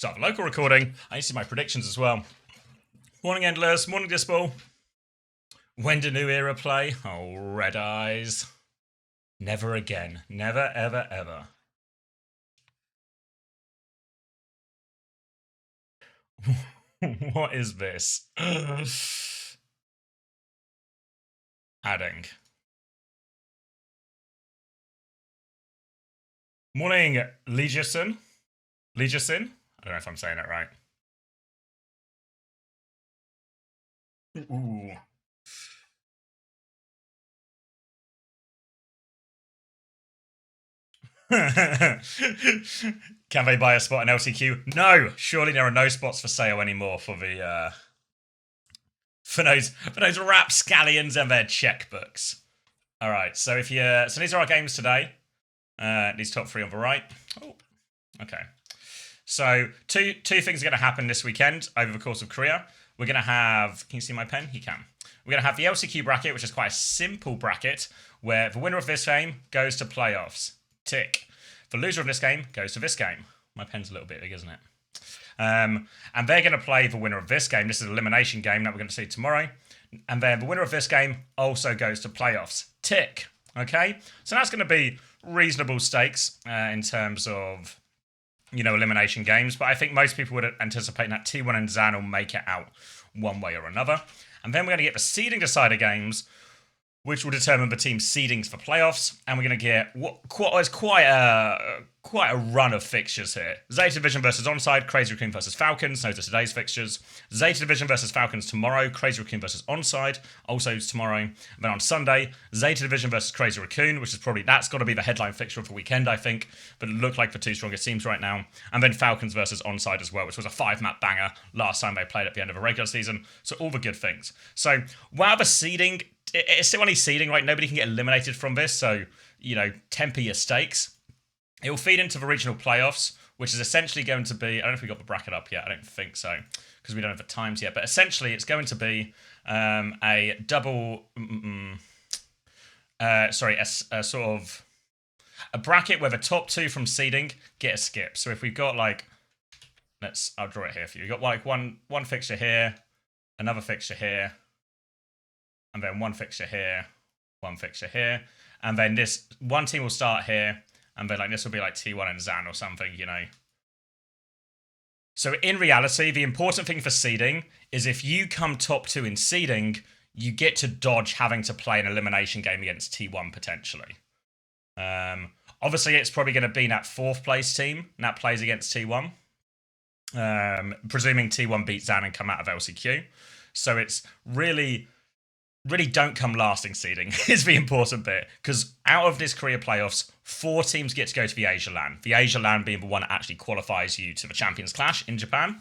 Start the local recording. I need to see my predictions as well. Morning, Endless. Morning, Disball. When do New Era play? Oh, Red Eyes. Never again. Never, ever, ever. What is this? Adding. Morning, Legison. Legison? I don't know if I'm saying it right. Ooh. Can they buy a spot in LCQ? No! Surely there are no spots for sale anymore for the for those rapscallions and their checkbooks. Alright, so if you so these are our games today. These top three on the right. Oh, okay. So two things are going to happen this weekend over the course of Korea. We're going to have... Can you see my pen? You can. We're going to have the LCQ bracket, which is quite a simple bracket, where the winner of this game goes to playoffs. Tick. The loser of this game goes to this game. My pen's a little bit big, isn't it? And they're going to play the winner of this game. This is an elimination game that we're going to see tomorrow. And then the winner of this game also goes to playoffs. Tick. Okay? So that's going to be reasonable stakes in terms of, you know, elimination games. But I think most people would anticipate that T1 and ZAN will make it out one way or another. And then we're going to get the seeding decider games, which will determine the team's seedings for playoffs. And we're going to get quite a run of fixtures here. Zeta Division versus Onside, Crazy Raccoon versus Falcons. Those are today's fixtures. Zeta Division versus Falcons tomorrow, Crazy Raccoon versus Onside, also tomorrow. And then on Sunday, Zeta Division versus Crazy Raccoon, which is probably, that's got to be the headline fixture of the weekend, I think. But it look like the two strongest teams right now. And then Falcons versus Onside as well, which was a 5-map banger last time they played at the end of a regular season. So all the good things. So while the seeding, it's still only seeding, right? Nobody can get eliminated from this. So, you know, temper your stakes. It will feed into the regional playoffs, which is essentially going to be... I don't know if we got the bracket up yet. I don't think so, because we don't have the times yet. But essentially, it's going to be a double... a sort of... a bracket where the top two from seeding get a skip. So if we've got, like... I'll draw it here for you. You've got, like, one fixture here, another fixture here, and then one fixture here, one fixture here. And then this... one team will start here, and then, like, this will be like T1 and ZAN or something, you know. So in reality, the important thing for seeding is if you come top two in seeding, you get to dodge having to play an elimination game against T1 potentially. Obviously, it's probably going to be that fourth place team that plays against T1. Presuming T1 beats ZAN and come out of LCQ. So it's really don't come last in seeding is the important bit. Because out of this Korea playoffs, 4 teams get to go to the Asia LAN. The Asia LAN being the one that actually qualifies you to the Champions Clash in Japan.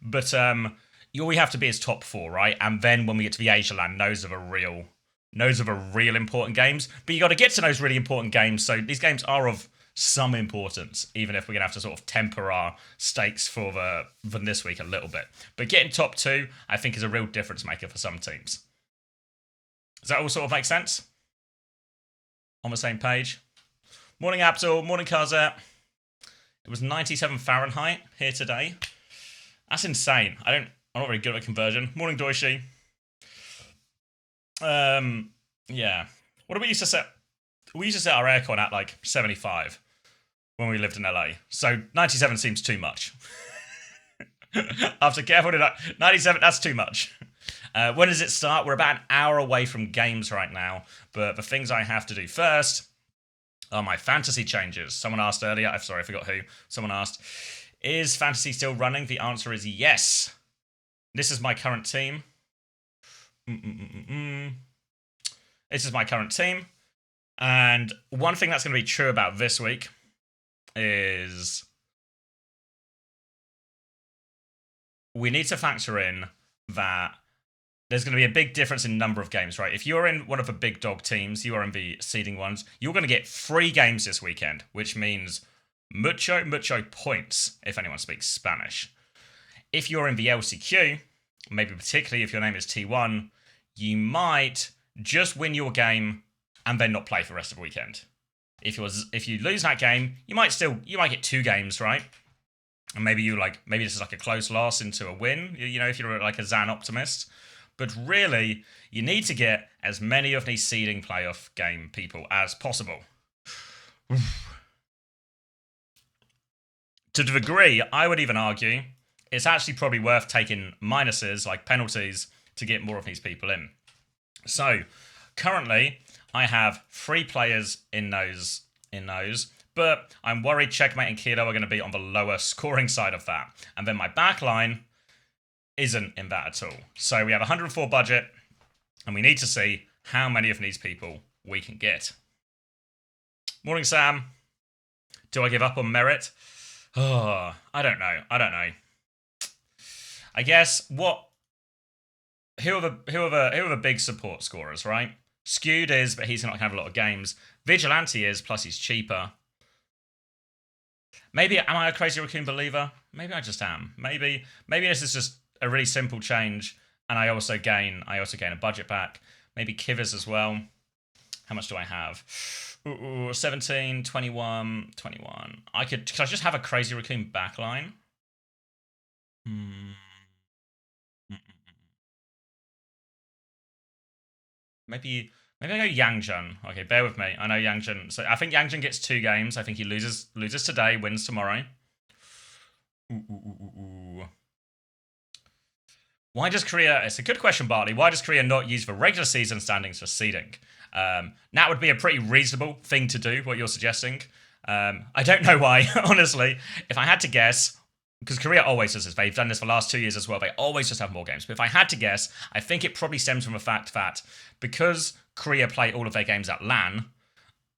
But all we have to be is top 4, right? And then when we get to the Asia LAN, those are the real important games. But you got to get to those really important games. So these games are of some importance, even if we're going to have to sort of temper our stakes for this week a little bit. But getting top 2, I think, is a real difference maker for some teams. Does that all sort of make sense? On the same page? Morning, Abdul. Morning, Kazet. It was 97 Fahrenheit here today. That's insane. I'm not very good at conversion. Morning, Doishi. Yeah. What did we used to set? We used to set our aircon at like 75 when we lived in LA. So 97 seems too much. After careful, 97, that's too much. When does it start? We're about an hour away from games right now, but the things I have to do first are my fantasy changes. Someone asked earlier, I'm sorry, I forgot who. Someone asked, is fantasy still running? The answer is yes. This is my current team. This is my current team. And one thing that's going to be true about this week is we need to factor in that there's going to be a big difference in number of games, right? If you're in one of the big dog teams, you are in the seeding ones, you're going to get 3 games this weekend, which means mucho points, if anyone speaks Spanish. If you're in the LCQ, maybe particularly if your name is T1, you might just win your game and then not play for the rest of the weekend. If you lose that game, you might get 2 games, right? And maybe maybe this is like a close loss into a win, you know, if you're like a ZAN optimist. But really, you need to get as many of these seeding playoff game people as possible. To the degree, I would even argue, it's actually probably worth taking minuses, like penalties, to get more of these people in. So, currently, I have 3 players in those, but I'm worried Checkmate and Kilo are going to be on the lower scoring side of that. And then my backline isn't in that at all. So we have 104 budget, and we need to see how many of these people we can get. Morning, Sam. Do I give up on merit? Oh, I don't know. I guess who are the big support scorers, right? Skewed is, but he's not gonna have a lot of games. Vigilante is, plus he's cheaper. Maybe am I a crazy raccoon believer? Maybe I just am. Maybe this is just a really simple change, and I also gain a budget back. Maybe Kivers as well. How much do I have? 17, 21, 21. Could I just have a crazy raccoon backline? Maybe I go Yangjun. Okay, bear with me. I know Yangjun. So I think Yangjun gets 2 games. I think he loses today, wins tomorrow. Why does Korea... It's a good question, Bartley. Why does Korea not use the regular season standings for seeding? That would be a pretty reasonable thing to do, what you're suggesting. I don't know why, honestly. If I had to guess... Because Korea always does this. They've done this for the last 2 years as well. They always just have more games. But if I had to guess, I think it probably stems from the fact that because Korea play all of their games at LAN,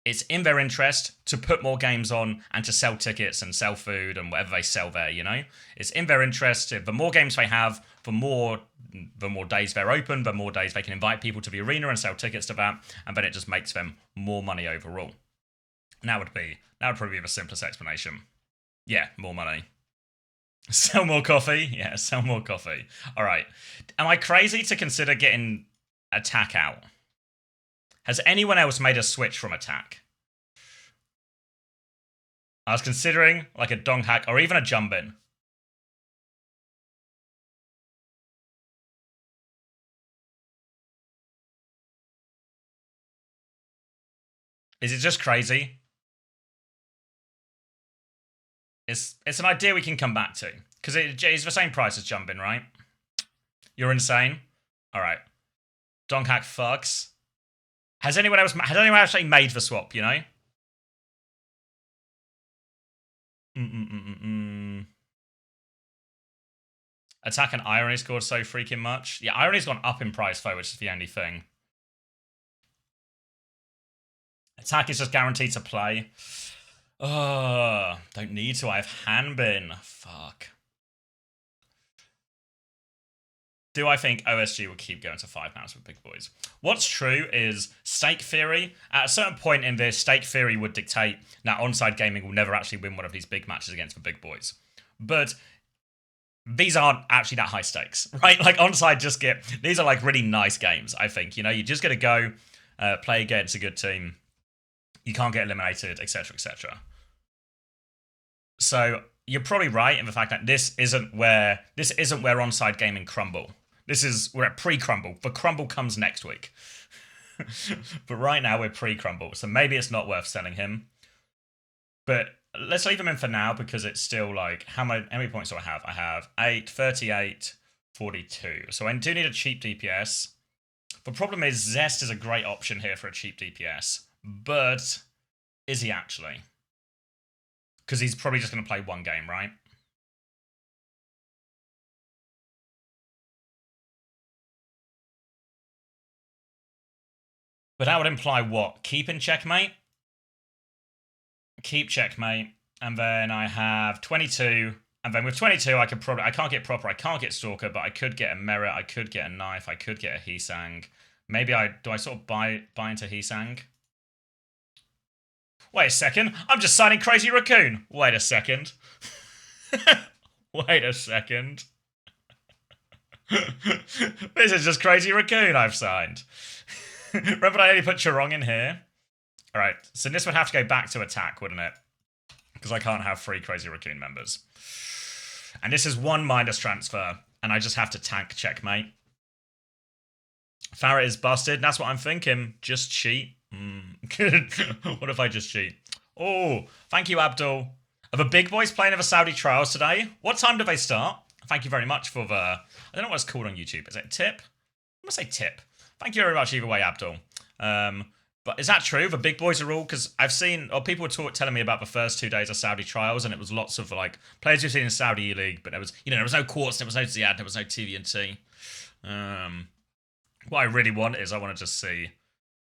it's in their interest to put more games on and to sell tickets and sell food and whatever they sell there, you know? It's in their interest. The more games they have, the more days they're open, the more days they can invite people to the arena and sell tickets to that, and then it just makes them more money overall. And that would probably be the simplest explanation. Yeah, more money. Sell more coffee? Yeah, sell more coffee. All right. Am I crazy to consider getting attack out? Has anyone else made a switch from attack? I was considering like a dong hack or even a jump in. Is it just crazy? It's an idea we can come back to. Because it's the same price as jumping, right? You're insane? Alright. Donk hack fucks. Has anyone actually made the swap, you know? Attack and Irony scored so freaking much. Yeah, Irony's gone up in price though, which is the only thing. Attack is just guaranteed to play. Oh, don't need to. I have Hanbin. Fuck. Do I think OSG will keep going to £5 with big boys? What's true is stake theory. At a certain point in this, stake theory would dictate that onside gaming will never actually win one of these big matches against the big boys. But these aren't actually that high stakes, right? Like onside these are like really nice games, I think. You know, you're just going to go play against a good team. You can't get eliminated, etc., etc. So you're probably right in the fact that this isn't where onside gaming crumble. We're at pre-crumble. The crumble comes next week. But right now we're pre-crumble, so maybe it's not worth selling him. But let's leave him in for now because it's still like how many points do I have? I have 8, 38, 42. So I do need a cheap DPS. The problem is Zest is a great option here for a cheap DPS. But is he actually? Because he's probably just going to play one game, right? But that would imply what? Keep in checkmate? Keep checkmate. And then I have 22. And then with 22, I can't get proper, I can't get stalker, but I could get a merit, I could get a knife, I could get a Heesang. Maybe do I sort of buy into Heesang? Wait a second, I'm just signing Crazy Raccoon. Wait a second. Wait a second. This is just Crazy Raccoon I've signed. Remember I only put Chorong in here? Alright, so this would have to go back to attack, wouldn't it? Because I can't have 3 Crazy Raccoon members. And this is one minus transfer, and I just have to tank checkmate. Farrett is busted. That's what I'm thinking. Just cheat. What if I just cheat? Oh, thank you, Abdul. Are the big boys playing over Saudi trials today? What time do they start? Thank you very much for the... I don't know what it's called on YouTube. Is it tip? I'm going to say tip. Thank you very much either way, Abdul. But is that true? The big boys are all... Because I've seen... Or people were telling me about the first 2 days of Saudi trials, and it was lots of, like, players you've seen in Saudi E-League, but there was... there was no Quartz, there was no Ziad, there was no TVNT. What I really want is I want to just see...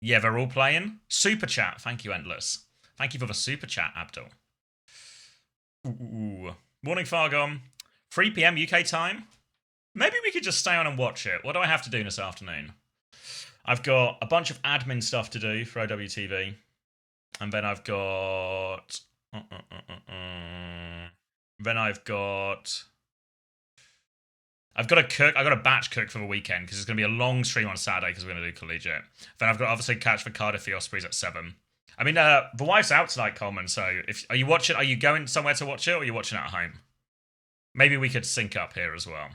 Yeah, they're all playing. Super chat. Thank you, Endless. Thank you for the super chat, Abdul. Ooh. Morning, Fargon. 3 p.m. UK time? Maybe we could just stay on and watch it. What do I have to do this afternoon? I've got a bunch of admin stuff to do for OWTV. And then I've got... Then I've got to cook. I've got a batch cook for the weekend because it's going to be a long stream on Saturday because we're going to do collegiate. Then I've got to obviously catch for Cardiff the Ospreys at 7. I mean, the wife's out tonight, Coleman, so are you watching? Are you going somewhere to watch it, or are you watching it at home? Maybe we could sync up here as well.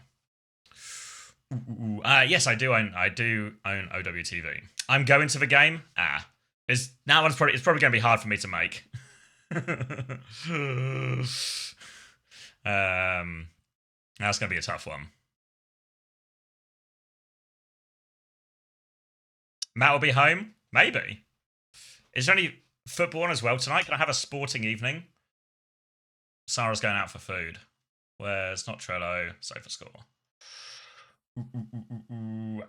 Yes, I do own OWTV. I'm going to the game. It's probably going to be hard for me to make. That's going to be a tough one. Matt will be home? Maybe. Is there any football on as well tonight? Can I have a sporting evening? Sarah's going out for food. Where's not Trello? Sofa score.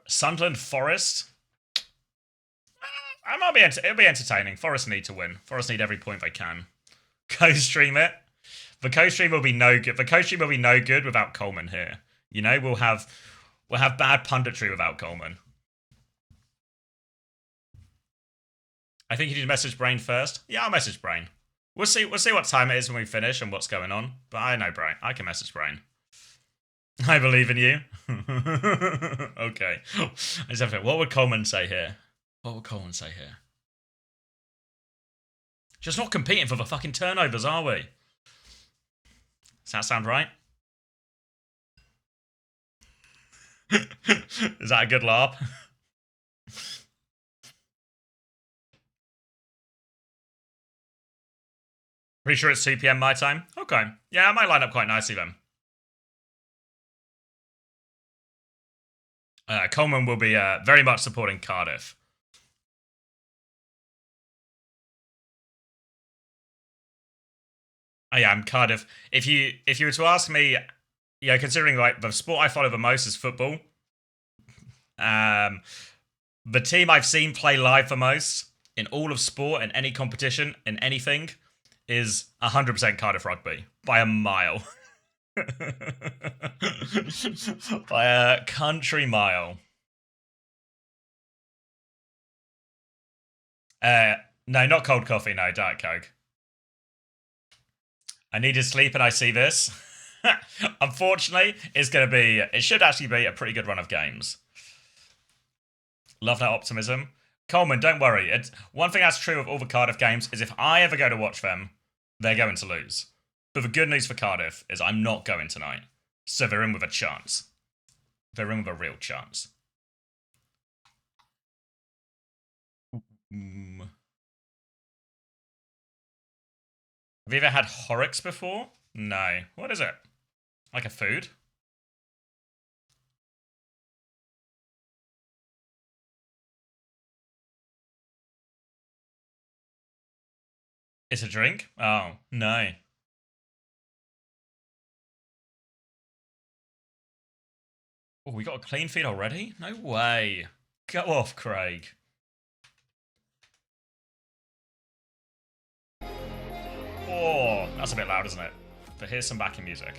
Sunderland Forest. It'll be entertaining. Forest need to win. Forest need every point they can. Co-stream it. The co-stream will be no good. The co-stream will be no good without Coleman here. We'll have bad punditry without Coleman. I think you need to message Brain first. Yeah, I'll message Brain. We'll see what time it is when we finish and what's going on. But I know Brain. I can message Brain. I believe in you. Okay. I just have to think, what would Coleman say here? Just not competing for the fucking turnovers, are we? Does that sound right? Is that a good laugh? Pretty sure it's 2 p.m. my time? Okay. Yeah, I might line up quite nicely then. Coleman will be very much supporting Cardiff. Oh yeah, I'm Cardiff. If you were to ask me, considering like the sport I follow the most is football, the team I've seen play live the most in all of sport, in any competition, in anything, is 100% Cardiff Rugby by a mile. By a country mile. No, not cold coffee, no, Diet Coke. I needed sleep and I see this. Unfortunately, it should actually be a pretty good run of games. Love that optimism. Coleman, don't worry. One thing that's true of all the Cardiff games is if I ever go to watch them, they're going to lose. But the good news for Cardiff is I'm not going tonight. So they're in with a chance. They're in with a real chance. Have you ever had Horrocks before? No. What is it? Like a food? It's a drink? Oh, no. Oh, we got a clean feed already? No way. Go off, Craig. Oh, that's a bit loud, isn't it? But here's some backing music.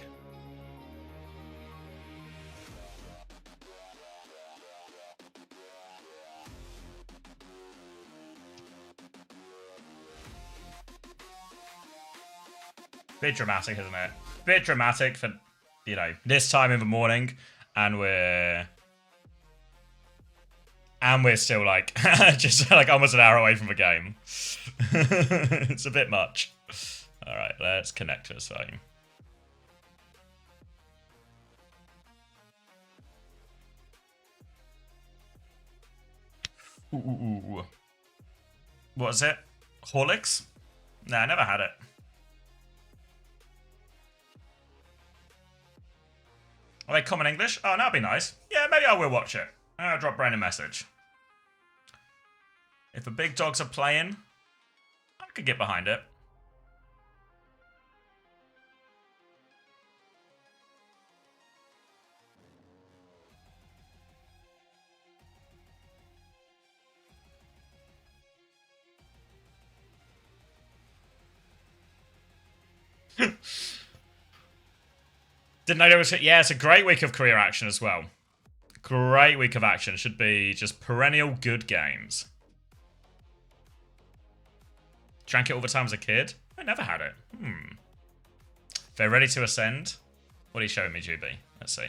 Bit dramatic, isn't it? Bit dramatic for, this time in the morning, and we're still like, just like almost an hour away from the game. It's a bit much. All right, let's connect to his phone. Ooh. What is it? Horlicks? Nah, I never had it. Are they common English? Oh, that'd be nice. Yeah, maybe I will watch it. I'll drop Brandon a message. If the big dogs are playing, I could get behind it. Didn't know there was... Yeah, it's a great week of career action as well. Great week of action. Should be just perennial good games. Drank it all the time as a kid? I never had it. They're ready to ascend. What are you showing me, Juby? Let's see.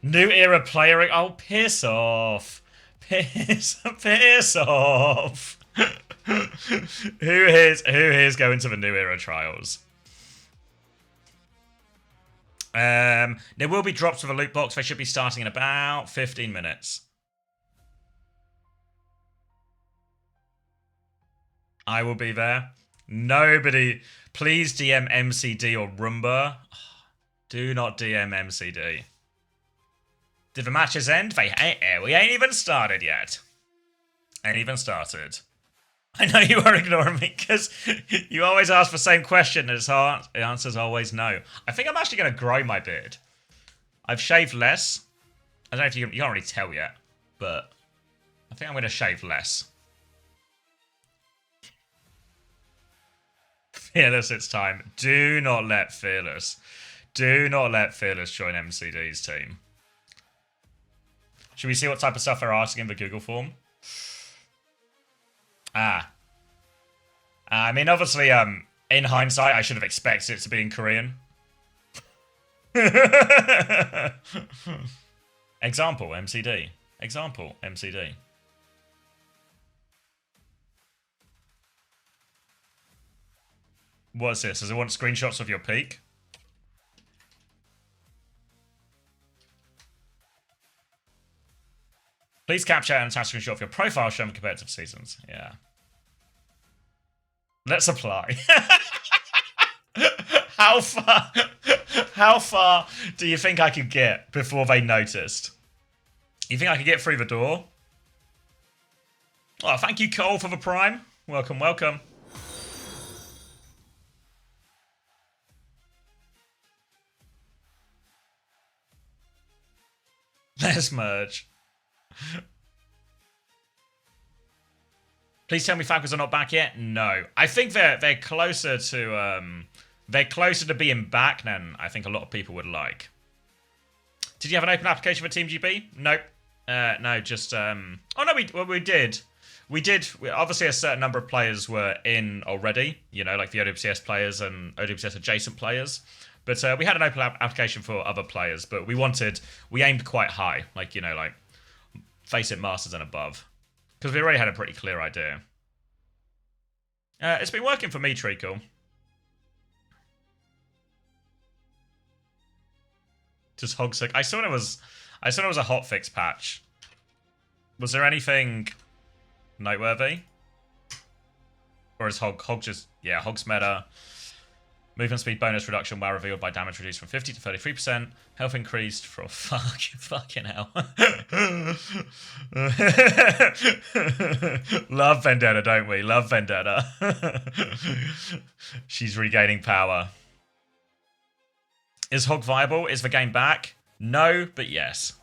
New era player... Oh, piss off. Piss off. Who here's going to the new era trials? There will be drops of a loot box. They should be starting in about 15 minutes. I will be there. Nobody, please DM MCD or Roomba. Do not DM MCD. Did the matches end? We ain't even started yet. Ain't even started. I know you are ignoring me because you always ask the same question and the answer's always no. I think I'm actually going to grow my beard. I've shaved less. I don't know if you can't really tell yet, but I think I'm going to shave less. Fearless, it's time. Do not let Fearless join MCD's team. Should we see what type of stuff they're asking in the Google form? I mean, obviously, in hindsight, I should have expected it to be in Korean. Example, MCD. Example, MCD. What's this? Does it want screenshots of your peak? Please capture and attach a screenshot of your profile showing competitive seasons. Yeah. Let's apply. How far do you think I could get before they noticed? You think I could get through the door? Oh, thank you, Cole, for the prime. Welcome, welcome. Let's merge. Please tell me Falcons are not back yet. No, I think they're closer to being back than I think a lot of people would like. Did you have an open application for Team GB? Nope. No, just oh no, we did. Obviously, a certain number of players were in already. You know, like the OWCS players and OWCS adjacent players. But we had an open application for other players. But we aimed quite high, like, you know, like face it, Masters and above. Because we already had a pretty clear idea. It's been working for me, Treacle. Just hog-sick. I saw it was a hotfix patch. Was there anything noteworthy? Or is hog just... Yeah, hog's meta. Movement speed bonus reduction while revealed by damage reduced from 50 to 33%. Health increased from... Fucking hell. Love Vendetta, don't we? Love Vendetta. She's regaining power. Is hog viable? Is the game back? No, but yes.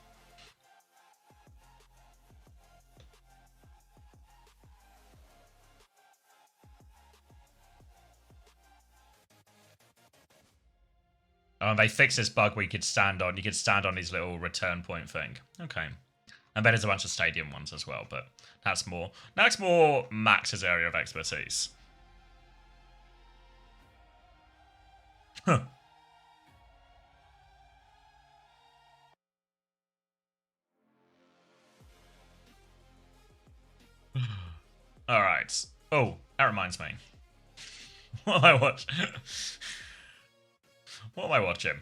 Oh, and they fixed this bug where you could stand on his little return point thing. Okay. I bet there's a bunch of stadium ones as well, but that's more Max's area of expertise. Huh. Alright. Oh, that reminds me. What am I watching? What am I watching?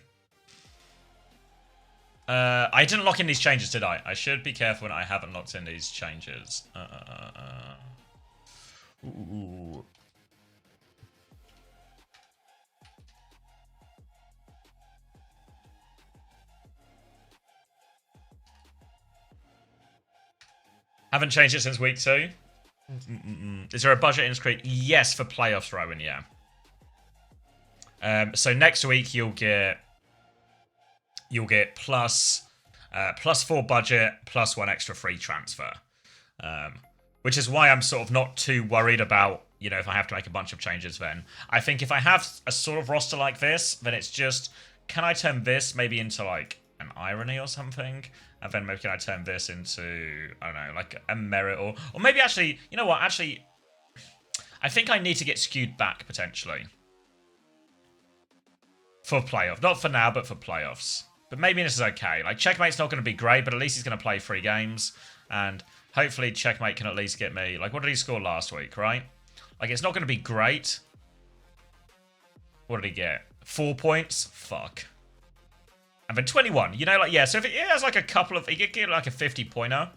I didn't lock in these changes, did I? I should be careful when I haven't locked in these changes. Ooh. Haven't changed it since week 2. Is there a budget increase? Yes, for playoffs, Rowan, yeah. So next week you'll get plus 4 budget, plus 1 extra free transfer. Which is why I'm sort of not too worried about, you know, if I have to make a bunch of changes then. I think if I have a sort of roster like this, then it's just, can I turn this maybe into like an irony or something? And then maybe can I turn this into, I don't know, like a merit or maybe actually, you know what, actually, I think I need to get skewed back potentially. For playoff. Not for now, but for playoffs. But maybe this is okay. Like, Checkmate's not going to be great, but at least he's going to play 3 games. And hopefully Checkmate can at least get me... Like, what did he score last week, right? Like, it's not going to be great. What did he get? 4 points? Fuck. And then 21. You know, like, yeah, so if it has, like, a couple of... He could get, like, a 50-pointer.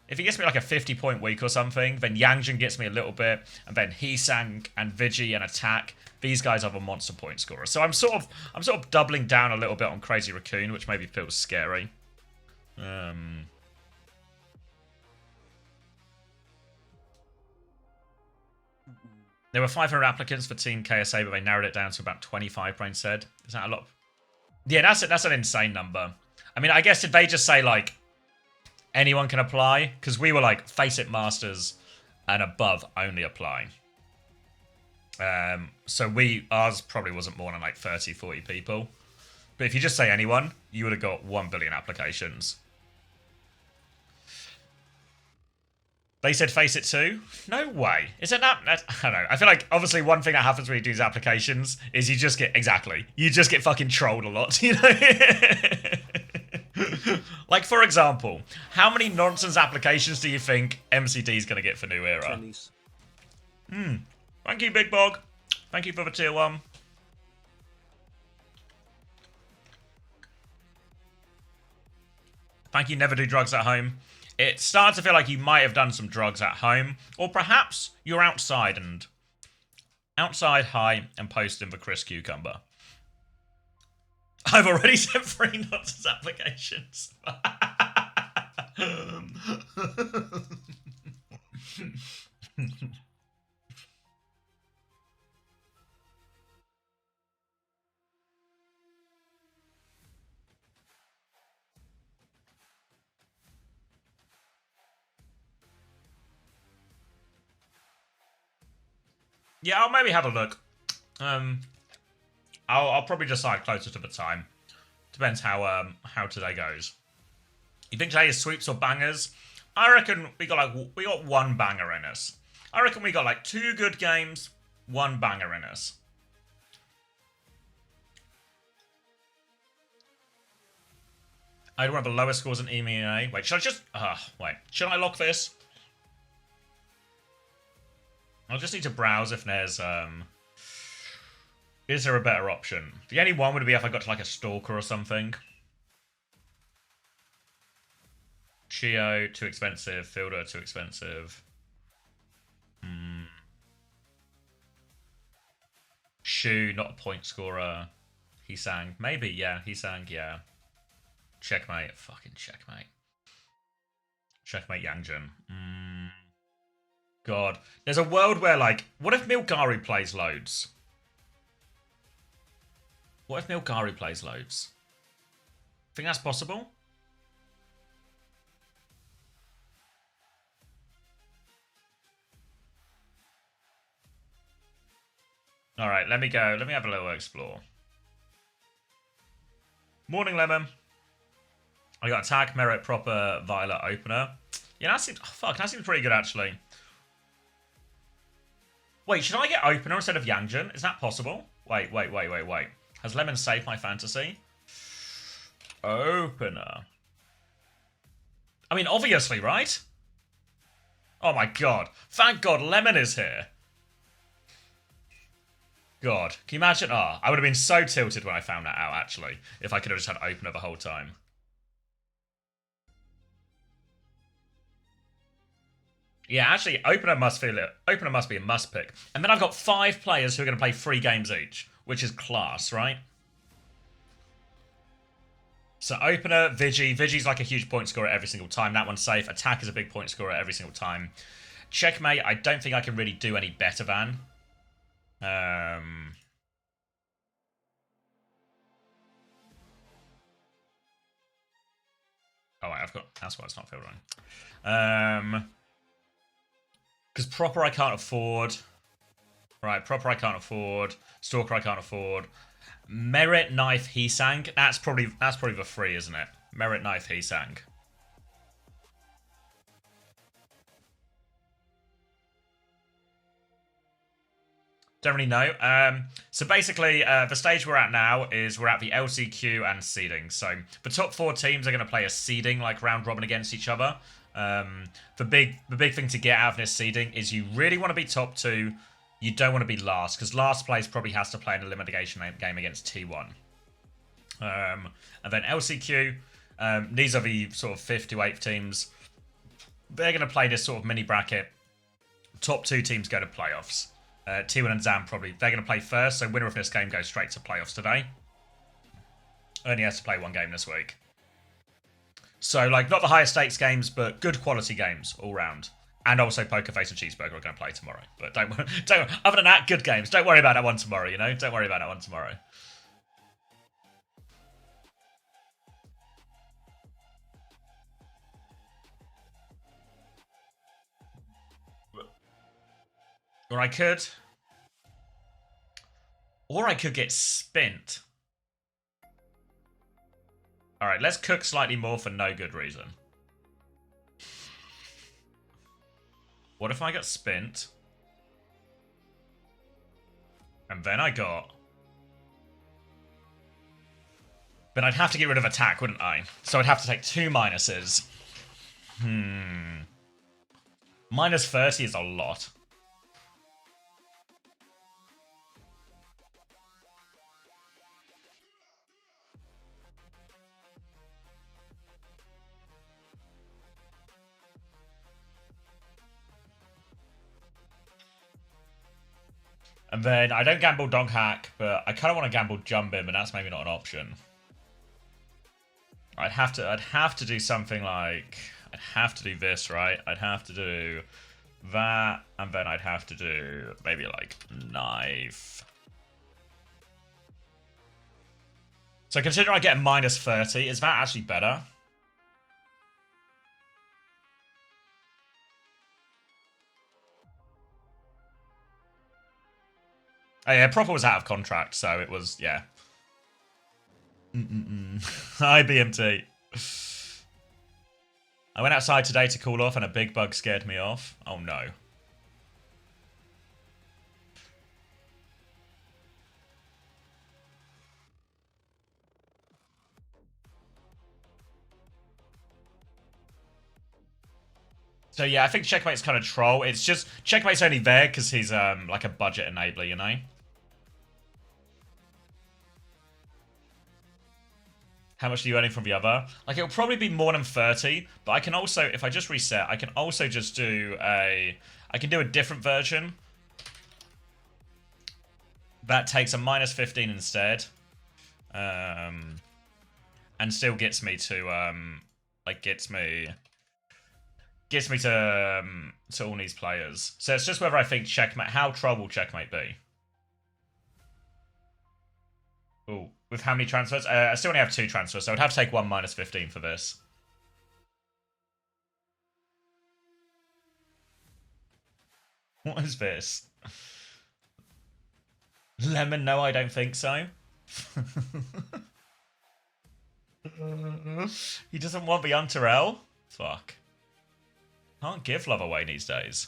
If he gets me, like, a 50-point week or something, then Yangjin gets me a little bit. And then Heesang and Vigi and Attack... These guys have a monster point scorer. So I'm sort of doubling down a little bit on Crazy Raccoon, which maybe feels scary. There were 500 applicants for Team KSA, but they narrowed it down to about 25, Brain said. Is that a lot? Yeah, that's an insane number. I mean, I guess did they just say, like, anyone can apply? Because we were like, Face It Masters and above only apply. So ours probably wasn't more than like 30, 40 people. But if you just say anyone, you would have got 1 billion applications. They said Face It too? No way. Is it that? I don't know. I feel like obviously one thing that happens when you do these applications is you just get, exactly, you just get fucking trolled a lot, you know? Like, for example, how many nonsense applications do you think MCD is going to get for New Era? Thank you, Big Bog. Thank you for the tier 1. Thank you, Never Do Drugs at Home. It starts to feel like you might have done some drugs at home. Or perhaps you're outside high and posting the Chris Cucumber. I've already sent 3 nonsense applications. Yeah, I'll maybe have a look. I'll probably decide closer to the time. Depends how today goes. You think today is sweeps or bangers? I reckon we got 1 banger in us. I reckon we got like 2 good games, 1 banger in us. I don't have the lowest scores in EMEA. Wait, should I just... wait. Should I lock this? I'll just need to browse if there's... Is there a better option? The only one would be if I got to like a Stalker or something. Chio, too expensive. Fielder, too expensive. Shu, not a point scorer. Heesang, maybe, yeah. Heesang, yeah. Checkmate, fucking checkmate. Checkmate Yangjin. God. There's a world where, like, what if Milgari plays loads? What if Milgari plays loads? Think that's possible? Alright, let me go. Let me have a little explore. Morning, Lemon. I got Attack, Merit, Proper, Violet, Opener. Yeah, that seems... Oh, fuck, that seems pretty good, actually. Wait, should I get Opener instead of Yangjin? Is that possible? Wait. Has Lemon saved my fantasy? Opener. I mean, obviously, right? Oh my god. Thank god Lemon is here. God. Can you imagine? Oh, I would have been so tilted when I found that out, actually. If I could have just had Opener the whole time. Yeah, actually, opener must feel it. Opener must be a must pick. And then I've got 5 players who are going to play 3 games each, which is class, right? So opener, Vigi. Vigi's like a huge point scorer every single time. That one's safe. Attack is a big point scorer every single time. Checkmate, I don't think I can really do any better than. Oh, wait, I've got... That's why it's not filled on. Because proper I can't afford. Right, proper I can't afford. Stalker I can't afford. Merit, Knife, Heesang. That's probably the 3, isn't it? Merit, Knife, Heesang. Don't really know. So basically, the stage we're at now is we're at the LCQ and seeding. So the top 4 teams are going to play a seeding, like round robin against each other. The big thing to get out of this seeding is you really want to be top 2. You don't want to be last, because last place probably has to play an elimination game against T1. And then LCQ, these are the sort of 5th to 8th teams. They're going to play this sort of mini bracket. Top 2 teams go to playoffs. T1 and ZAN probably, they're going to play first, so winner of this game goes straight to playoffs today. Only has to play 1 game this week. So, like, not the highest stakes games, but good quality games all round. And also Poker Face and Cheeseburger are going to play tomorrow. But don't other than that, good games. Don't worry about that one tomorrow, you know? Don't worry about that one tomorrow. Or I could get spent. Alright, let's cook slightly more for no good reason. What if I got spent? And then I got... Then I'd have to get rid of attack, wouldn't I? So I'd have to take 2 minuses. Minus 30 is a lot. And then I don't gamble Donk Hack, but I kind of want to gamble Jump In, but that's maybe not an option. I'd have to do something like, I'd have to do this, right? I'd have to do that, and then I'd have to do maybe like Knife. So considering I get a minus 30, is that actually better? Oh yeah, Proper was out of contract, so it was, yeah. Hi, BMT. I went outside today to cool off and a big bug scared me off. Oh no. So yeah, I think Checkmate's kind of troll. It's just, Checkmate's only there because he's like a budget enabler, you know? How much are you earning from the other? Like, it'll probably be more than 30, but I can also, if I just reset, I can also just do I can do a different version. That takes a minus 15 instead. And still gets me to, like, gets me to all these players. So it's just whether I think Checkmate, how troll will Checkmate be? Ooh, with how many transfers? I still only have 2 transfers, so I'd have to take 1 minus 15 for this. What is this? Lemon, no, I don't think so. He doesn't want the Unterel? Fuck. Can't give love away these days.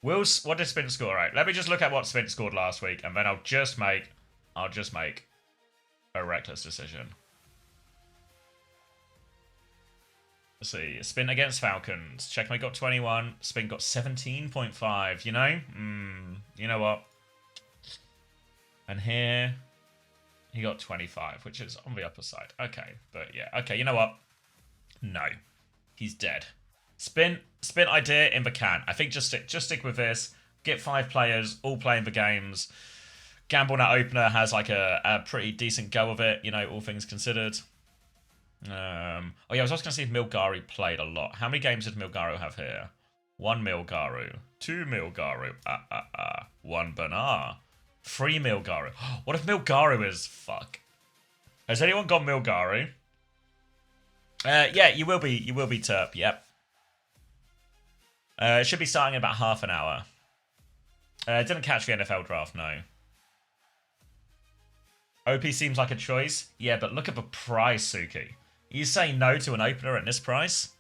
What did Spin score? Right, let me just look at what Spin scored last week, and then I'll just make a reckless decision. Let's see, Spin against Falcons. Checkmate got 21, Spin got 17.5, you know? You know what? And here, He got 25, which is on the upper side. Okay, but yeah. Okay, you know what? No. He's dead. Spin idea in the can. I think just stick with this. Get 5 players, all playing the games. Gamble on that opener has like a pretty decent go of it, you know, all things considered. Oh yeah, I was also going to see if Milgaru played a lot. How many games did Milgaru have here? 1 Milgaru, 2 Milgaru, 1 Bernard, 3 Milgaru. What if Milgaru is fuck? Has anyone got Milgaru? Yeah, you will be Terp. Yep. It should be starting in about half an hour. Didn't catch the NFL draft, no. OP seems like a choice. Yeah, but look at the price, Suki. You say no to an opener at this price?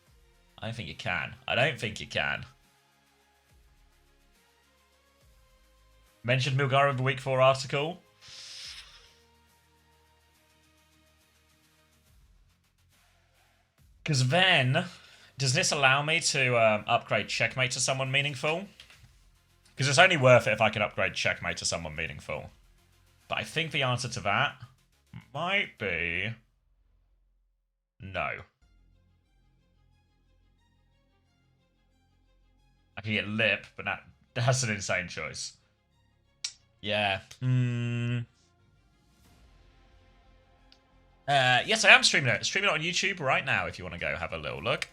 I don't think you can. I don't think you can. Mentioned Milgaru in the Week 4 article. Because then, does this allow me to upgrade Checkmate to someone meaningful? Because it's only worth it if I can upgrade Checkmate to someone meaningful. But I think the answer to that might be no. I can get Lip, but that's an insane choice. Yeah. Yes, I am streaming it. Streaming it on YouTube right now if you want to go have a little look.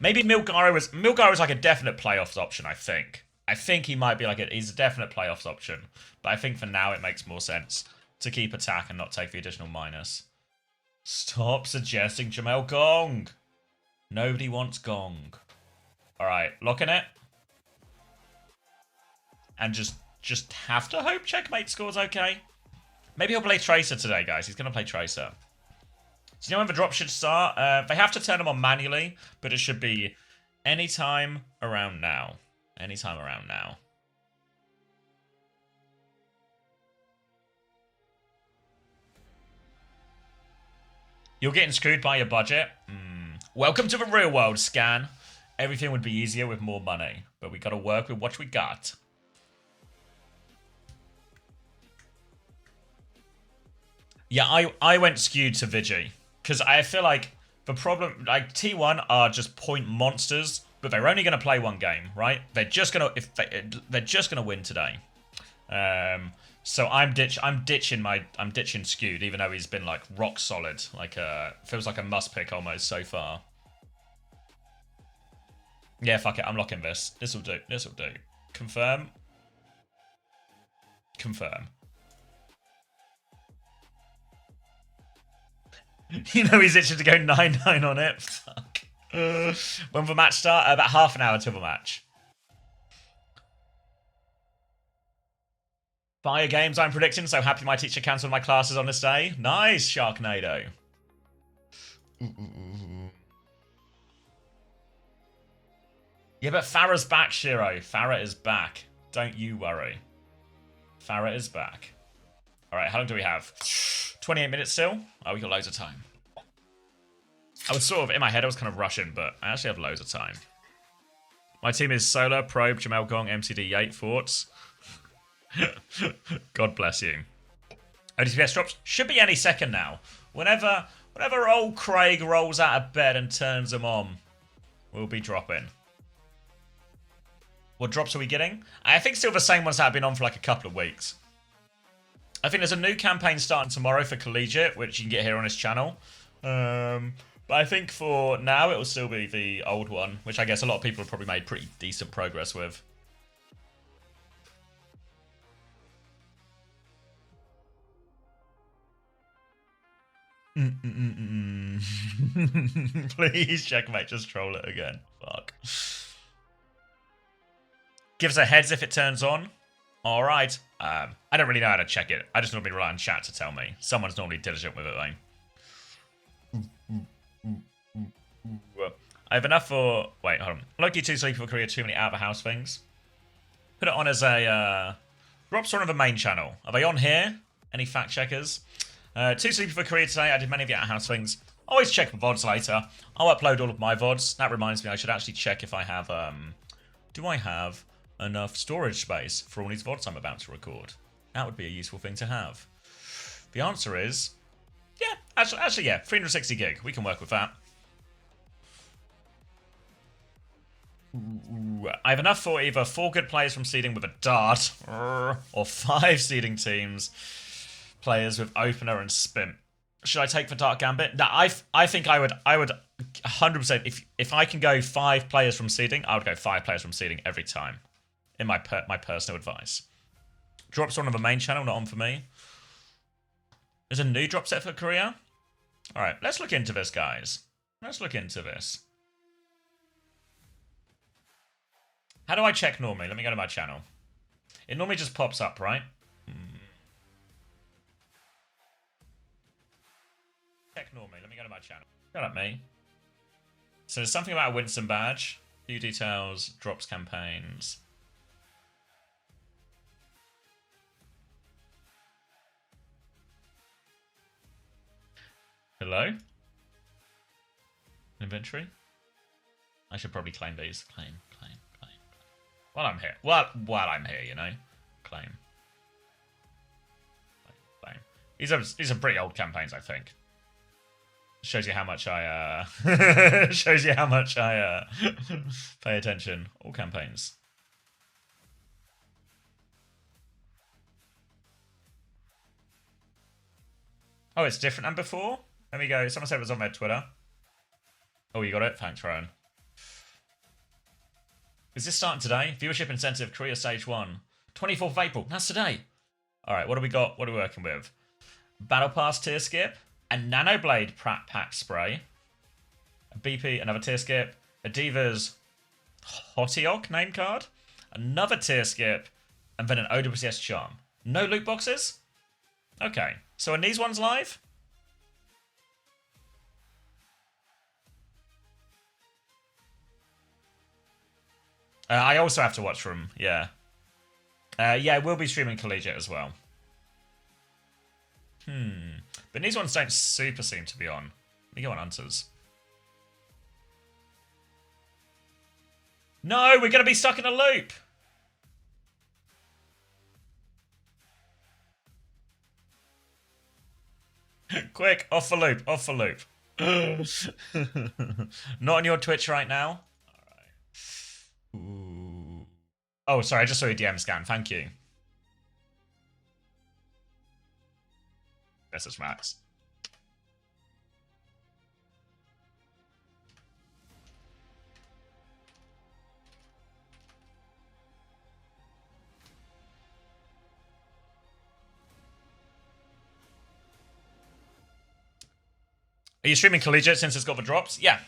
Maybe Milgaru is like a definite playoffs option, I think. I think he might be like he's a definite playoffs option. But I think for now it makes more sense to keep attack and not take the additional minus. Stop suggesting Jamel Gong. Nobody wants Gong. Alright, locking it. And just have to hope Checkmate scores okay. Maybe he'll play Tracer today, guys. He's going to play Tracer. So you know when the drop should start? They have to turn them on manually, but it should be anytime around now. Anytime around now. You're getting screwed by your budget? Welcome to the real world, Scan. Everything would be easier with more money, but we got to work with what we got. Yeah, I went skewed to Vigi. Because I feel like the problem, like T1 are just point monsters, but they're only going to play one game, right? They're just going to win today. So I'm ditching skewed, even though he's been like rock solid, like feels like a must pick almost so far. Yeah, fuck it, I'm locking this. This will do. This will do. Confirm. Confirm. You know he's itching to go 9-9 on it. Fuck. When will the match start? About half an hour till the match. Fire games I'm predicting, so happy my teacher cancelled my classes on this day. Nice, Sharknado. Yeah, but Farah's back, Shiro. Farah is back. Don't you worry. Farah is back. Alright, how long do we have? 28 minutes still? Oh, we got loads of time. I was sort of, in my head, I was kind of rushing, but I actually have loads of time. My team is Solar, Probe, Jamel Gong, MCD, Yate, Forts. God bless you. ODPS drops should be any second now. Whenever old Craig rolls out of bed and turns them on, we'll be dropping. What drops are we getting? I think still the same ones that have been on for like a couple of weeks. I think there's a new campaign starting tomorrow for Collegiate, which you can get here on his channel. But I think for now, it will still be the old one, which I guess a lot of people have probably made pretty decent progress with. Please, Checkmate, just troll it again. Fuck. Gives a heads if it turns on. Alright. I don't really know how to check it. I just normally rely on chat to tell me. Someone's normally diligent with it, though. I have enough for... Wait, hold on. Loki 2 Sleepy for Korea, too many out-of-the-house things. Put it on as a... Drops on the main channel. Are they on here? Any fact checkers? 2 Sleepy for Korea today. I did many of the out-of-house things. Always check the VODs later. I'll upload all of my VODs. That reminds me, I should actually check if I have... Do I have enough storage space for all these VODs I'm about to record? That would be a useful thing to have. The answer is, yeah, actually, yeah, 360 gig. We can work with that. I have enough for either 4 good players from seeding with a dart, or 5 seeding teams, players with opener and spin. Should I take for Dark Gambit? No, I think I would 100%, if I can go 5 players from seeding, I would go 5 players from seeding every time. In my personal advice. Drops on the main channel, not on for me. There's a new drop set for Korea. All right, let's look into this, guys. Let's look into this. How do I check normally? Let me go to my channel. It normally just pops up, right? Check normally. Let me go to my channel. Shut up, me. So there's something about a Winston badge. Few details, drops campaigns. Hello? Inventory? I should probably claim these. Claim. While I'm here. While I'm here, you know. Claim. These are pretty old campaigns, I think. Shows you how much I shows you how much I pay attention. All campaigns. Oh, it's different than before? Let me go. Someone said it was on their Twitter. Oh, you got it? Thanks, Ryan. Is this starting today? Viewership incentive, Korea Stage 1. 24th of April. That's today. All right, what do we got? What are we working with? Battle Pass tier skip. A Nanoblade Pratt Pack Spray. A BP, another tier skip. A Divas Hotiok name card. Another tier skip. And then an OWCS Charm. No loot boxes? Okay. So are these ones live? I also have to watch from, yeah. Yeah, we'll be streaming Collegiate as well. But these ones don't super seem to be on. Let me go on Hunters. No, we're going to be stuck in a loop. Quick, off the loop, off the loop. Not on your Twitch right now. Ooh. Oh, sorry, I just saw your DM scan. Thank you. This is Max. Are you streaming Collegiate since it's got the drops? Yeah.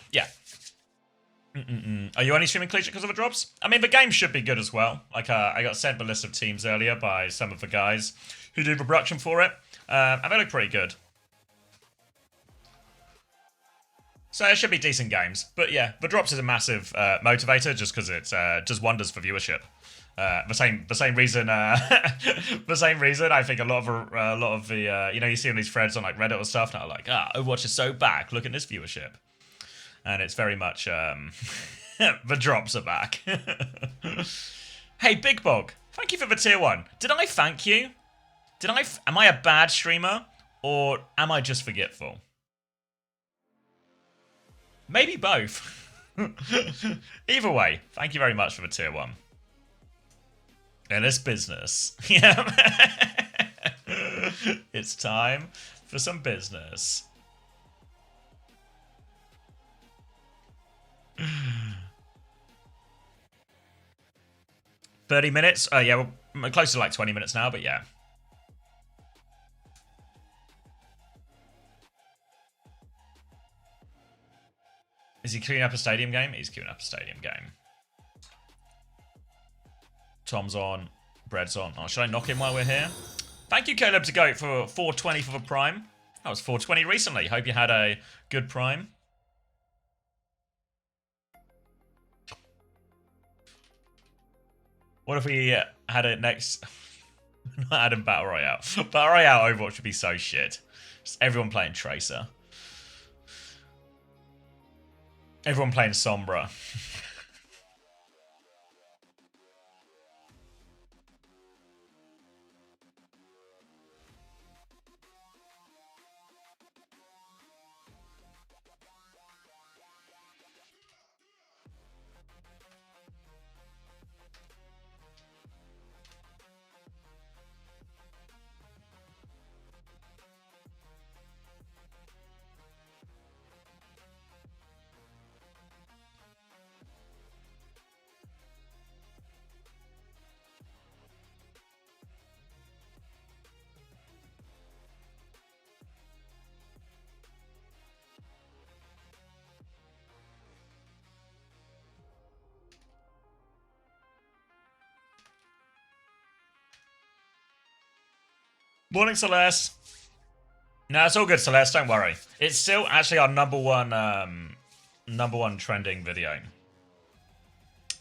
Are you only streaming Collegiate because of the drops? I mean, the game should be good as well. Like, I got sent the list of teams earlier by some of the guys who do the production for it. And they look pretty good. So it should be decent games. But yeah, the drops is a massive motivator just because it does wonders for viewership. The same reason I think a lot of the you know, you see on these threads on like Reddit or stuff now, like, Overwatch is so back, look at this viewership. And it's very much the drops are back. Hey, Big Bog, thank you for the tier 1. Did I thank you? Am I a bad streamer or am I just forgetful? Maybe both. Either way, thank you very much for the tier 1. And it's business. Yeah. It's time for some business. $30 minutes? Yeah, we're close to like 20 minutes now, but yeah. Is he queuing up a stadium game? He's queuing up a stadium game. Tom's on. Bread's on. Oh, should I knock him while we're here? Thank you, Caleb, to go for 420 for the Prime. That was 420 recently. Hope you had a good Prime. What if we had it next? Not Adam Battle Royale. Battle Royale Overwatch would be so shit. Just everyone playing Tracer. Everyone playing Sombra. Morning, Celeste. No, it's all good, Celeste. Don't worry. It's still actually our number one trending video.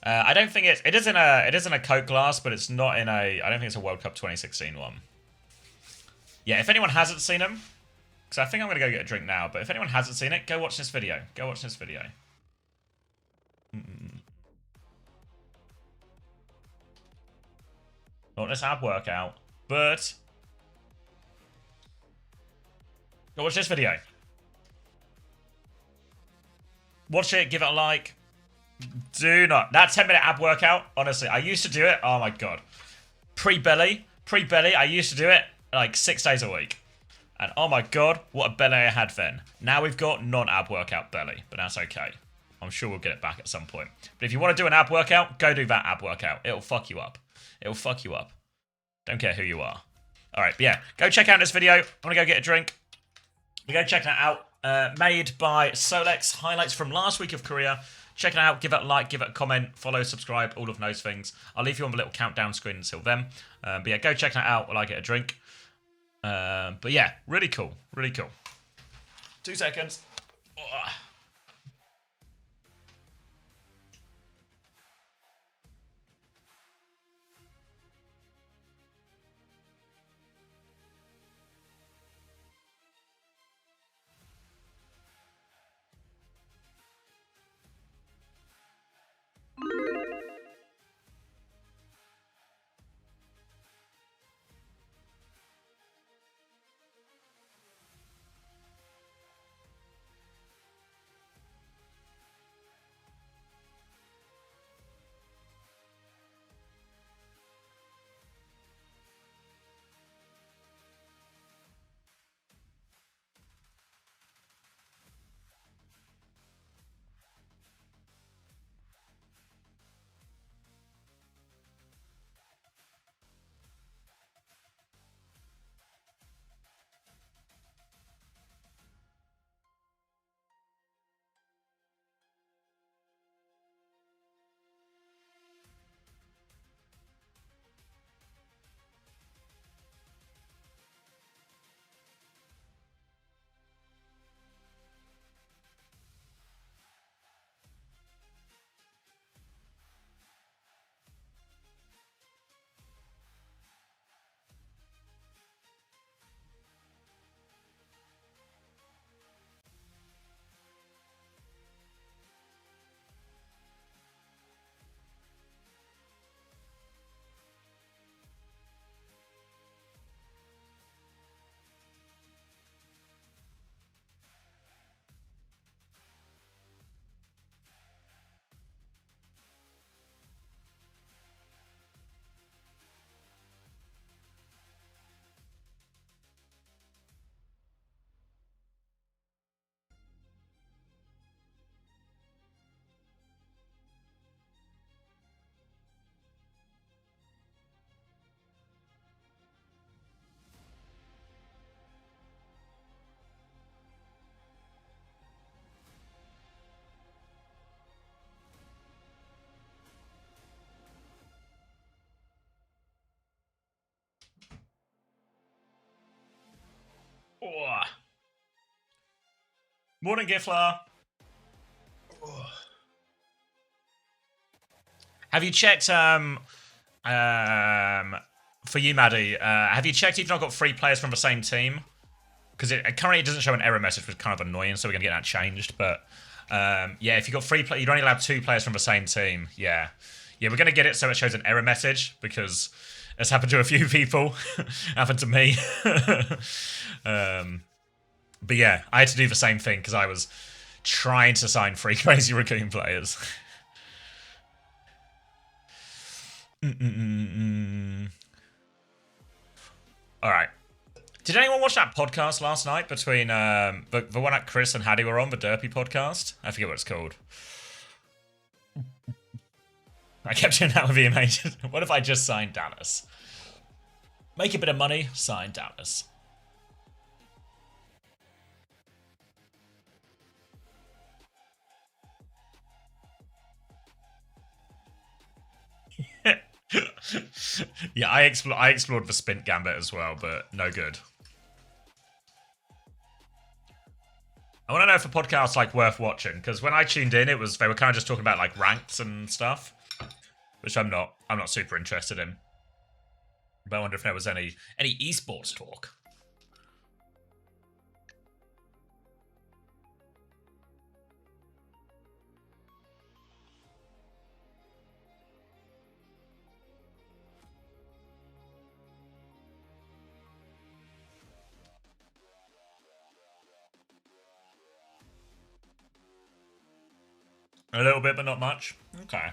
I don't think it is in a Coke glass, but it's not in a. I don't think it's a World Cup 2016 one. Yeah, if anyone hasn't seen them, because I think I'm gonna go get a drink now. But if anyone hasn't seen it, go watch this video. Go watch this video. Not this ab workout, but go watch this video. Watch it, give it a like. Do not. That 10-minute ab workout, honestly, I used to do it. Oh my god. Pre-belly, I used to do it like 6 days a week. And oh my god, what a belly I had then. Now we've got non-ab workout belly, but that's okay. I'm sure we'll get it back at some point. But if you want to do an ab workout, go do that ab workout. It'll fuck you up. It'll fuck you up. Don't care who you are. Alright, but yeah, go check out this video. I'm gonna go get a drink. We go check that out. Made by Solex. Highlights from last week of Korea. Check it out. Give it a like. Give it a comment. Follow. Subscribe. All of those things. I'll leave you on the little countdown screen until then. But yeah, go check that out while I get a drink. But yeah, really cool. Really cool. 2 seconds. Ugh. Ugh. Morning, Giflar. Have you checked, for you, Maddie, have you checked if you've not got 3 players from the same team? Because it currently doesn't show an error message, which is kind of annoying, so we're going to get that changed. But, yeah, if you've got 3 players, you're only allowed 2 players from the same team. Yeah. Yeah, we're going to get it so it shows an error message, because it's happened to a few people. Happened to me. But yeah, I had to do the same thing, because I was trying to sign 3 Crazy Raccoon players. Alright. Did anyone watch that podcast last night between the one that Chris and Hattie were on, the Derpy podcast? I forget what it's called. I kept doing that with VMA. What if I just signed Dallas? Make a bit of money, sign Dallas. Yeah, I explored the Spint Gambit as well, but no good. I want to know if the podcast's like worth watching, because when I tuned in, they were kind of just talking about like ranks and stuff, which I'm not super interested in. But I wonder if there was any esports talk. A little bit, but not much. Okay.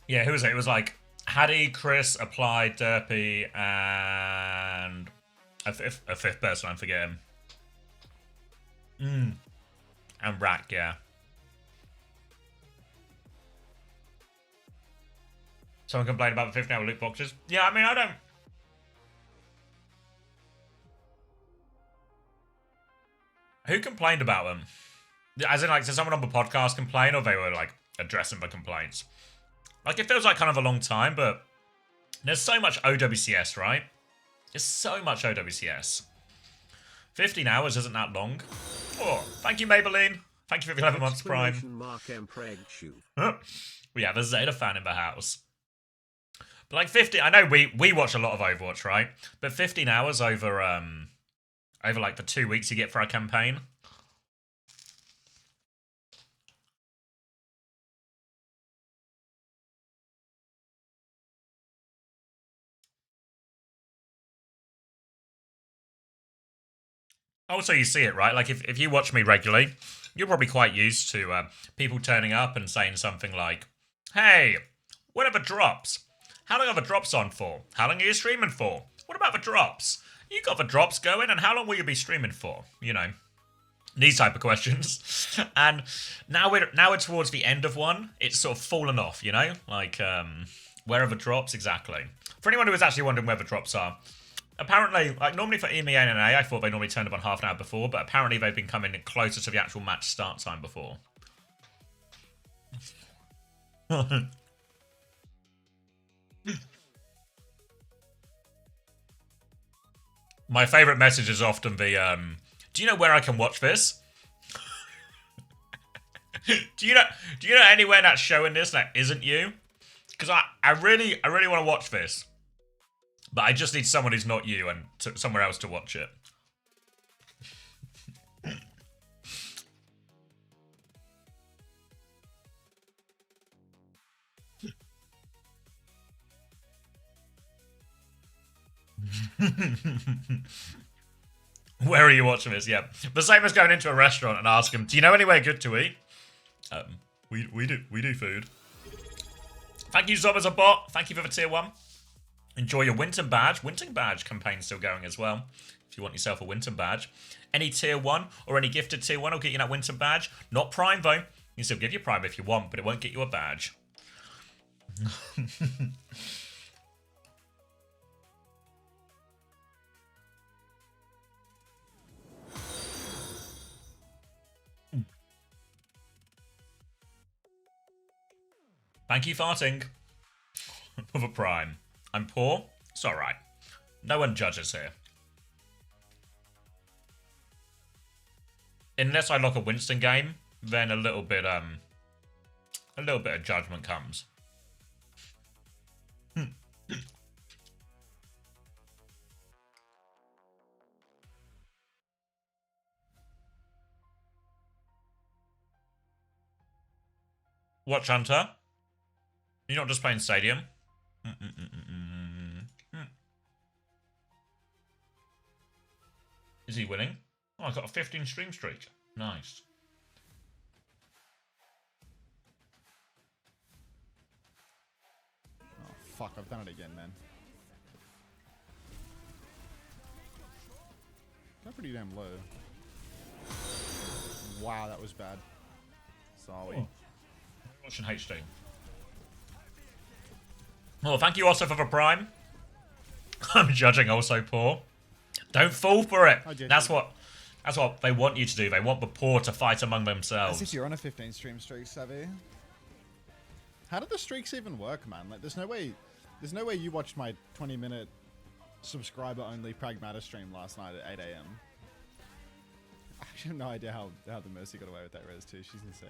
Yeah, who was it? It was like Hattie, Chris, Applied, Derpy, and a fifth person, I'm forgetting. And Rack, yeah. Someone complained about the 15-hour loot boxes. Yeah, I mean, I don't... Who complained about them? As in, like, did someone on the podcast complain, or they were, like, addressing the complaints? Like, it feels like kind of a long time, but there's so much OWCS, right? There's so much OWCS. 15 hours isn't that long. Oh, thank you, Maybelline. Thank you for 11 months Prime. We have a Zeta fan in the house. But like 50, I know we watch a lot of Overwatch, right? But 15 hours over like the 2 weeks you get for our campaign. Also, you see it, right? Like, if you watch me regularly, you're probably quite used to people turning up and saying something like, hey, what are the drops? How long are the drops on for? How long are you streaming for? What about the drops? You got the drops going, and how long will you be streaming for? You know, these type of questions. And now we're towards the end of one. It's sort of fallen off, you know? Like, where are the drops? Exactly. For anyone who was actually wondering where the drops are, apparently, like, normally for EMEA and NA, I thought they normally turned up on half an hour before, but apparently they've been coming closer to the actual match start time before. My favourite message is often the, do you know where I can watch this? do you know anywhere that's showing this that isn't you? Because I really want to watch this. But I just need someone who's not you and somewhere else to watch it. Where are you watching this? Yeah. The same as going into a restaurant and asking, do you know anywhere good to eat? We do food. Thank you, Zob as a bot. Thank you for the tier 1. Enjoy your Winton Badge. Winton Badge campaign's still going as well. If you want yourself a Winton Badge. Any tier 1 or any gifted tier 1 will get you that Winton Badge. Not Prime, though. You can still give you Prime if you want, but it won't get you a badge. Thank you, farting. For the Prime. I'm poor. It's alright. No one judges here. Unless I lock a Winston game, then a little bit of judgment comes. Watch Hunter. You're not just playing Stadium. Is he winning? Oh, I got a 15 stream streak. Nice. Oh, fuck, I've done it again, man. Got pretty damn low. Wow, that was bad. Sorry. Oh. Watching HD. Well, thank you also for the prime. I'm judging also poor. Don't fall for it. That's what they want you to do. They want the poor to fight among themselves. As if you're on a 15 stream streak, Savvy. How did the streaks even work, man? Like, there's no way you watched my 20-minute subscriber-only Pragmata stream last night at 8 AM. I actually have no idea how the Mercy got away with that res too. She's insane.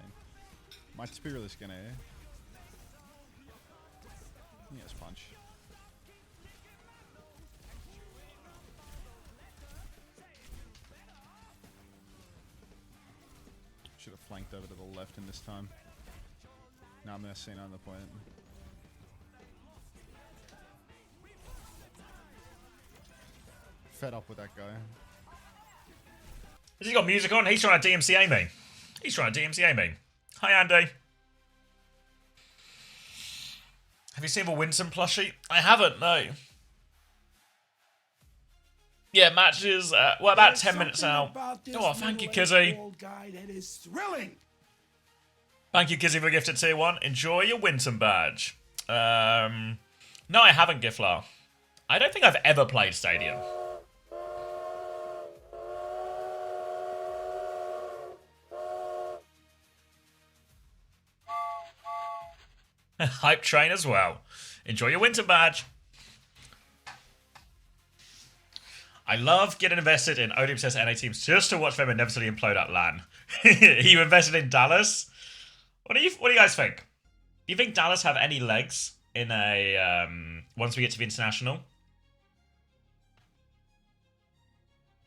Might just be really skinny. Yes, punch. Should have flanked over to the left in this time. Now I'm Mercy on the point. Fed up with that guy. Has he got music on? He's trying to DMCA me. He's trying to DMCA me. Hi, Andy. Have you seen the Winston plushie? I haven't, no. Yeah, matches, well, about 10 minutes out. Oh, thank you, Kizzy. Thank you, Kizzy, for gifted tier 1. Enjoy your Winston badge. No, I haven't, Giflar. I don't think I've ever played Stadium. Hype train as well. Enjoy your winter badge. I love getting invested in OWCS NA teams just to watch them inevitably implode at LAN. You invested in Dallas? What do you guys think? Do you think Dallas have any legs in a once we get to the international?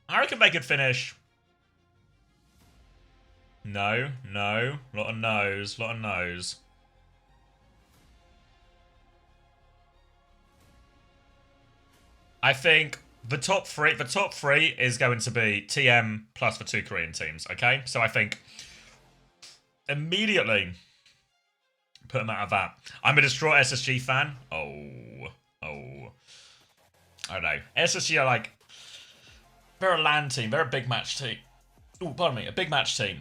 I reckon they could finish. No. Lot of no's. I think the top three is going to be TM plus the 2 Korean teams, okay? So I think immediately put them out of that. I'm a Destroy SSG fan. Oh. I don't know. SSG are like, they're a LAN team. They're a big match team. Oh, pardon me, a big match team.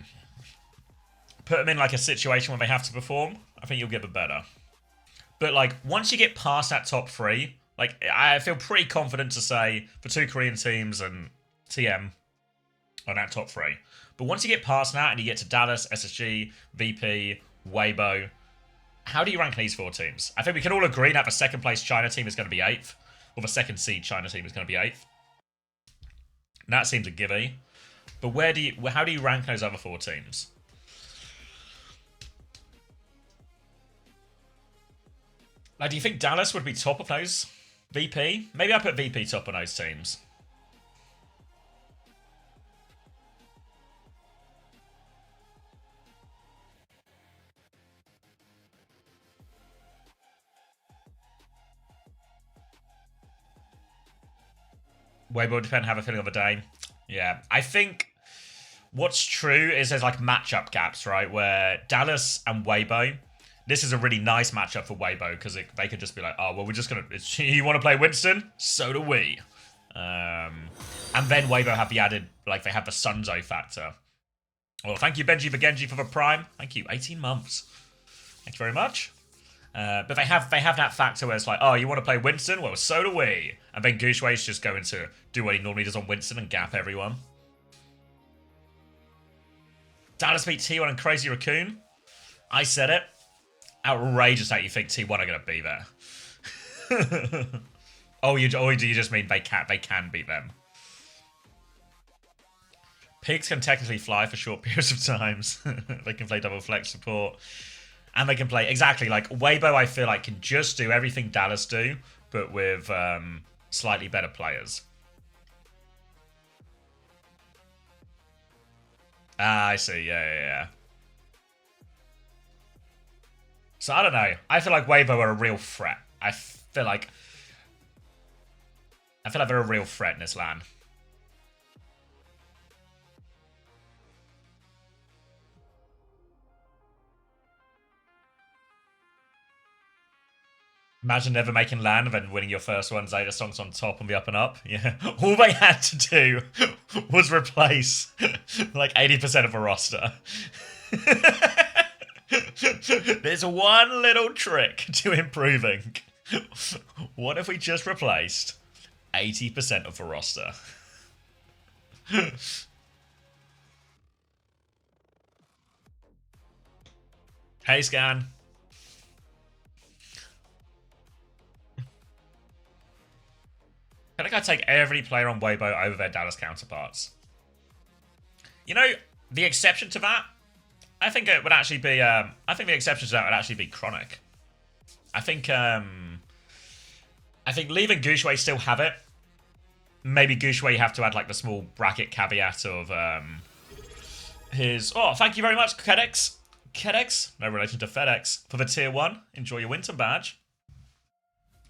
Put them in like a situation where they have to perform. I think you'll get the better. But like, once you get past that top 3, like, I feel pretty confident to say the 2 Korean teams and TM on that top 3. But once you get past that and you get to Dallas, SSG, VP, Weibo, how do you rank these 4 teams? I think we can all agree that the second place China team is going to be 8th, or the second seed China team is going to be 8th. That seems a gimme. But how do you rank those other 4 teams? Like, do you think Dallas would be top of those? VP? Maybe I put VP top on those teams. Weibo depend have a feeling of a day. Yeah, I think what's true is there's like matchup gaps, right? Where Dallas and Weibo, this is a really nice matchup for Weibo because they could just be like, oh, well, we're just going to... You want to play Winston? So do we. And then Weibo have the added... Like, they have the Sunzo factor. Well, thank you, Benji Genji, for the prime. Thank you. 18 months. Thank you very much. But they have that factor where it's like, oh, you want to play Winston? Well, so do we. And then Gooshway's just going to do what he normally does on Winston and gap everyone. Dallas beat T1 and Crazy Raccoon. I said it. Outrageous that you think T1 are going to be there. Or do you just mean they can beat them? Pigs can technically fly for short periods of times. They can play double flex support. And they can play, exactly, like, Weibo, I feel like, can just do everything Dallas do, but with slightly better players. Ah, I see, yeah. So, I don't know. I feel like Weibo are a real threat. I feel like they're a real threat in this LAN. Imagine never making LAN and then winning your first one, Zeta Songs on top and the up and up. Yeah. All they had to do was replace like 80% of the roster. There's one little trick to improving. What if we just replaced 80% of the roster? Hey, Scan. I think I'd take every player on Weibo over their Dallas counterparts. You know, the exception to that, I think it would actually be. I think the exception to that would actually be Chronic. I think Leave and Goucheway still have it. Maybe Goucheway you have to add like the small bracket caveat of his. Oh, thank you very much, Kedex. Kedex, no relation to FedEx, for the tier 1. Enjoy your winter badge.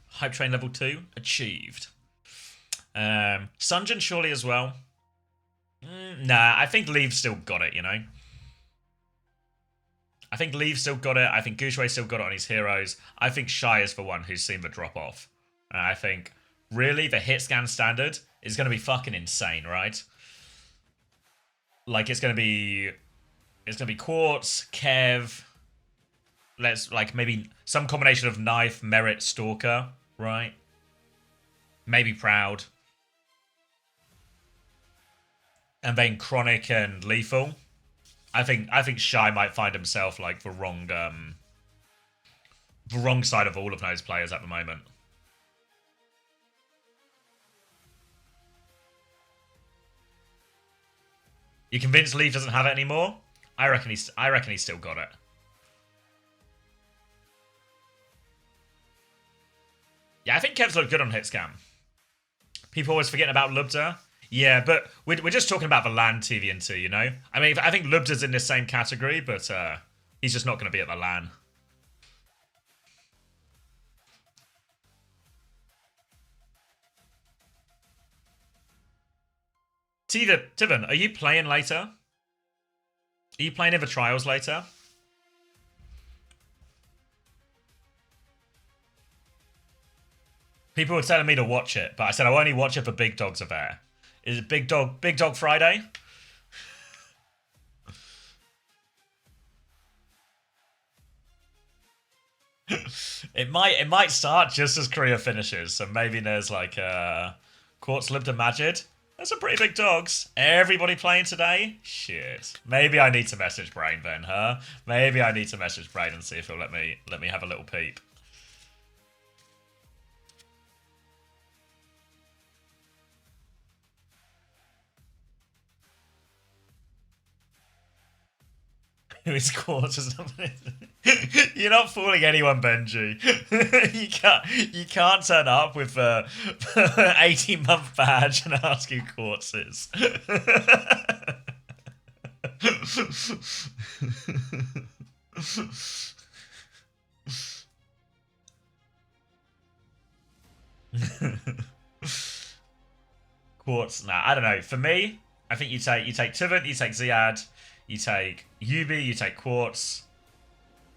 Hype train level 2 achieved. Sunjin surely as well. Nah, I think Leave's still got it, you know. I think Leave still got it. I think Goucheway still got it on his heroes. I think Shy is the one who's seen the drop off. And I think, really, the hit scan standard is going to be fucking insane, right? Like, it's going to be Quartz, Kev, like, maybe some combination of Knife, Merit, Stalker, right? Maybe Proud. And then Chronic and Lethal. I think Shy might find himself like the wrong side of all of those players at the moment. You convinced Leaf doesn't have it anymore? I reckon he's still got it. Yeah, I think Kev's looked good on Hitscam. People always forget about Lubda. Yeah, but we're just talking about the LAN TVNT, you know? I mean, I think Lubda's in the same category, but he's just not going to be at the LAN. Tivan, are you playing later? Are you playing in the trials later? People were telling me to watch it, but I said I'll only watch it for Big Dogs are there. Is it Big Dog Friday? It might start just as Korea finishes, so maybe there's like Quartz Libda Majid. There's some pretty big dogs. Everybody playing today? Shit. Maybe I need to message Brain then, huh? Maybe I need to message Brain and see if he'll let me have a little peep. Who is Quartz or something? You're not fooling anyone, Benji. you can't turn up with a 18-month badge and ask who Quartz is. Quartz, nah, I don't know. For me, I think you take Tivant, you take Ziad, you take Yubi, you take Quartz,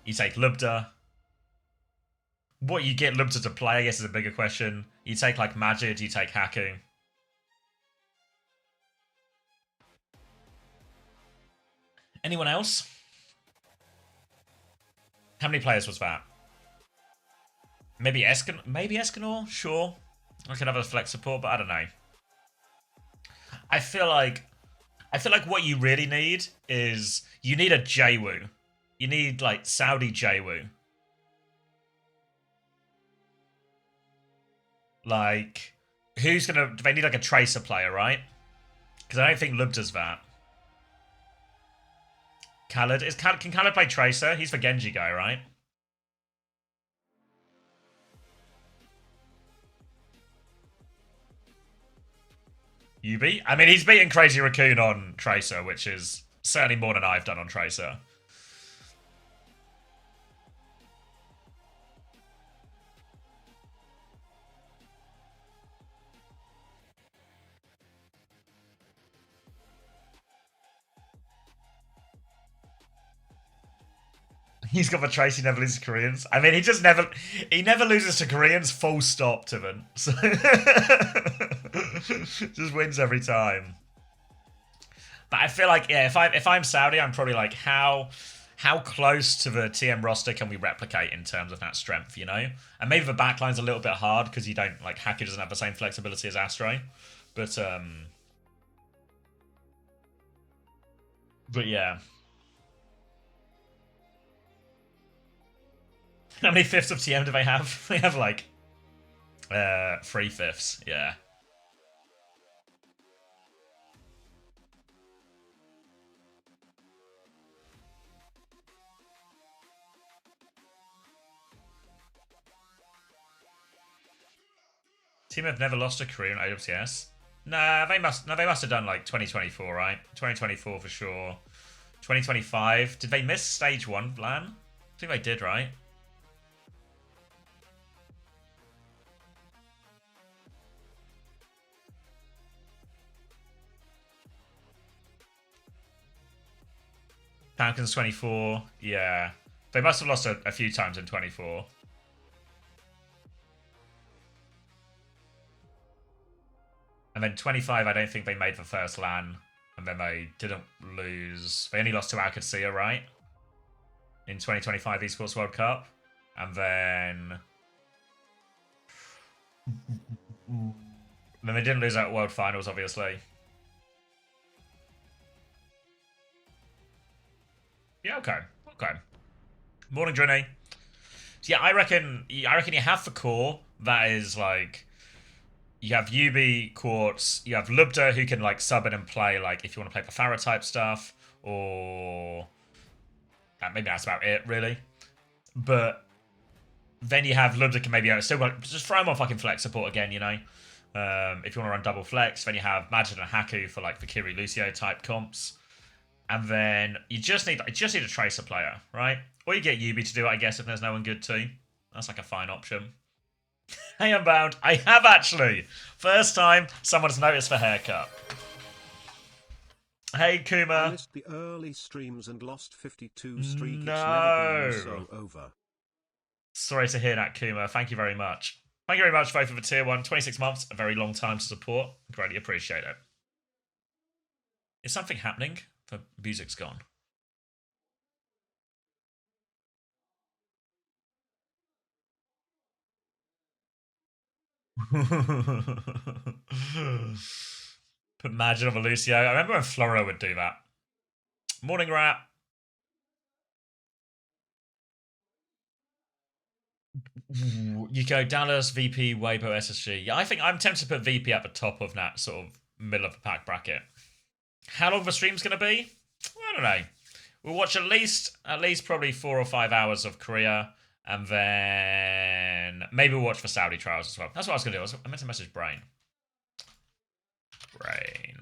you take Lubda. What you get Lubda to play, I guess, is a bigger question. You take like Majid, you take Haku. Anyone else? How many players was that? Maybe Escanor? Sure. I could have a flex support, but I don't know. I feel like what you really need is you need a Jwoo. You need like Saudi Jwoo. Like, who's gonna? They need like a Tracer player, right? Because I don't think Lubda's that. Khaled can Khaled play Tracer? He's the Genji guy, right? Yubi? I mean, he's beaten Crazy Raccoon on Tracer, which is certainly more than I've done on Tracer. He's got the Tracy never loses to Koreans. I mean, he never loses to Koreans, full stop, Tivan. So just wins every time. But I feel like, yeah, if I'm Saudi, I'm probably like, how how close to the TM roster can we replicate in terms of that strength, you know? And maybe the backline's a little bit hard because you don't, like, Haku doesn't have the same flexibility as Astro. But yeah. How many fifths of TM do they have? They have, like, 3/5, yeah. Team have never lost a Korea in OWCS. Nah, they must have done like 2024, right? 2024 for sure. 2025. Did they miss stage 1, LAN? I think they did, right? Falcons 24. Yeah. They must have lost a few times in 24. And then 25, I don't think they made the first LAN. And then they didn't lose. They only lost to OWCS, right? In 2025 Esports World Cup. And then they didn't lose at World Finals, obviously. Yeah, okay. Okay. Morning, Johnny. So yeah, I reckon you have the core that is like, you have UB, Quartz, you have Lubda who can like sub in and play like if you want to play the Farah type stuff, or maybe that's about it really. But then you have Lubda can maybe still just throw him on fucking flex support again, you know. If you want to run double flex, then you have Majid and Haku for like the Kiri Lucio type comps. And then you just need a tracer player, right? Or you get Yubi to do it, I guess, if there's no one good too. That's like a fine option. Hey, Unbound. I have actually. First time someone's noticed the haircut. Hey, Kuma. I missed the early streams and lost 52 streak. No. It's never been so over. Sorry to hear that, Kuma. Thank you very much. Thank you very much, both for the tier 1. 26 months, a very long time to support. Greatly appreciate it. Is something happening? The music's gone. Put Magic on Lucio. I remember when Floro would do that. Morning, Rat. You go Dallas, VP, Weibo, SSG. Yeah, I think I'm tempted to put VP at the top of that sort of middle of the pack bracket. How long the stream's going to be? I don't know. We'll watch at least probably 4 or 5 hours of Korea, and then maybe we'll watch for Saudi trials as well. That's what I was going to do. I meant to message Brain. Brain.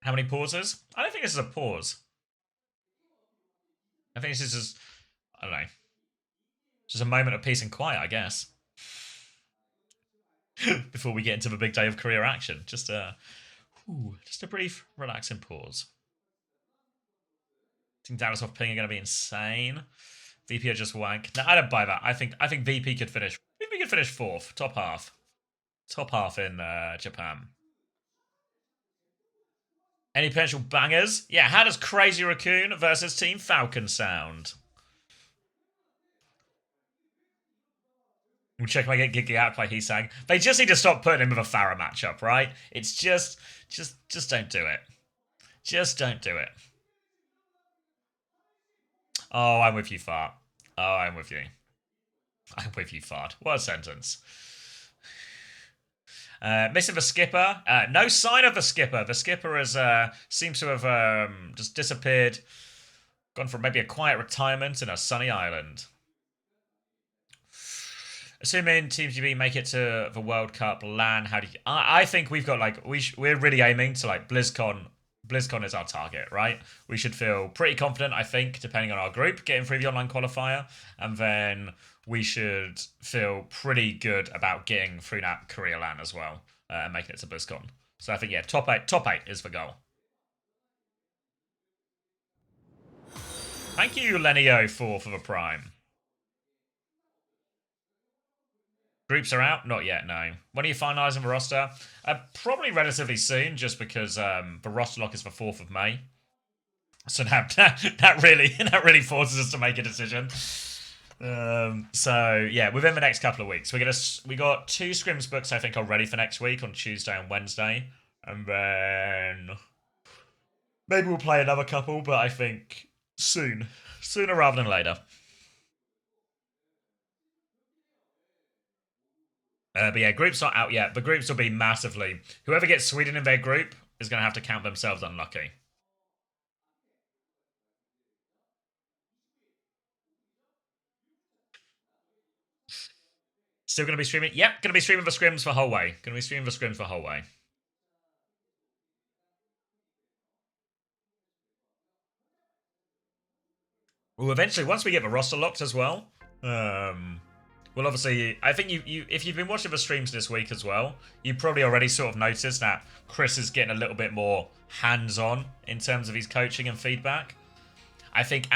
How many pauses? I don't think this is a pause. I think this is just, I don't know, just a moment of peace and quiet, I guess. Before we get into the big day of career action. Just a brief, relaxing pause. I think Dallas off ping are going to be insane. VP are just wank. No, I don't buy that. I think VP could finish. VP could finish 4th, top half. Top half in Japan. Any potential bangers? Yeah, how does Crazy Raccoon versus Team Falcon sound? We'll check if I get Giggy out by Hisang. They just need to stop putting him with a Farah matchup, right? It's just don't do it. Just don't do it. Oh, I'm with you, Fart. Oh, I'm with you. I'm with you, Fart. What a sentence. Missing the skipper. No sign of the skipper. The skipper has seems to have just disappeared. Gone for maybe a quiet retirement in a sunny island. Assuming Team GB make it to the World Cup LAN, how do you... I think we've got, like, we're really aiming to, like, BlizzCon. BlizzCon is our target, right? We should feel pretty confident, I think, depending on our group, getting through the online qualifier. And then we should feel pretty good about getting through that Korea LAN as well, and making it to BlizzCon. So I think, yeah, top eight is the goal. Thank you, Lenio4 for the Prime. Groups are out? Not yet, no. When are you finalising the roster? Probably relatively soon, just because the roster lock is the 4th of May. So that really forces us to make a decision. So yeah, within the next couple of weeks, we got 2 scrims books I think are ready for next week on Tuesday and Wednesday, and then maybe we'll play another couple, but I think sooner rather than later. But yeah, groups not out yet. The groups will be massively. Whoever gets Sweden in their group is going to have to count themselves unlucky. Still going to be streaming? Yep, going to be streaming the scrims for the whole way. Going to be streaming the scrims for the whole way. Well, eventually, once we get the roster locked as well, well, obviously, I think if you've been watching the streams this week as well, you probably already sort of noticed that Chris is getting a little bit more hands-on in terms of his coaching and feedback. I think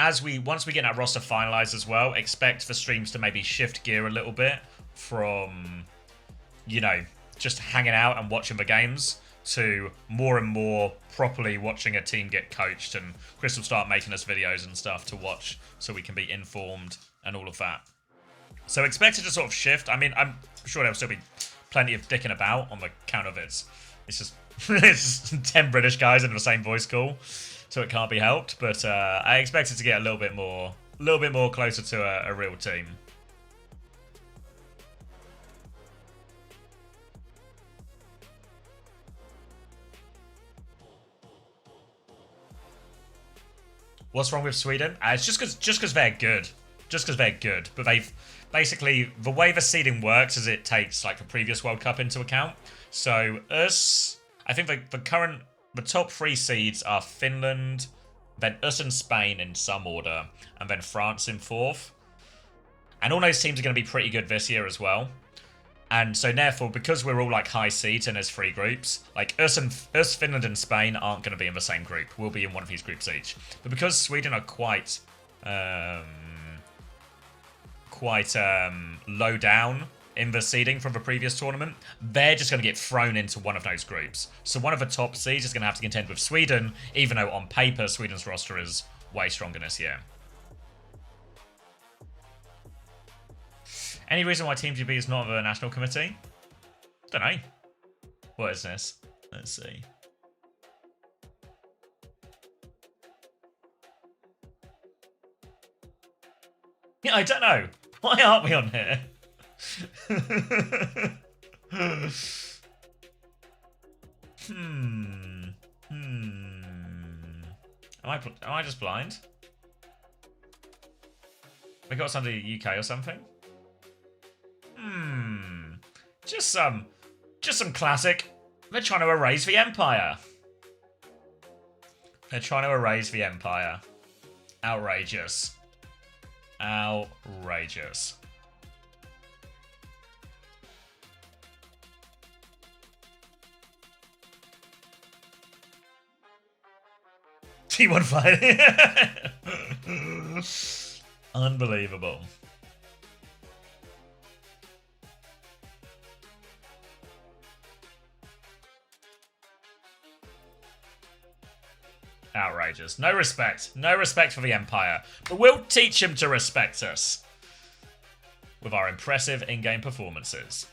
once we get that roster finalized as well, expect the streams to maybe shift gear a little bit from, just hanging out and watching the games to more and more properly watching a team get coached, and Chris will start making us videos and stuff to watch so we can be informed and all of that. So expect it to sort of shift. I mean, I'm sure there'll still be plenty of dicking about on the count of it's just it's just 10 British guys in the same voice call, so it can't be helped. But I expect it to get a little bit more closer to a real team. What's wrong with Sweden? It's just because they're good. Just because they're good. But they've basically, the way the seeding works is it takes like the previous World Cup into account. So I think the top 3 seeds are Finland, then us and Spain in some order, and then France in 4th. And all those teams are going to be pretty good this year as well. And so therefore, because we're all like high seeds and there's 3 groups, like us, Finland and Spain aren't going to be in the same group. We'll be in one of these groups each. But because Sweden are quite low down in the seeding from the previous tournament, they're just going to get thrown into one of those groups. So one of the top seeds is going to have to contend with Sweden, even though on paper Sweden's roster is way stronger this year. Any reason why Team GB is not on the national committee? Don't know. What is this? Let's see. Yeah, I don't know. Why aren't we on here? Am I just blind? We got somebody UK or something? Just some classic. They're trying to erase the Empire. They're trying to erase the Empire. Outrageous. Outrageous. T1 fighting. Unbelievable. Outrageous. No respect. No respect for the Empire. But we'll teach him to respect us with our impressive in-game performances.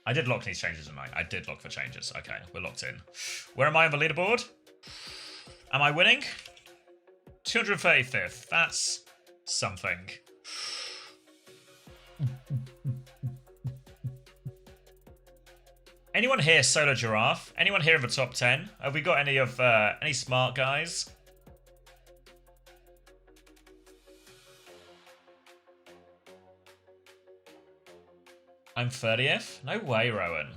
I did lock these changes, didn't I? I did lock the changes. Okay, we're locked in. Where am I on the leaderboard? Am I winning? 235th. That's something. Anyone here solo giraffe? Anyone here in the top 10? Have we got any smart guys? I'm 30th? No way, Rowan.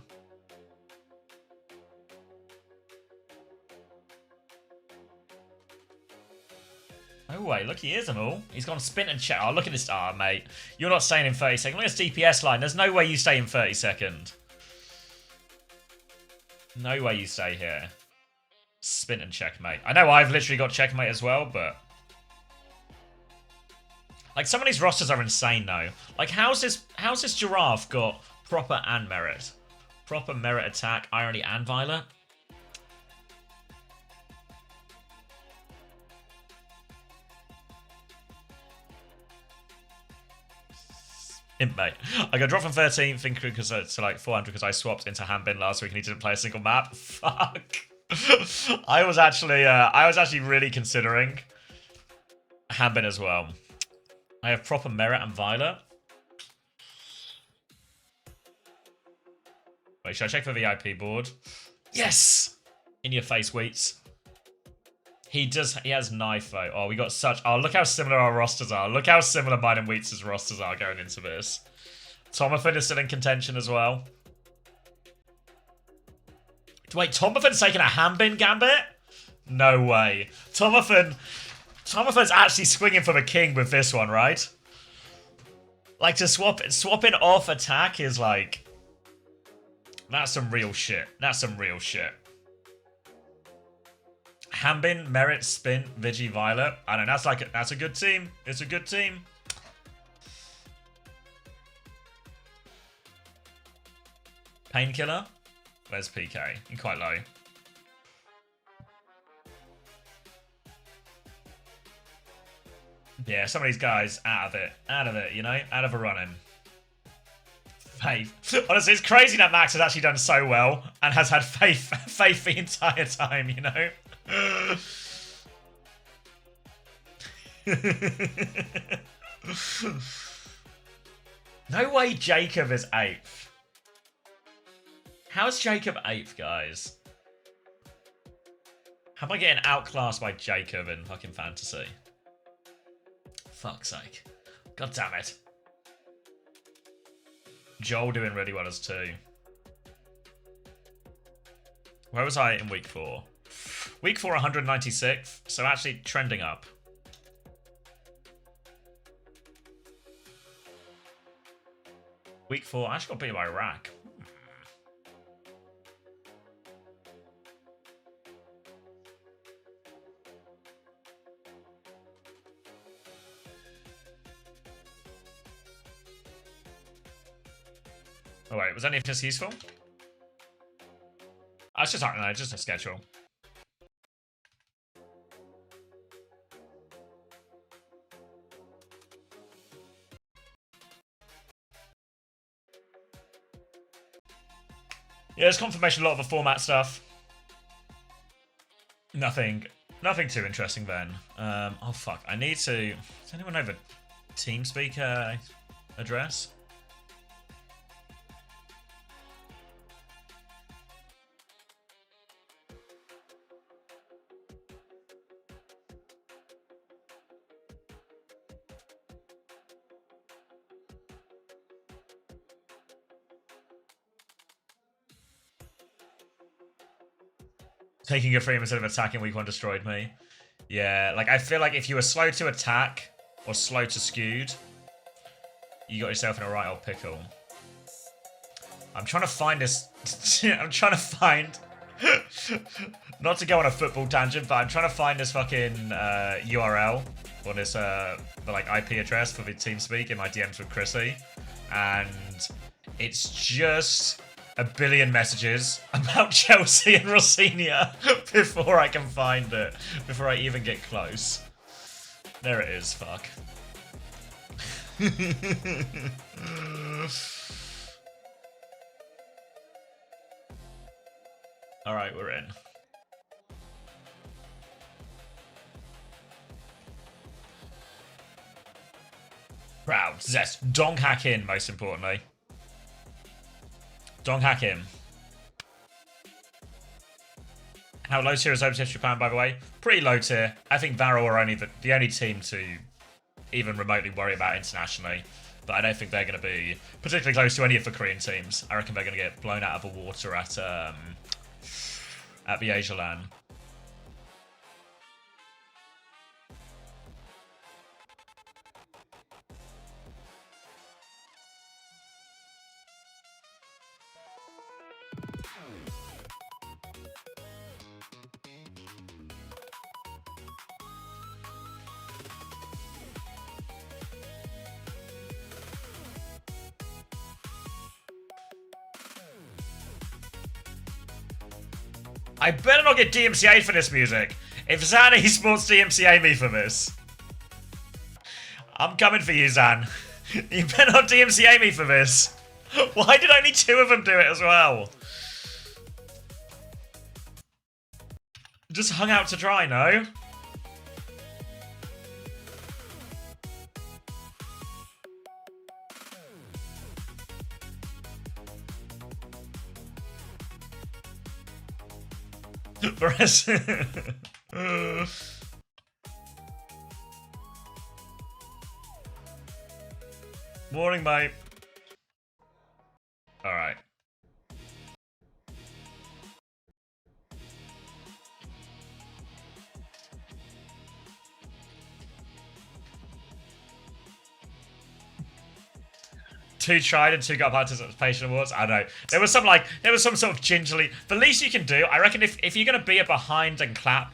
No way, look, he is and all. He's gone spin and chat. Oh, look at this. Ah, oh, mate. You're not staying in 30 seconds. Look at this DPS line. There's no way you stay in 30 seconds. No way you stay here. Spin and checkmate. I know I've literally got checkmate as well, but... Like, some of these rosters are insane, though. Like, how's this giraffe got proper and merit? Proper merit attack, irony, and violet? Imp, mate. I got dropped from 13th to like 400 because I swapped into Hanbin last week and he didn't play a single map. Fuck. I was actually really considering Hanbin as well. I have proper merit and violet. Wait, should I check for VIP board? Yes! In your face, Wheats. He has knife though. Oh, we got such... Oh, look how similar our rosters are. Look how similar mine and Wheats' rosters are going into this. Tomafin is still in contention as well. Wait, Tomafin's taking a Hanbin gambit? No way. Tomafin's actually swinging for the king with this one, right? Like, to swapping off attack is like... That's some real shit. That's some real shit. Hanbin, Merit, Spin, Vigi, Violet. I don't know, that's a good team. It's a good team. Painkiller. Where's PK? You're quite low. Yeah, some of these guys out of it, you know, out of a running. Faith. Honestly, it's crazy that Max has actually done so well and has had faith the entire time, you know. No way Jacob is 8th. How's Jacob 8th, guys? How am I getting outclassed by Jacob in fucking fantasy? Fuck's sake. God damn it. Joel doing really well as 2. Where was I in week 4? Week 4, 196th. So actually trending up. Week 4, I actually got beat by Iraq. Oh wait, was any of this useful? It's just, I don't know, just a schedule. Yeah, there's confirmation a lot of the format stuff. Nothing too interesting then. Oh fuck, I need to... Does anyone know the TeamSpeak address? Taking a frame instead of attacking week 1 destroyed me. Yeah, like I feel like if you were slow to attack or slow to skewed, you got yourself in a right old pickle. I'm trying to find this. I'm trying to find. Not to go on a football tangent, but I'm trying to find this fucking URL or this the like IP address for the TeamSpeak in my DMs with Chrissy, and it's just a billion messages about Chelsea and Rossinia before I can find it, before I even get close. There it is, fuck. Alright, we're in. Proud, Zest, Dong hack in, most importantly. Dong hack in. How low tier is OWCS Japan, by the way? Pretty low tier. I think Varro are only the only team to even remotely worry about internationally. But I don't think they're going to be particularly close to any of the Korean teams. I reckon they're going to get blown out of the water at the Asia LAN. I better not get DMCA'd for this music. If ZAN Esports DMCA me for this, I'm coming for you, ZAN. You better not DMCA me for this. Why did only 2 of them do it as well? Just hung out to dry, no? The rest. Morning, mate. All right. Two tried and 2 got participation awards. I know. There was some sort of gingerly. The least you can do, I reckon, if you're gonna be a behind and clapper,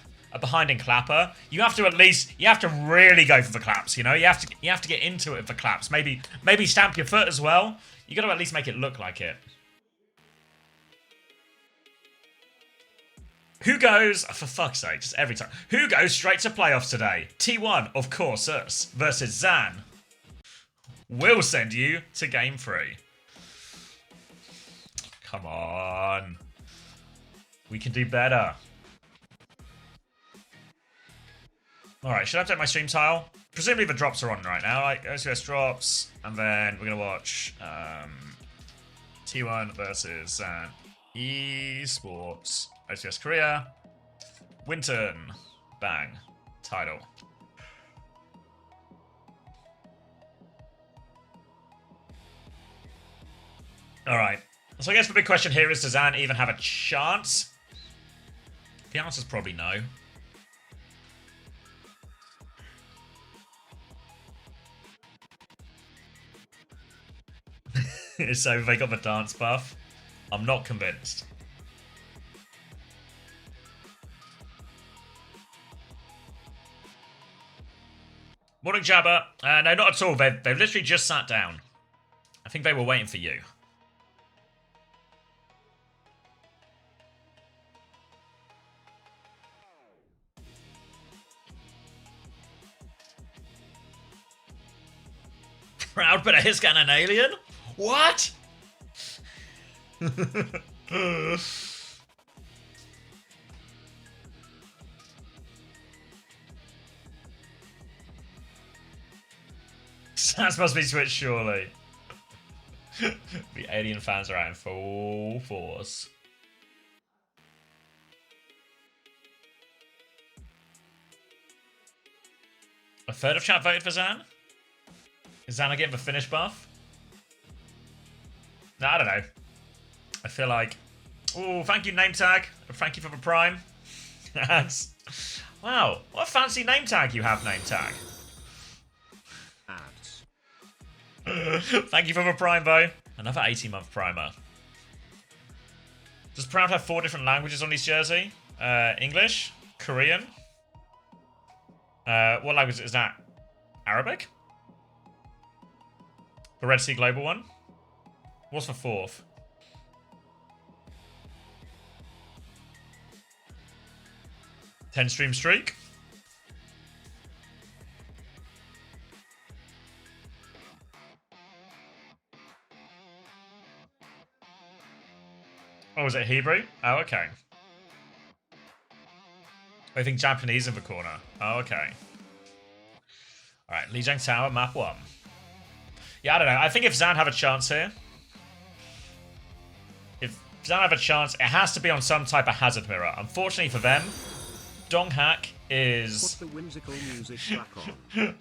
you have to really go for the claps. You know, you have to get into it for claps. Maybe stamp your foot as well. You got to at least make it look like it. Who goes, for fuck's sake, just every time. Who goes straight to playoffs today? T1, of course, us versus ZAN. We'll send you to game 3. Come on. We can do better. Alright, should I update my stream tile? Presumably the drops are on right now. Like OWCS drops, and then we're going to watch T1 versus ZAN Esports. OWCS Korea. Winton. Bang. Title. Alright. So I guess the big question here is, does ZAN even have a chance? The answer's probably no. So they got the dance buff. I'm not convinced. Morning, Jabba. No, not at all. They've literally just sat down. I think they were waiting for you. Proud, but he's got an alien? What? That's supposed to be switched, surely. The alien fans are out in full force. A third of chat voted for ZAN? Is ZAN getting the finish buff? No, I don't know. I feel like... Oh, thank you, name tag. Thank you for the prime. Thanks. Wow, what a fancy name tag you have, name tag. Thank you for the prime, Bo. Another 18-month primer. Does Proud have 4 different languages on his jersey? English? Korean? What language is that? Arabic? The Red Sea Global one? What's the 4th? Ten stream streak? Oh, is it Hebrew? Oh, okay. I think Japanese in the corner. Oh, okay. Alright, Lijiang Tower, map 1. Yeah, I don't know. I think if ZAN have a chance here... If ZAN have a chance, it has to be on some type of hazard mirror. Unfortunately for them, Donghack is... Put the whimsical music back on.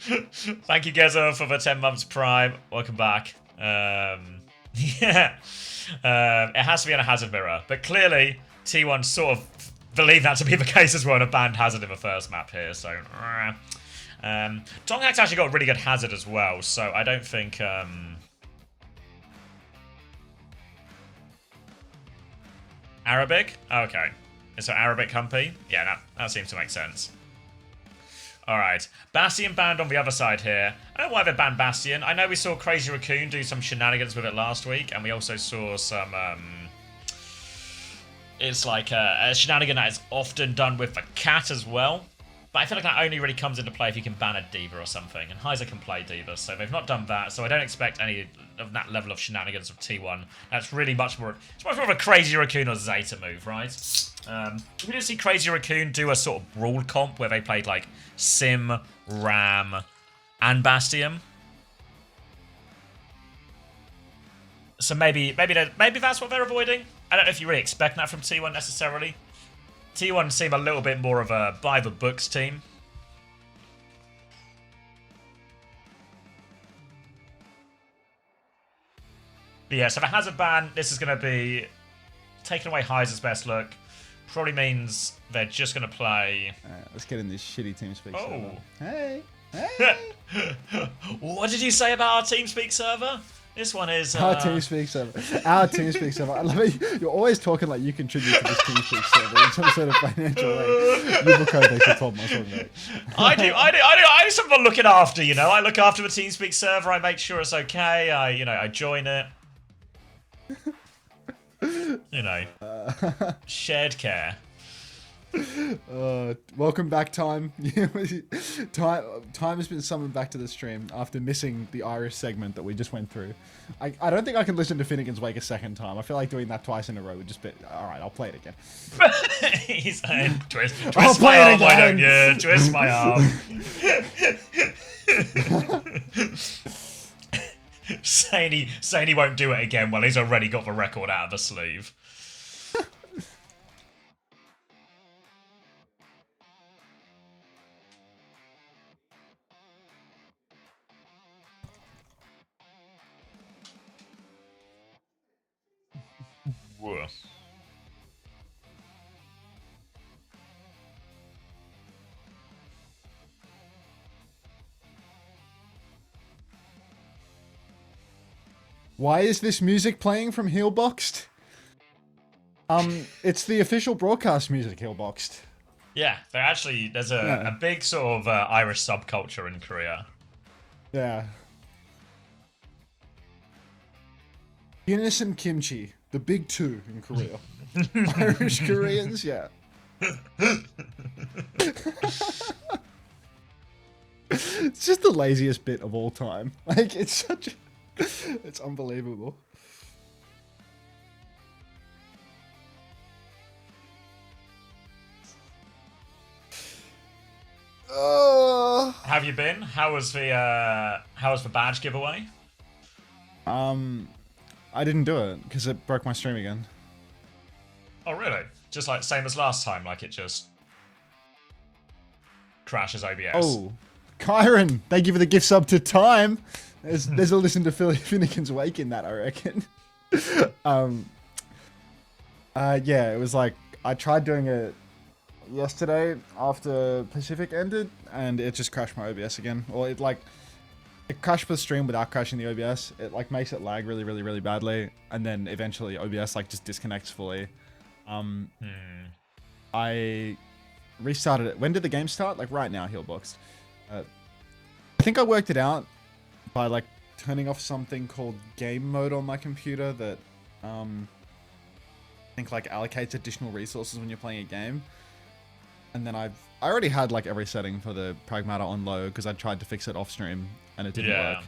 Thank you, Gezo, for the 10 months prime. Welcome back. Yeah. It has to be on a hazard mirror. But clearly, T1 sort of believe that to be the case as well, and a banned hazard in the first map here. So, Donghack's actually got a really good hazard as well. So I don't think... Arabic? Oh, okay. So Arabic Humpy? Yeah, that seems to make sense. Alright. Bastion banned on the other side here. I don't know why they banned Bastion. I know we saw Crazy Raccoon do some shenanigans with it last week, and we also saw some It's like a shenanigan that is often done with the cat as well. But I feel like that only really comes into play if you can ban a D.Va or something. And Heiser can play D.Va, so they've not done that. So I don't expect any of that level of shenanigans of T1. That's really much more... It's much more of a Crazy Raccoon or Zeta move, right? We didn't see Crazy Raccoon do a sort of brawl comp where they played like Sim, Ram, and Bastion. So maybe that's what they're avoiding. I don't know if you really expect that from T1 necessarily. T1 seem a little bit more of a by the books team. But yeah, so if it has a ban, this is going to be taking away Heiser's best look. Probably means they're just going to play... Alright, let's get in this shitty TeamSpeak Oh. server. Hey! What did you say about our TeamSpeak server? This one is... Our TeamSpeak server. Our TeamSpeak server. I love it. You're always talking like you contribute to this TeamSpeak server in some sort of financial way. You look over for 12 months, wasn't it? I do something looking after, you know. I look after the TeamSpeak server. I make sure it's okay. I join it. You know, shared care. Welcome back, Time. Time has been summoned back to the stream after missing the Irish segment that we just went through. I don't think I can listen to Finnegan's Wake a second time. I feel like doing that twice in a row would just be... Alright, I'll play it again. He's saying, twist my arm, why don't you? Twist my arm. saying he won't do it again. Well, he's already got the record out of the sleeve. Whoa. Why is this music playing from Heelboxed? It's the official broadcast music, Heelboxed. Yeah, there's a big sort of Irish subculture in Korea. Yeah. Guinness and kimchi, the big two in Korea. Irish Koreans, yeah. It's just the laziest bit of all time. Like, it's such a... It's unbelievable. Have you been? How was the badge giveaway? I didn't do it because it broke my stream again. Oh really? Just like same as last time, like it just crashes OBS. Oh, Kyron, thank you for the gift sub to Time. There's a listen to Finnegan's Wake in that, I reckon. Yeah, it was like I tried doing it yesterday after Pacific ended, and it just crashed my OBS again. Or it crashed the stream without crashing the OBS. It like makes it lag really, really, really badly, and then eventually OBS like just disconnects fully. I restarted it. When did the game start? Like right now, Heelboxed. I think I worked it out by like turning off something called game mode on my computer that I think like allocates additional resources when you're playing a game. And then I already had like every setting for the Pragmata on low because I tried to fix it off stream and it didn't work.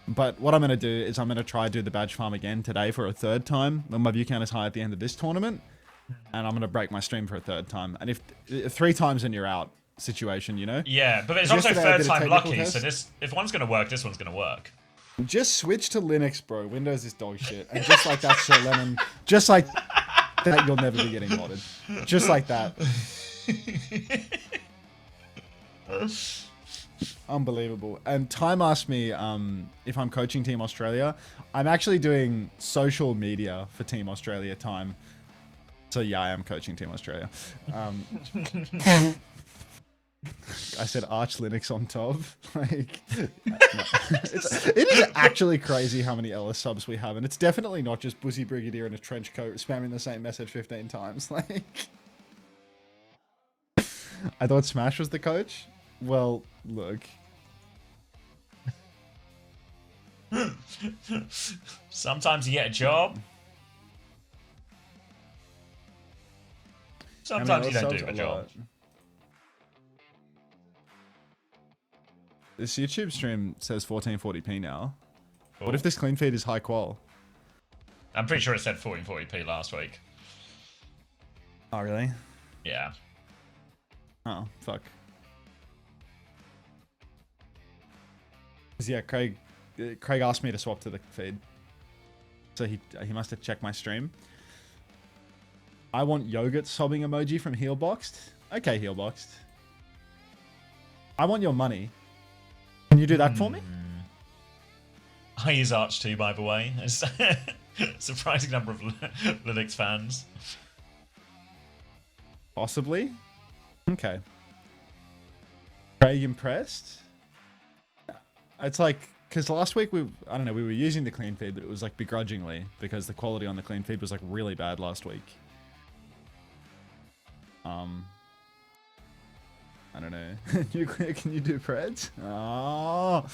But what I'm going to do is I'm going to try do the badge farm again today for a third time when my view count is high at the end of this tournament. And I'm going to break my stream for a third time. And if 3 times and you're out situation, you know? Yeah, but it's also third time lucky, test. so if one's going to work, this one's going to work. Just switch to Linux, bro. Windows is dog shit. And just like that, Sir Lemon, just like that, you'll never be getting modded. Just like that. Unbelievable. And Time asked me if I'm coaching Team Australia. I'm actually doing social media for Team Australia, Time. So yeah, I am coaching Team Australia. I said Arch Linux on top. Like, no. It is actually crazy how many LS subs we have, and it's definitely not just Bussy Brigadier in a trench coat spamming the same message 15 times. Like, I thought Smash was the coach. Well, look. Sometimes you get a job. Sometimes you don't subs? do A the job. lot. This YouTube stream says 1440p now. Cool. What if this clean feed is high qual? I'm pretty sure it said 1440p last week. Oh, really? Yeah. Oh, fuck. 'Cause yeah, Craig asked me to swap to the feed. So he must have checked my stream. I want yogurt sobbing emoji from Heelboxed. Okay, Heelboxed. I want your money. Can you do that for me? I use Arch too, by the way. It's a surprising number of Linux fans. Possibly. Okay. Craig impressed? It's like, because last week we were using the clean feed, but it was like begrudgingly because the quality on the clean feed was like really bad last week. I don't know. Nuclear, can you do Preds? Oh.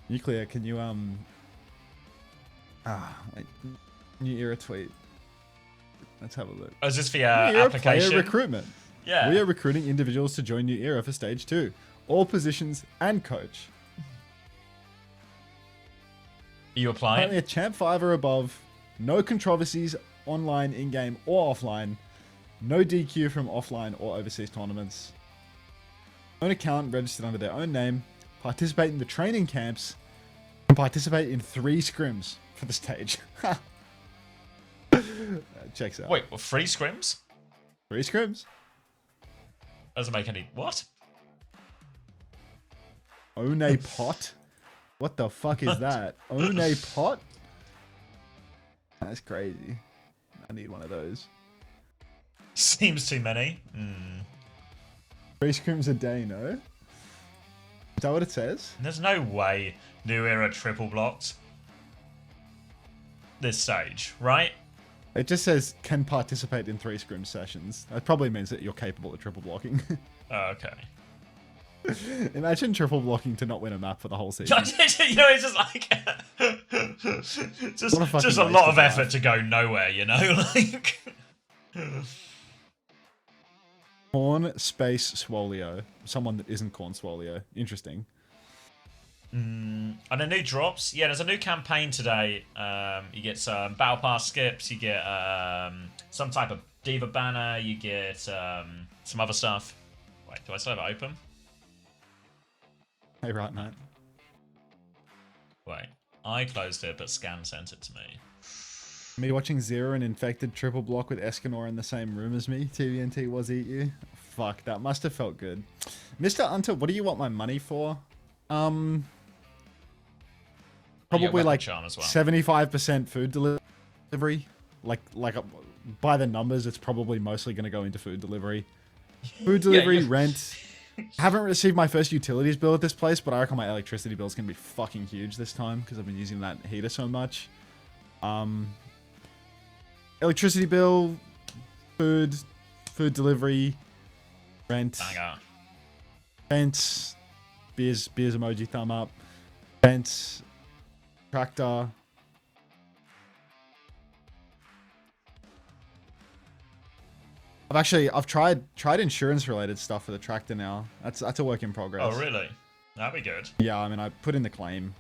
Nuclear, can you wait. New era tweet. Let's have a look. Oh, is this for New era application? player recruitment. Yeah. We are recruiting individuals to join New Era for Stage 2. All positions and coach. Are you applying? Currently a Champ 5 or above. No controversies online, in-game, or offline. No DQ from offline or overseas tournaments. Own account registered under their own name. Participate in the training camps. And participate in 3 scrims for the stage. Checks out. Wait, what, 3 scrims? 3 scrims. Doesn't make any... What? Own a pot? What the fuck is that? Own a pot? That's crazy. I need one of those. Seems too many. 3 scrims a day, no? Is that what it says? There's no way New Era triple blocked this stage, right? It just says can participate in 3 scrim sessions. That probably means that you're capable of triple blocking. Oh, okay. Imagine triple blocking to not win a map for the whole season. You know, it's just like... What a fucking just a waste lot of of effort life. to go nowhere, you know? Like... Corn space Swolio. Someone that isn't Corn Swolio. Interesting. And the new drops. Yeah, there's a new campaign today. You get some Battle Pass skips. You get some type of Diva banner. You get some other stuff. Wait, do I still have it open? Hey, right, mate. Wait, I closed it, but Scan sent it to me. Me watching Zero and Infected triple block with Escanor in the same room as me. TVNT was eat you. Fuck, that must have felt good. Mr. Hunter, what do you want my money for? Probably weapon like charm as well. 75% food delivery. Like by the numbers, it's probably mostly going to go into food delivery. Food delivery, rent. Haven't received my first utilities bill at this place, but I reckon my electricity bill is going to be fucking huge this time because I've been using that heater so much. Electricity bill, food delivery, rent, Banger. fence, beers emoji thumb up, fence, tractor. I've tried insurance related stuff for the tractor now. That's a work in progress. Oh, really? That'd be good. Yeah, I mean, I put in the claim.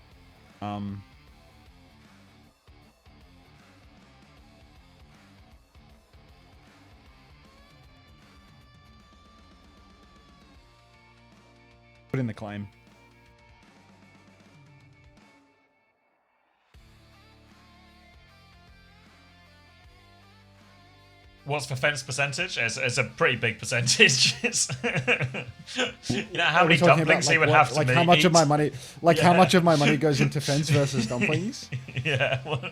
Put in the claim. What's the fence percentage? It's a pretty big percentage. You know how many dumplings he would have to how much eat? of my money, how Yeah. much of my money goes into fence versus dumplings? Yeah. Well,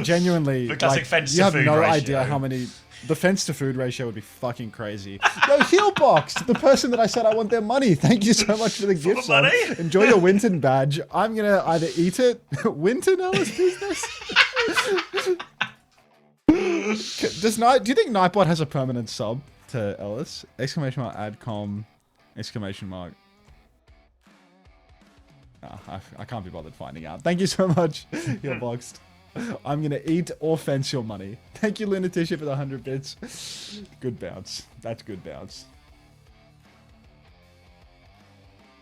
Genuinely, the classic fence you to have food no ratio. idea how many. The fence to food ratio would be fucking crazy. Yo, Heelboxed, the person that I said I want their money. Thank you so much for the gift, the son. money? Enjoy your Winton badge. I'm gonna either eat it. Winton Ellis business. Do you think Nightbot has a permanent sub to Ellis? Exclamation mark adcom. Exclamation mark. I can't be bothered finding out. Thank you so much, Heelboxed. I'm gonna eat or fence your money. Thank you, Lunatisha, for the 100 bits. Good bounce. That's good bounce.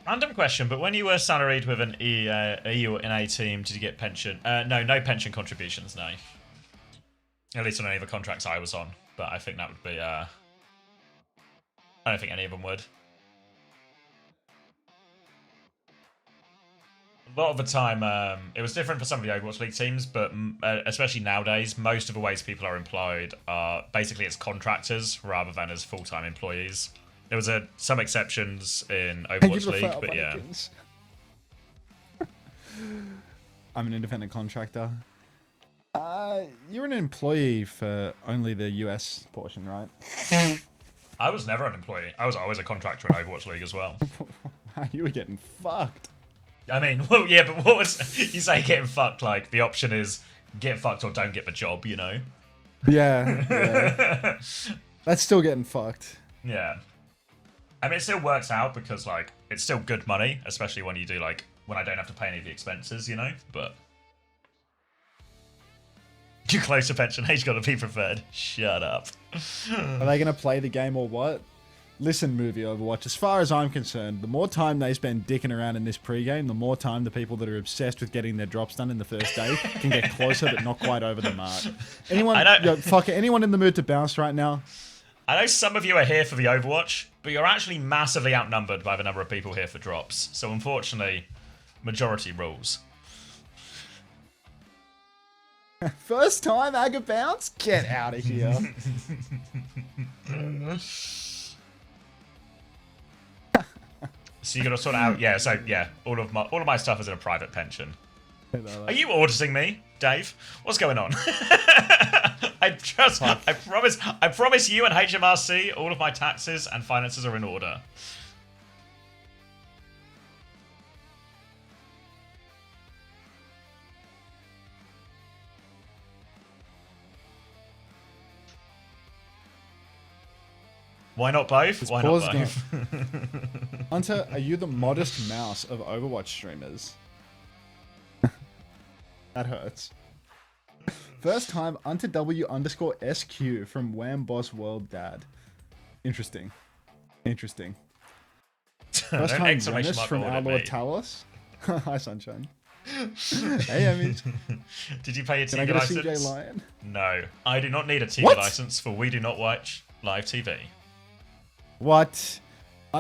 Random question, but when you were salaried with an E or an A team, did you get pension? No, no pension contributions, no. At least on any of the contracts I was on, but I think that would be, I don't think any of them would. A lot of the time, it was different for some of the Overwatch League teams, but especially nowadays, most of the ways people are employed are basically as contractors rather than as full-time employees. There was some exceptions in Overwatch League, but yeah. I'm an independent contractor. You're an employee for only the US portion, right? I was never an employee. I was always a contractor in Overwatch League as well. You were getting fucked. I mean, well, yeah, but what was... You say getting fucked, like, the option is get fucked or don't get the job, you know? Yeah. That's still getting fucked. Yeah. I mean, it still works out because, like, it's still good money, especially when you do, like, when I don't have to pay any of the expenses, you know? But... You close to pension age got to be preferred. Shut up. Are they going to play the game or what? Listen, movie Overwatch, as far as I'm concerned, the more time they spend dicking around in this pregame, the more time the people that are obsessed with getting their drops done in the first day can get closer but not quite over the mark. Anyone in the mood to bounce right now? I know some of you are here for the Overwatch, but you're actually massively outnumbered by the number of people here for drops. So unfortunately, majority rules. First time Aga bounce? Get out of here. So you gotta sort out, yeah. So yeah, all of my stuff is in a private pension. Are you auditing me, Dave? What's going on? I promise you and HMRC, all of my taxes and finances are in order. Why not both? Why not both? Hunter, are you the modest mouse of Overwatch streamers? That hurts. First time Hunter W_SQ from Wham Boss World Dad. Interesting. Interesting. First time Dennis from Our Lord Talos. Hi, Sunshine. Hey, Emmy. Did you pay your TV Can I get license? a CJ Lion? No, I do not need a TV license, for we do not watch live TV. What?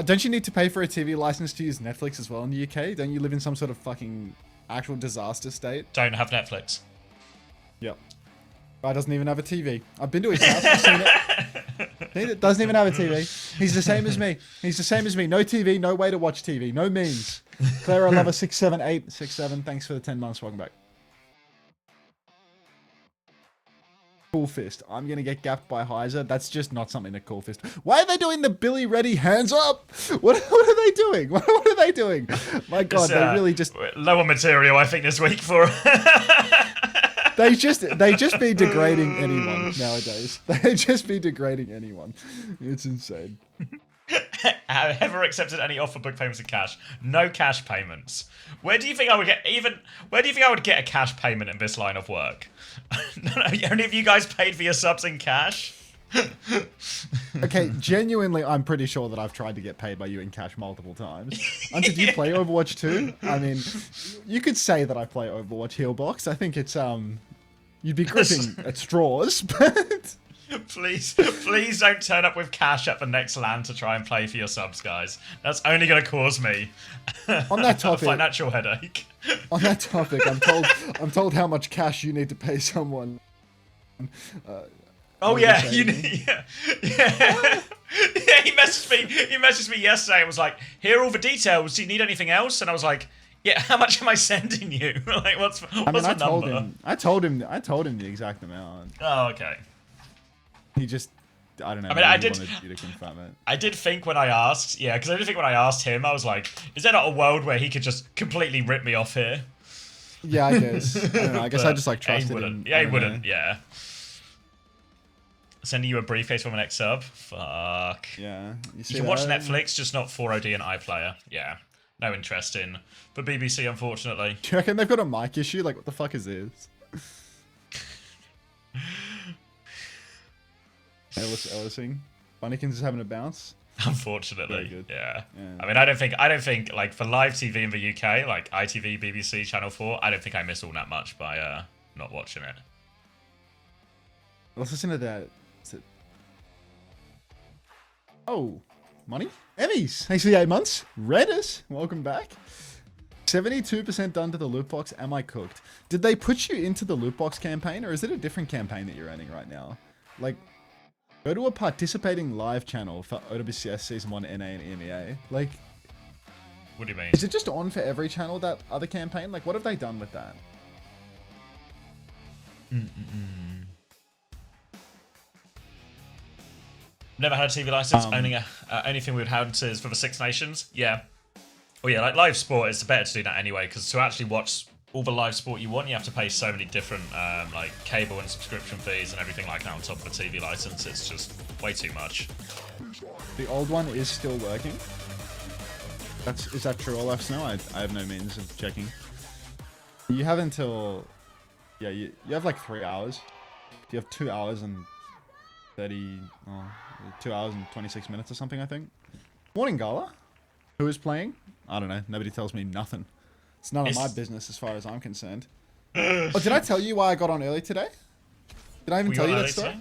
Don't you need to pay for a TV license to use Netflix as well in the UK? Don't you live in some sort of fucking actual disaster state? Don't have Netflix. Yep. Guy doesn't even have a TV. I've been to his house. I've seen it. Doesn't even have a TV. He's the same as me. He's the same as me. No TV, no way to watch TV, no means. Clara Lover 67867. Thanks for the 10 months. Welcome back. Cool Fist. I'm going to get gapped by Heiser. That's just not something that Cool Fist. Why are they doing the Billy Reddy hands up? What are they doing? What are they doing? My God, they really just... Lower material, I think, this week for... They just be degrading anyone nowadays. They just be degrading anyone. It's insane. Have ever accepted any offer book payments in cash? No cash payments. Where do you think I would get a cash payment in this line of work? Any of you guys paid for your subs in cash? Okay, genuinely, I'm pretty sure that I've tried to get paid by you in cash multiple times. Did you play Overwatch 2? I mean, you could say that I play Overwatch Healbox. I think it's you'd be gripping at straws, but. Please don't turn up with cash at the next LAN to try and play for your subs, guys. That's only going to cause me on that topic, a financial headache. On that topic, I'm told how much cash you need to pay someone. Oh yeah, yeah. He messaged me yesterday and was like, "Here are all the details. Do you need anything else?" And I was like, "Yeah, how much am I sending you? Like, what's the number?" I told him the exact amount. Oh, okay. He just, I don't know. I mean, wanted you to confirm it. I did think when I asked, because I did think when I asked him, I was like, is there not a world where he could just completely rip me off here? Yeah, I guess. I don't know. I guess I just like trusted him. Yeah, he wouldn't. Yeah. Sending you a briefcase from an ex sub. Fuck. Yeah. You can watch Netflix, just not 4OD and iPlayer. Yeah. No interest in the BBC, unfortunately. Do you reckon they've got a mic issue? Like, what the fuck is this? Ellising. Bunnykins is having a bounce. Unfortunately, Very good. yeah. Yeah. I mean, I don't think like for live TV in the UK, like ITV, BBC, Channel 4, I don't think I miss all that much by not watching it. Let's listen to that. Oh, money? Emmys. Thanks for the 8 months. Reddit, welcome back. 72% done to the loot box. Am I cooked? Did they put you into the loot box campaign, or is it a different campaign that you're running right now? Like, go to a participating live channel for OWCS Season 1 NA and EMEA. Like, What do you mean? is it just on for every channel, that other campaign? Like, what have they done with that? Never had a TV license. Only thing we'd had is for the Six Nations. Yeah. Well, yeah, like live sport, it's better to do that anyway, because to actually watch all the live sport you want, you have to pay so many different like cable and subscription fees and everything like that on top of a TV license. It's just way too much. The old one is still working. Is that true, Olaf Snow? I have no means of checking. You have until... Yeah, you have like 3 hours. You have 2 hours and 2 hours and 26 minutes or something, I think. Morning, Gala. Who is playing? I don't know. Nobody tells me nothing. It's none of my business as far as I'm concerned. Oh, did I tell you why I got on early today? Did I even tell you that story?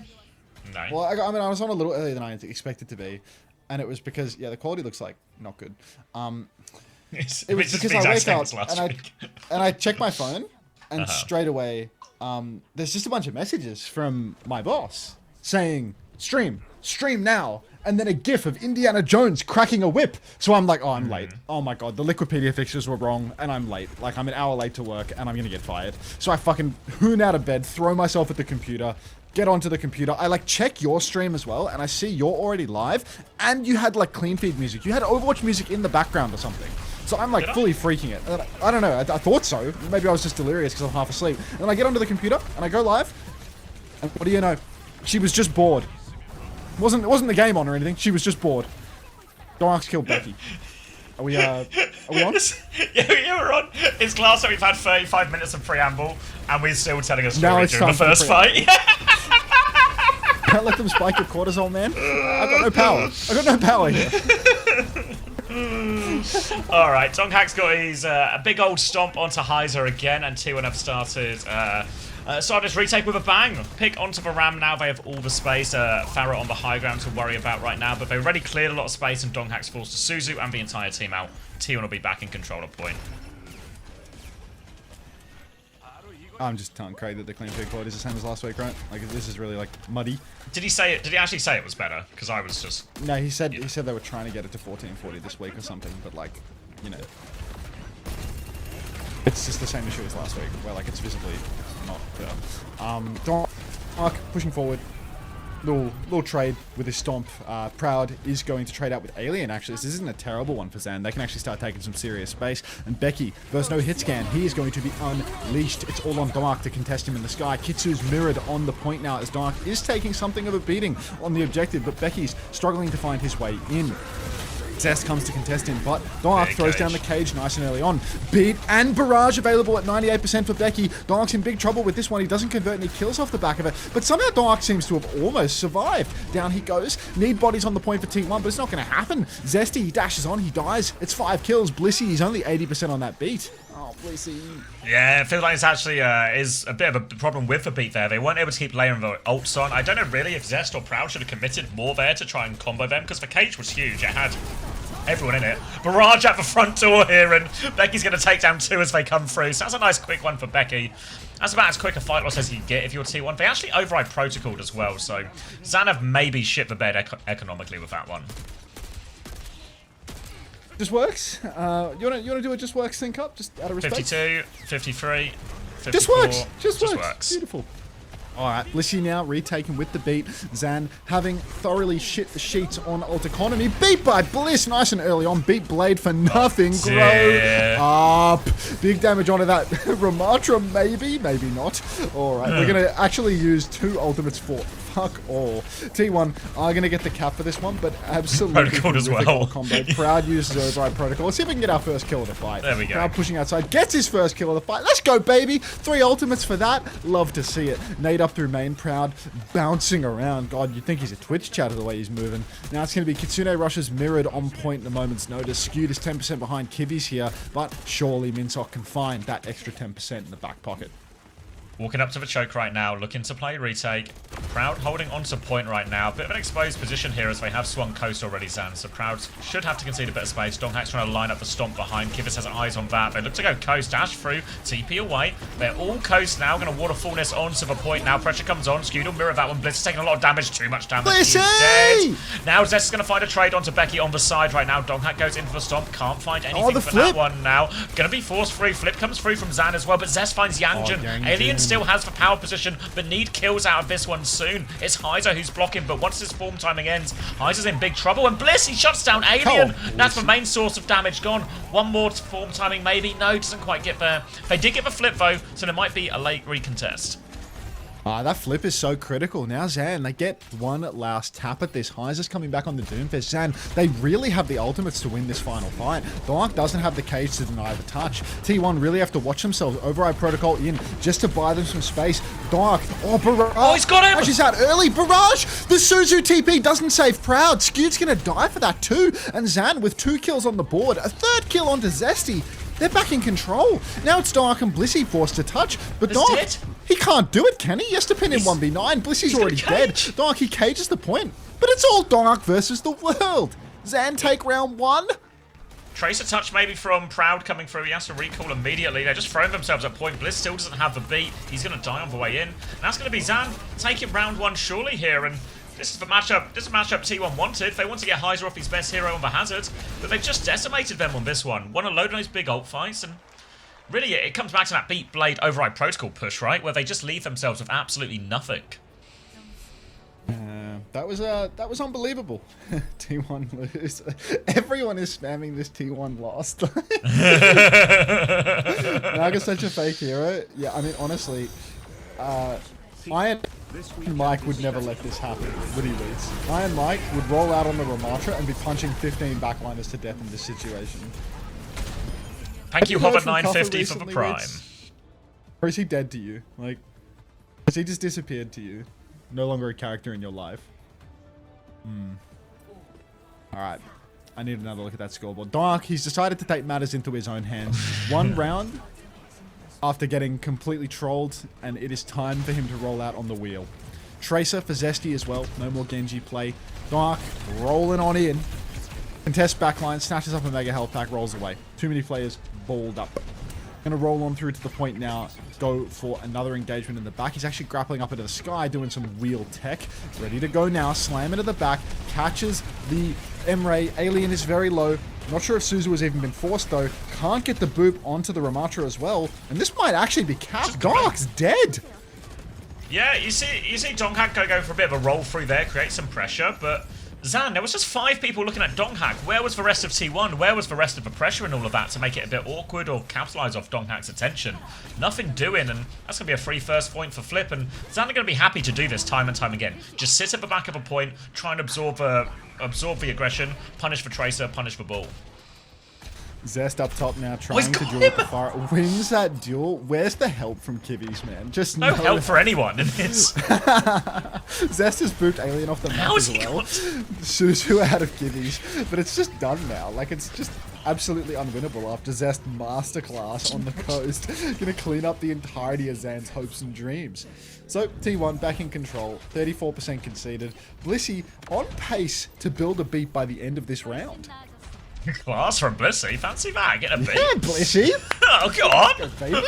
No. Well, I was on a little earlier than I expected to be. And it was because, yeah, the quality looks like not good. It was because I wake up and I check my phone, and straight away, there's just a bunch of messages from my boss saying, stream now. And then a gif of Indiana Jones cracking a whip. So I'm like, oh, I'm late. Oh my God, the Liquipedia fixtures were wrong and I'm late. Like, I'm an hour late to work and I'm gonna get fired. So I fucking hoon out of bed, throw myself at the computer, get onto the computer. I like check your stream as well, and I see you're already live, and you had like clean feed music. You had Overwatch music in the background or something. So I'm like fully freaking it. And I don't know, I thought so. Maybe I was just delirious because I'm half asleep. And then I get onto the computer and I go live, and what do you know? She was just bored. It wasn't the game on or anything. She was just bored. Donax killed Becky. Are we on? Yeah, we're on. It's class that we've had 35 minutes of preamble, and we're still telling a story Now it's during the first fight. Can't let them spike your cortisol, man. I've got no power. I've got no power here. Alright, Donghack's got his a big old stomp onto Heiser again, and T1 have started this retake with a bang. Pick onto the Ram now. They have all the space. Farah on the high ground to worry about right now, but they've already cleared a lot of space, and Donghack's forced Suzu and the entire team out. T1 will be back in control of point. I'm just telling Craig that the clean feed quality is the same as last week, right? Like, this is really like muddy. Did he say it? Did he actually say it was better? Because I was just... No, he said they were trying to get it to 1440 this week or something, but like, you know, it's just the same issue as last week, where like it's visibly not there. Mark pushing forward. Little trade with his stomp. Proud is going to trade out with Alien, actually. This isn't a terrible one for ZAN. They can actually start taking some serious space. And Becky versus no hit scan. He is going to be unleashed. It's all on Dark to contest him in the sky. Kitsu's mirrored on the point now as Dark is taking something of a beating on the objective, but Becky's struggling to find his way in. Zest comes to contest him, but Dark throws down the cage nice and early on. Beat and Barrage available at 98% for Becky. Dark's in big trouble with this one. He doesn't convert any kills off the back of it, but somehow Dark seems to have almost survived. Down he goes. Need bodies on the point for T1, but it's not going to happen. Zesty, he dashes on, he dies. It's 5 kills. Blissy, he's only 80% on that beat. Oh, Blissy. Yeah, it feels like it's actually is a bit of a problem with the beat there. They weren't able to keep layering the ults on. I don't know really if Zest or Proud should have committed more there to try and combo them, because the cage was huge. It had everyone in it. Barrage at the front door here, and Becky's going to take down 2 as they come through. So that's a nice quick one for Becky. That's about as quick a fight loss as you get if you're T1. They actually override protocoled as well, so ZAN have maybe shit the bed economically with that one. Just works. You wanna do a just works sync up, just out of respect. 52, 53, 54. Just works. Beautiful. Alright, Blissy now retaken with the beat. ZAN having thoroughly shit the sheets on ult economy. Beat by Bliss, nice and early on. Beat Blade for nothing. Grow up. Big damage onto that. Ramatra, maybe not. Alright, we're going to actually use 2 ultimates for Fuck all. T1 are going to get the cap for this one, but absolutely Protocol as well. combo. Proud uses override protocol. Let's see if we can get our first kill of the fight. There we go. Proud pushing outside, gets his first kill of the fight. Let's go, baby. 3 ultimates for that. Love to see it. Nade up through main. Proud bouncing around. God, you'd think he's a Twitch chatter the way he's moving. Now it's going to be Kitsune Rush's mirrored on point in a moment's notice. Skewed is 10% behind Kivi's here, but surely Minsock can find that extra 10% in the back pocket. Walking up to the choke right now, looking to play retake. Proud holding onto point right now. Bit of an exposed position here as they have swung coast already, ZAN. So Proud should have to concede a bit of space. Donghack's trying to line up the stomp behind. Kivas has eyes on that. They look to go coast, dash through, TP away. They're all coast now. Going to waterfallness onto the point now. Pressure comes on. Skewed will mirror that one. Blitz is taking a lot of damage. Too much damage. He's dead. Now Zest is going to find a trade onto Becky on the side right now. Donghack goes into the stomp. Can't find anything for that one now. Going to be forced free. Flip comes through from ZAN as well. But Zest finds Yangjin. Alien still has the power position, but need kills out of this one soon. It's Heiser who's blocking, but once this form timing ends, Heiser's in big trouble, and Bliss, he shuts down Alien. That's the main source of damage gone. One more form timing, maybe. No, doesn't quite get there. They did get the flip, though, so there might be a late recontest. That flip is so critical. Now ZAN, they get one last tap at this. Heiser's coming back on the Doomfist. ZAN, they really have the ultimates to win this final fight. Dark doesn't have the cage to deny the touch. T1 really have to watch themselves. Override protocol in just to buy them some space. Dark, Barrage. Oh, he's got him! Barrage is out early. Barrage! The Suzu TP doesn't save Proud. Skewed's going to die for that too. And ZAN with 2 kills on the board. A 3rd kill onto Zesty. They're back in control. Now it's Dark and Blissey forced to touch. But Dark, dead? He can't do it, can he? He has to pin in 1v9. Blissey's already dead. Dark, he cages the point. But it's all Dark versus the world. ZAN take round 1. Tracer touch maybe from Proud coming through. He has to recall immediately. They're just throwing themselves at point. Bliss still doesn't have the beat. He's going to die on the way in. And that's going to be ZAN taking round 1 surely here. And this is the matchup. This is a matchup T1 wanted. They want to get Heiser off his best hero on the Hazard, but they've just decimated them on this one. Won a load of those big ult fights, and really it comes back to that Beat Blade Override Protocol push, right? Where they just leave themselves with absolutely nothing. That was unbelievable. T1 lose. Everyone is spamming this T1 lost. Naga's such a fake hero. Yeah, I mean, honestly, Iron Mike would never let this happen, would he, Reeds? Iron Mike would roll out on the Ramatra and be punching 15 backliners to death in this situation. Thank you, Hobbit950 for the prime. Reeds? Or is he dead to you? Like, has he just disappeared to you? No longer a character in your life? Alright. I need another look at that scoreboard. Dark, he's decided to take matters into his own hands. 1 round after getting completely trolled, and it is time for him to roll out on the wheel. Tracer for Zesty as well. No more Genji play. Dark rolling on in. Contest backline, snatches up a mega health pack, rolls away. Too many players balled up. Gonna roll on through to the point now. Go for another engagement in the back. He's actually grappling up into the sky, doing some wheel tech. Ready to go now. Slam into the back. Catches the M-Ray. Alien is very low. Not sure if Suzu has even been forced though. Can't get the boop onto the Ramatra as well. And this might actually be capped. Dark's dead. Yeah, you see Donghack go for a bit of a roll through there, create some pressure, but ZAN, there was just 5 people looking at Donghack. Where was the rest of T1? Where was the rest of the pressure and all of that to make it a bit awkward or capitalize off Donghack's attention? Nothing doing, and that's going to be a free first point for Flip, and ZAN are going to be happy to do this time and time again. Just sit at the back of a point, try and absorb the aggression, punish the Tracer, punish the ball. Zest up top now, trying to duel with the fire. Wins that duel. Where's the help from Kivis, man? Just no help for anyone in this. Zest has booped Alien off the map as well. Suzu out of Kivis. But it's just done now. Like, it's just absolutely unwinnable after Zest masterclass on the coast. Gonna clean up the entirety of ZAN's hopes and dreams. So, T1 back in control. 34% conceded. Blissey on pace to build a beat by the end of this round. Class from Blissey. Fancy that. Get a beat. Yeah, Blissey. Oh, God. Baby.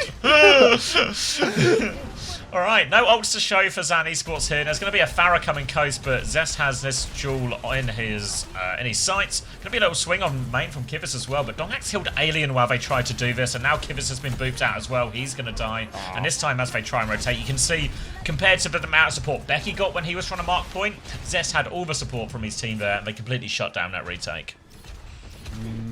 Alright, no ults to show for ZAN Esports here. There's going to be a Pharah coming coast, but Zest has this jewel in his sights. Going to be a little swing on main from Kivis as well, but Donghack's killed Alien while they tried to do this, and now Kivis has been booped out as well. He's going to die. And this time, as they try and rotate, you can see, compared to the amount of support Becky got when he was trying to mark point, Zest had all the support from his team there, and they completely shut down that retake.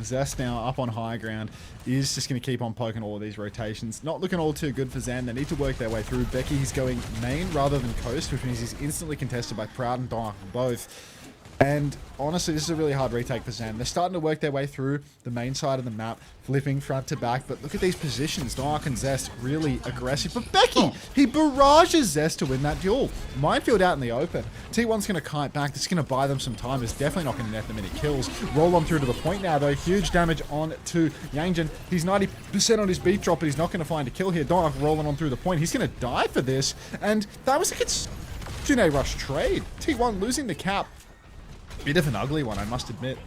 Zest now up on high ground is just going to keep on poking all of these rotations. Not looking all too good for ZAN. They need to work their way through. Becky, he's going main rather than coast, which means he's instantly contested by Proud and Dark both. And honestly, this is a really hard retake for ZAN. They're starting to work their way through the main side of the map, flipping front to back. But look at these positions. Dark and Zest really aggressive. But Becky, he barrages Zest to win that duel. Minefield out in the open. T1's going to kite back. This is going to buy them some time. It's definitely not going to net them any kills. Roll on through to the point now, though. Huge damage on to Yangjin. He's 90% on his beat drop, but he's not going to find a kill here. Dark rolling on through the point. He's going to die for this. And that was a Kitsune Rush trade. T1 losing the cap. Bit of an ugly one, I must admit.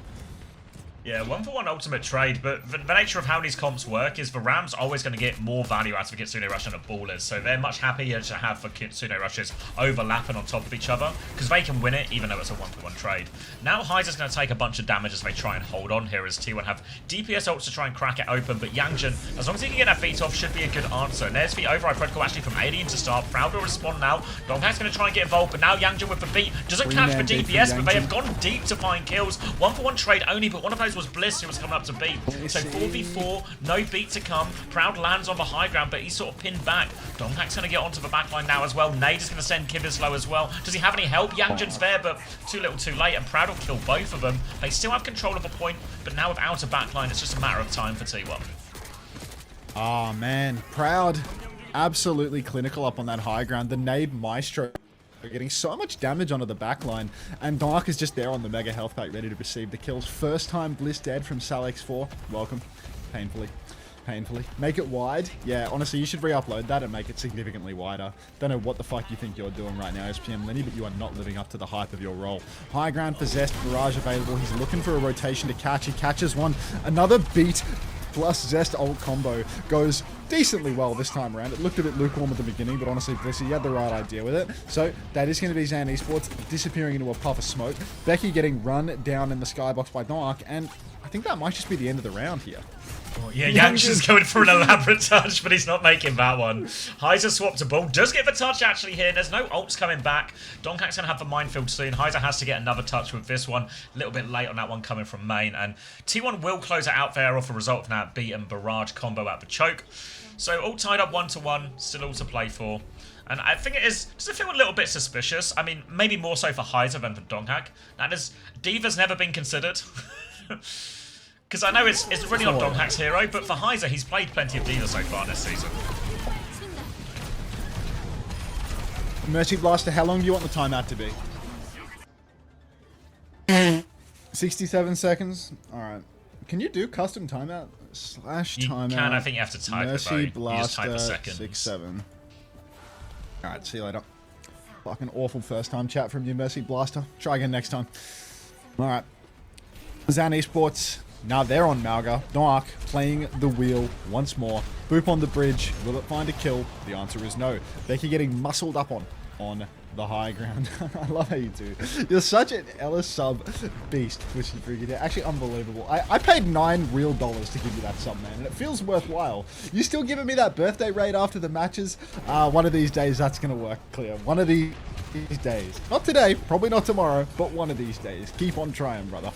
Yeah, 1-for-1 ultimate trade, but the nature of how these comps work is the Ram's always going to get more value out of a Kitsune Rush than a Ballers, so they're much happier to have the Kitsune Rushes overlapping on top of each other, because they can win it even though it's a 1-for-1 trade. Now Heiser's going to take a bunch of damage as they try and hold on here, as T1 have DPS ults to try and crack it open, but Yangjin, as long as he can get that beat off, should be a good answer. And there's the override protocol actually from Alien to start. Proud will respond now. Donghak's going to try and get involved, but now Yangjin with the beat doesn't catch the DPS, but they have gone deep to find kills. 1-for-1 trade only, but one of those was Bliss, who was coming up to beat. So 4v4, no beat to come. Proud lands on the high ground, but he's sort of pinned back. Donghak's going to get onto the backline now as well. Nade is going to send Kibis low as well. Does he have any help? Yangjin's there, but too little too late, and Proud will kill both of them. They still have control of a point, but now without a backline, it's just a matter of time for T1. Oh man, Proud absolutely clinical up on that high ground. The Nade Maestro getting so much damage onto the backline, and Dark is just there on the mega health pack ready to receive the kills. First time Bliss dead from Salex4. Welcome. Painfully. Make it wide. Yeah, honestly, you should re-upload that and make it significantly wider. Don't know what the fuck you think you're doing right now, SPM Lenny, but you are not living up to the hype of your role. High ground for Zest, barrage available. He's looking for a rotation to catch. He catches one. Another beat plus Zest ult combo goes decently well this time around. It looked a bit lukewarm at the beginning, but honestly, Blissy, you had the right idea with it. So that is going to be ZAN Esports disappearing into a puff of smoke. Becky getting run down in the skybox by Dark, and I think that might just be the end of the round here. Oh, yeah, Yangshin's going for an elaborate touch, but he's not making that one. Heiser swapped a ball. Does get the touch actually here. There's no ults coming back. Donghak's going to have the minefield soon. Heiser has to get another touch with this one. A little bit late on that one coming from main. And T1 will close it out there off a result of that beat and barrage combo at the choke. So all tied up 1-1. Still all to play for. And I think it is... Does it feel a little bit suspicious? I mean, maybe more so for Heiser than for Donghak. That is... Diva's never been considered. Because I know it's really not Donghak's hero, but for Heiser, he's played plenty of D.Va so far this season. Mercy Blaster, how long do you want the timeout to be? 67 seconds? Alright. Can you do custom timeout? /timeout. You can, I think you have to type Mercy it, though. You just type the Blaster, seconds. 6-7. Alright, see you later. Fucking awful first time chat from you, Mercy Blaster. Try again next time. Alright. ZAN Esports. Now they're on Malga. Dark playing the wheel once more. Boop on the bridge. Will it find a kill? The answer is no. Becky getting muscled up on the high ground. I love how you do. You're such an Ellis sub beast, Twisty Frigid. Actually unbelievable. I paid $9 real to give you that sub, man, and it feels worthwhile. You still giving me that birthday raid after the matches? One of these days that's gonna work, Clear. One of these days. Not today, probably not tomorrow, but one of these days. Keep on trying, brother.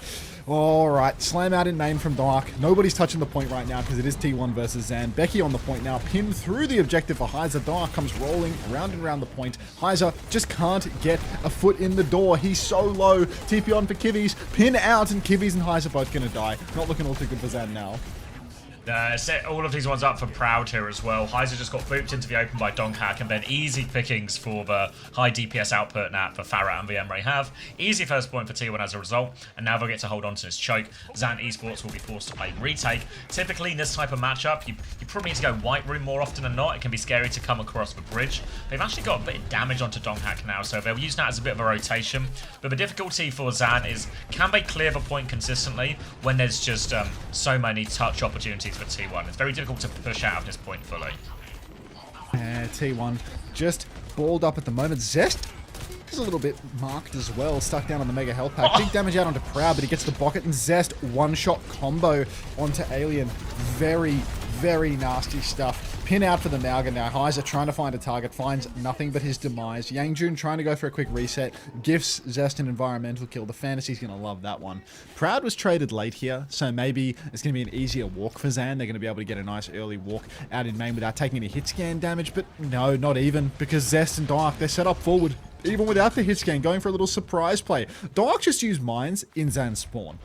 Alright, slam out in main from Dark. Nobody's touching the point right now because it is T1 versus ZAN. Becky on the point now, pinned through the objective for Heiser. Dark comes rolling around and around the point. Heiser just can't get a foot in the door. He's so low. TP on for Kivis. Pin out, and Kivis and Heiser both going to die. Not looking all too good for ZAN now. Set all of these ones up for Proud here as well. Heiser just got booped into the open by Donghak, and then easy pickings for the high DPS output that the Farah and the Emre have. Easy first point for T1 as a result, and now they'll get to hold on to this choke. ZAN Esports will be forced to play retake. Typically in this type of matchup, you probably need to go white room more often than not. It can be scary to come across the bridge. They've actually got a bit of damage onto Donghak now, so they'll use that as a bit of a rotation. But the difficulty for ZAN is, can they clear the point consistently when there's just so many touch opportunities for T1? It's very difficult to push out of this point fully. T1 just balled up at the moment. Zest is a little bit marked as well, stuck down on the mega health pack. Big damage out onto Proud, but he gets the bucket, and Zest one-shot combo onto Alien. Very, Very nasty stuff. Pin out for the Mauga now. Heiser trying to find a target, finds nothing but his demise. Yangjun trying to go for a quick reset, gifts Zest an environmental kill. The Fantasy's going to love that one. Proud was traded late here, so maybe it's going to be an easier walk for ZAN. They're going to be able to get a nice early walk out in main without taking any hit scan damage, but no, not even, because Zest and Dark, they're set up forward. Even without the hit scan, going for a little surprise play. Dark just used mines in ZAN's spawn.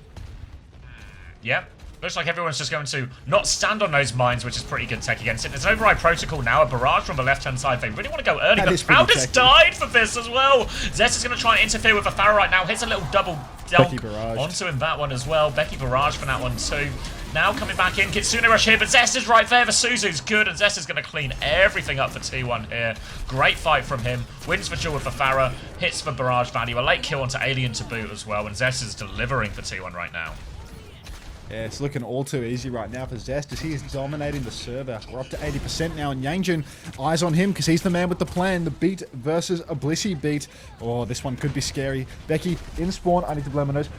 Yep. Looks like everyone's just going to not stand on those mines, which is pretty good tech against it. There's an override protocol now, a barrage from the left-hand side. They really want to go early, but Proud has died for this as well. Zest is going to try and interfere with Afara right now. Hits a little double dunk onto him that one as well. Becky barrage from that one too. Now coming back in, Kitsune rush here, but Zest is right there. The Suzu's good, and Zest is going to clean everything up for T1 here. Great fight from him. Wins the duel with Afara, hits for barrage value. A late kill onto Alien to boot as well, and Zest is delivering for T1 right now. Yeah, it's looking all too easy right now for Zest as he is dominating the server. We're up to 80% now, and Yangjun, eyes on him because he's the man with the plan. The beat versus a Blissey beat. Oh, this one could be scary. Becky, in spawn. I need to blow my nose.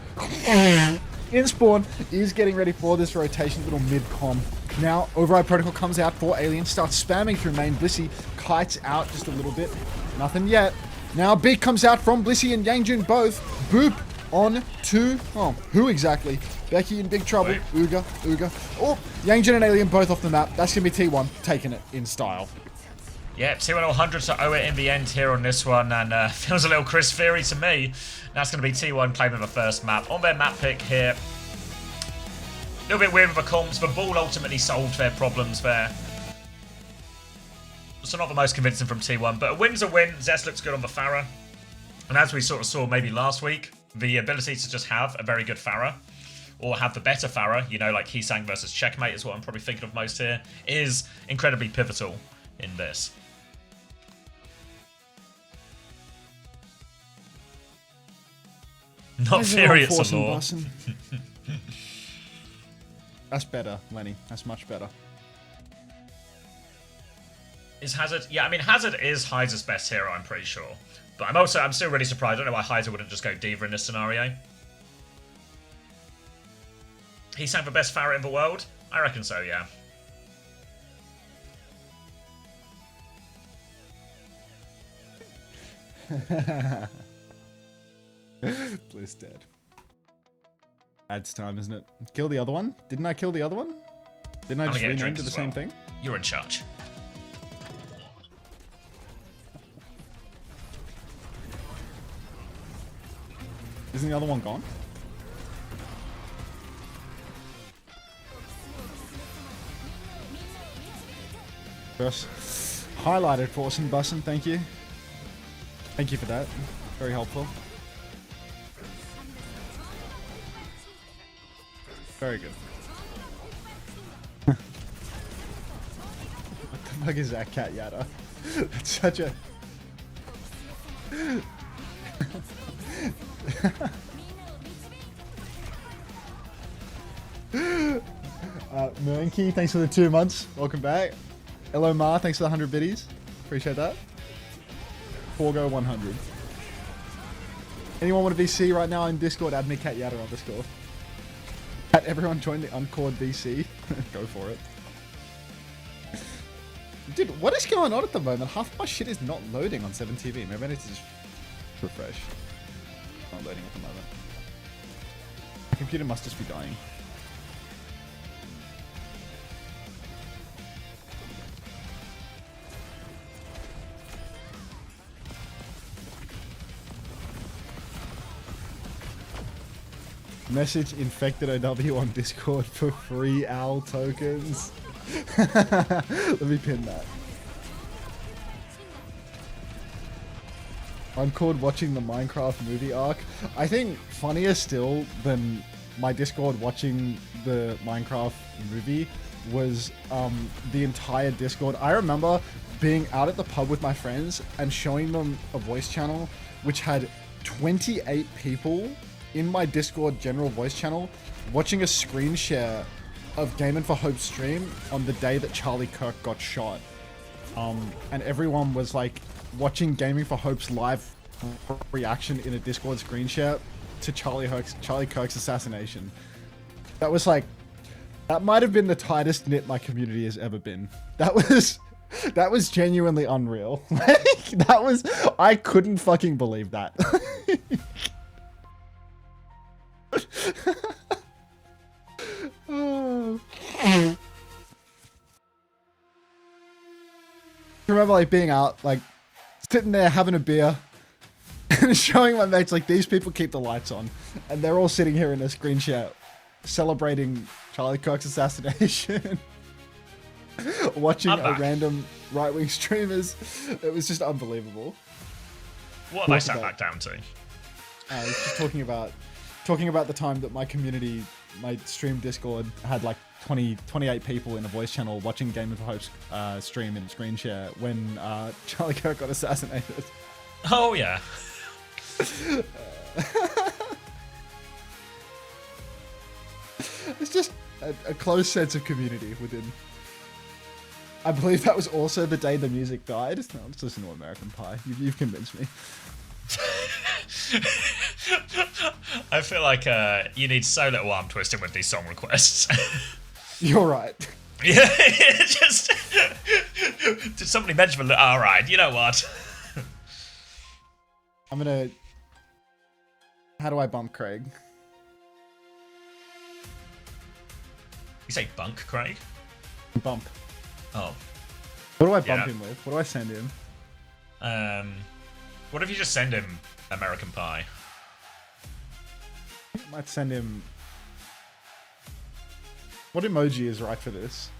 In spawn is getting ready for this rotation, little mid-com. Now, Override Protocol comes out for Alien, starts spamming through main. Blissey kites out just a little bit. Nothing yet. Now, beat comes out from Blissey and Yangjun both. Boop on to, oh, who exactly? Becky in big trouble. Uga. Oh, Yangjun and Alien both off the map. That's going to be T1 taking it in style. Yeah, T1 all 100 to owe it in the end here on this one, and feels a little Chris Fury to me. That's going to be T1 claiming the first map on their map pick here. A little bit weird with the comms, but Ball ultimately solved their problems there. So not the most convincing from T1, but a win's a win. Zest looks good on the Pharah. And as we sort of saw maybe last week, the ability to just have a very good Pharah, or have the better Pharah, you know, like Heesang versus Checkmate is what I'm probably thinking of most here, is incredibly pivotal in this. Not furious a law. That's better, Lenny. That's much better. Is Hazard? Yeah, I mean, Hazard is Heiser's best hero, I'm pretty sure. But I'm still really surprised. I don't know why Heiser wouldn't just go D.Va in this scenario. He sang the best Pharah in the world? I reckon so, yeah. Bliss dead. Adds time, isn't it? Kill the other one? Didn't I kill the other one? Didn't I just rename to the same thing? You're in charge. Isn't the other one gone? First, highlighted for some bussin', thank you. Thank you for that. Very helpful. Very good. What the fuck is that, Cat Yada? That's such a... Mernky, thanks for the 2 months. Welcome back. Hello, Ma, thanks for the 100 biddies. Appreciate that. Forgo 100. Anyone want to VC right now in Discord? Add me Cat Yada on Discord. Everyone join the Uncored VC. Go for it. Dude, what is going on at the moment? Half of my shit is not loading on 7TV. Maybe I need to just refresh. Not loading at the moment. My computer must just be dying. Message infected OW on Discord for free OWL tokens. Let me pin that. I'm called watching the Minecraft movie arc. I think funnier still than my Discord watching the Minecraft movie was the entire Discord. I remember being out at the pub with my friends and showing them a voice channel which had 28 people in my Discord general voice channel watching a screen share of Gaming for Hope stream on the day that Charlie Kirk got shot. And everyone was like watching Gaming for Hope's live reaction in a Discord screen share to Charlie Kirk's assassination. That was like That might have been the tightest knit my community has ever been. That was genuinely unreal. I couldn't fucking believe that. Oh. I remember like being out, like sitting there having a beer and showing my mates like these people keep the lights on, and they're all sitting here in a screen share celebrating Charlie Kirk's assassination. Watching a random right-wing streamers. It was just unbelievable. What have I sat back down to? I was just talking about the time that my community, my stream Discord had like 28 people in a voice channel watching Game of Hope's stream in screen share when Charlie Kirk got assassinated. Oh yeah. It's just a close sense of community within. I believe that was also the day the music died. No, let's listen to American Pie. You've convinced me. I feel like you need so little arm twisting with these song requests. You're right. Yeah, just did somebody mention? All right, you know what? I'm gonna. How do I bump Craig? You say bunk, Craig? Bump. Oh. What do I bump him with? What do I send him? What if you just send him American Pie? I might send him. What emoji is right for this?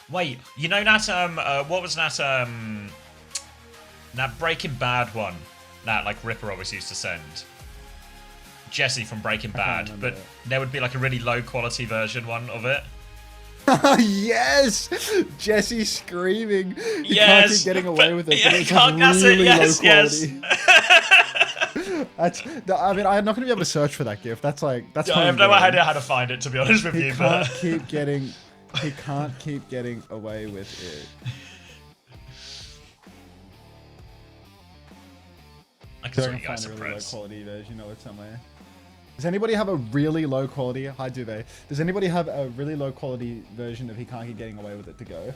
Wait, you know that what was that that Breaking Bad one that like Ripper always used to send? Jesse from Breaking Bad, but there would be like a really low quality version one of it. Yes, Jesse screaming. You can't keep getting away with it. Yeah, but it's really yes, low quality. That's. I mean, I'm not going to be able to search for that GIF. That's like. That's. I have no idea how to find it, to be honest with you. He can't keep getting. He can't keep getting away with it. I can Find a really low quality version of it somewhere. Does anybody have a really low quality? Hi, do they? Does anybody have a really low quality version of He Can't Keep Getting Away With It to go?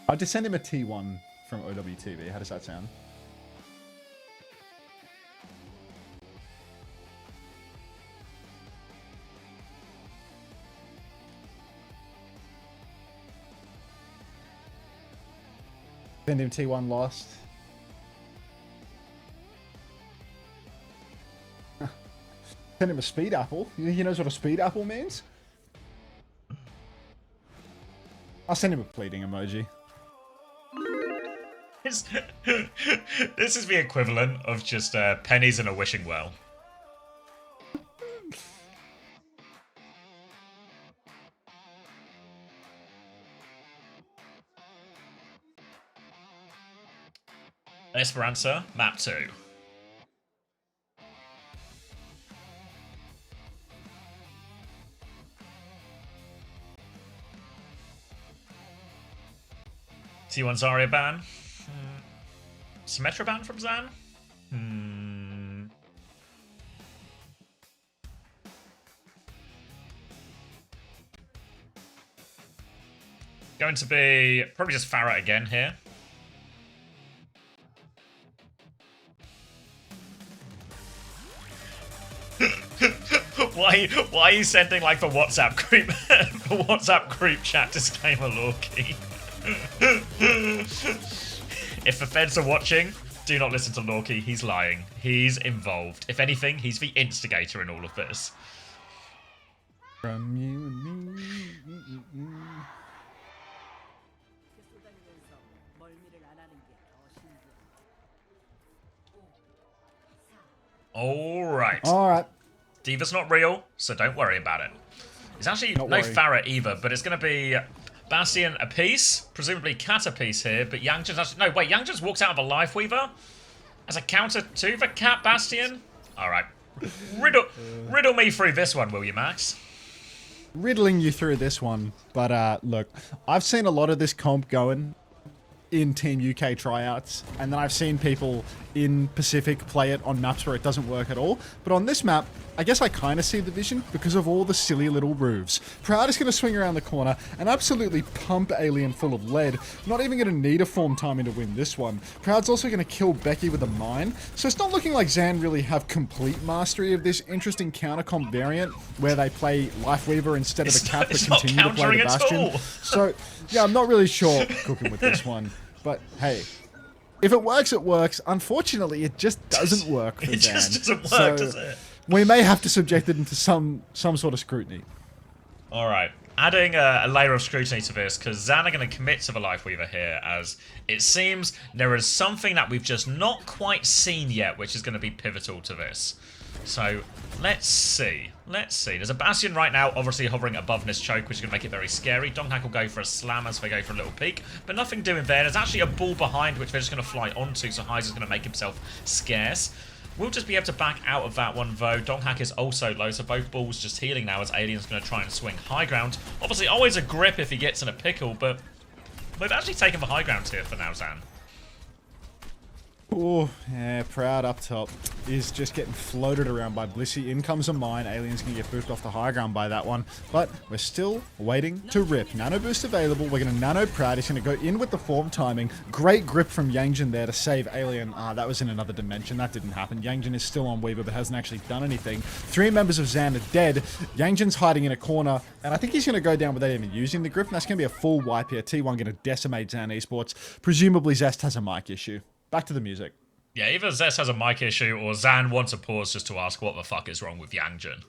I'll just send him a T1 from OWTV. How does that sound? Send him T1 lost. Send him a speed apple. He knows what a speed apple means? I'll send him a pleading emoji. This is the equivalent of just pennies in a wishing well. Esperanza, map 2. T1 Zarya ban. Symmetra ban from ZAN? Going to be probably just Farah again here. Why are you sending like the WhatsApp group chat disclaimer, Lorky? If the feds are watching, do not listen to Lorky. He's lying. He's involved. If anything, he's the instigator in all of this. From you and me. Alright. Diva's not real, so don't worry about it. It's actually no Farah either, but it's going to be Bastion a piece, presumably Cat a piece here, but Yang just actually... No, wait, Yang just walked out of a Life Weaver as a counter to the Cat Bastion? Alright. Riddle me through this one, will you, Max? Riddling you through this one, but look, I've seen a lot of this comp going in Team UK tryouts, and then I've seen people in Pacific play it on maps where it doesn't work at all. But on this map, I guess I kind of see the vision because of all the silly little roofs. Proud is going to swing around the corner and absolutely pump Alien full of lead. Not even going to need a form timing to win this one. Proud's also going to kill Becky with a mine. So it's not looking like ZAN really have complete mastery of this interesting counter comp variant where they play Lifeweaver instead of the Cap but continue to play the Bastion. So yeah, I'm not really sure cooking with this one. But hey, if it works, it works. Unfortunately, it just doesn't work for ZAN. It just doesn't work, does it? We may have to subject it into some sort of scrutiny. All right, adding a layer of scrutiny to this, because ZAN are going to commit to the Lifeweaver here, as it seems there is something that we've just not quite seen yet, which is going to be pivotal to this. So, let's see. Let's see. There's a Bastion right now, obviously hovering above this choke, which is going to make it very scary. Donghak will go for a slam as they go for a little peek, but nothing doing there. There's actually a ball behind, which they're just going to fly onto, so Heiser's going to make himself scarce. We'll just be able to back out of that one, though. Donghak is also low, so both balls just healing now as Alien's going to try and swing high ground. Obviously, always a grip if he gets in a pickle, but we've actually taken the high ground here for now, ZAN. Oh, yeah, Proud up top is just getting floated around by Blissey. In comes a mine. Alien's going to get boofed off the high ground by that one. But we're still waiting to rip. Nano boost available. We're going to nano Proud. He's going to go in with the form timing. Great grip from Yangjin there to save Alien. That was in another dimension. That didn't happen. Yangjin is still on Weaver but hasn't actually done anything. 3 members of ZAN are dead. Yangjin's hiding in a corner. And I think he's going to go down without even using the grip. And that's going to be a full wipe here. T1 going to decimate ZAN Esports. Presumably Zest has a mic issue. Back to the music. Yeah, either Zest has a mic issue or ZAN wants a pause just to ask what the fuck is wrong with Yangjin.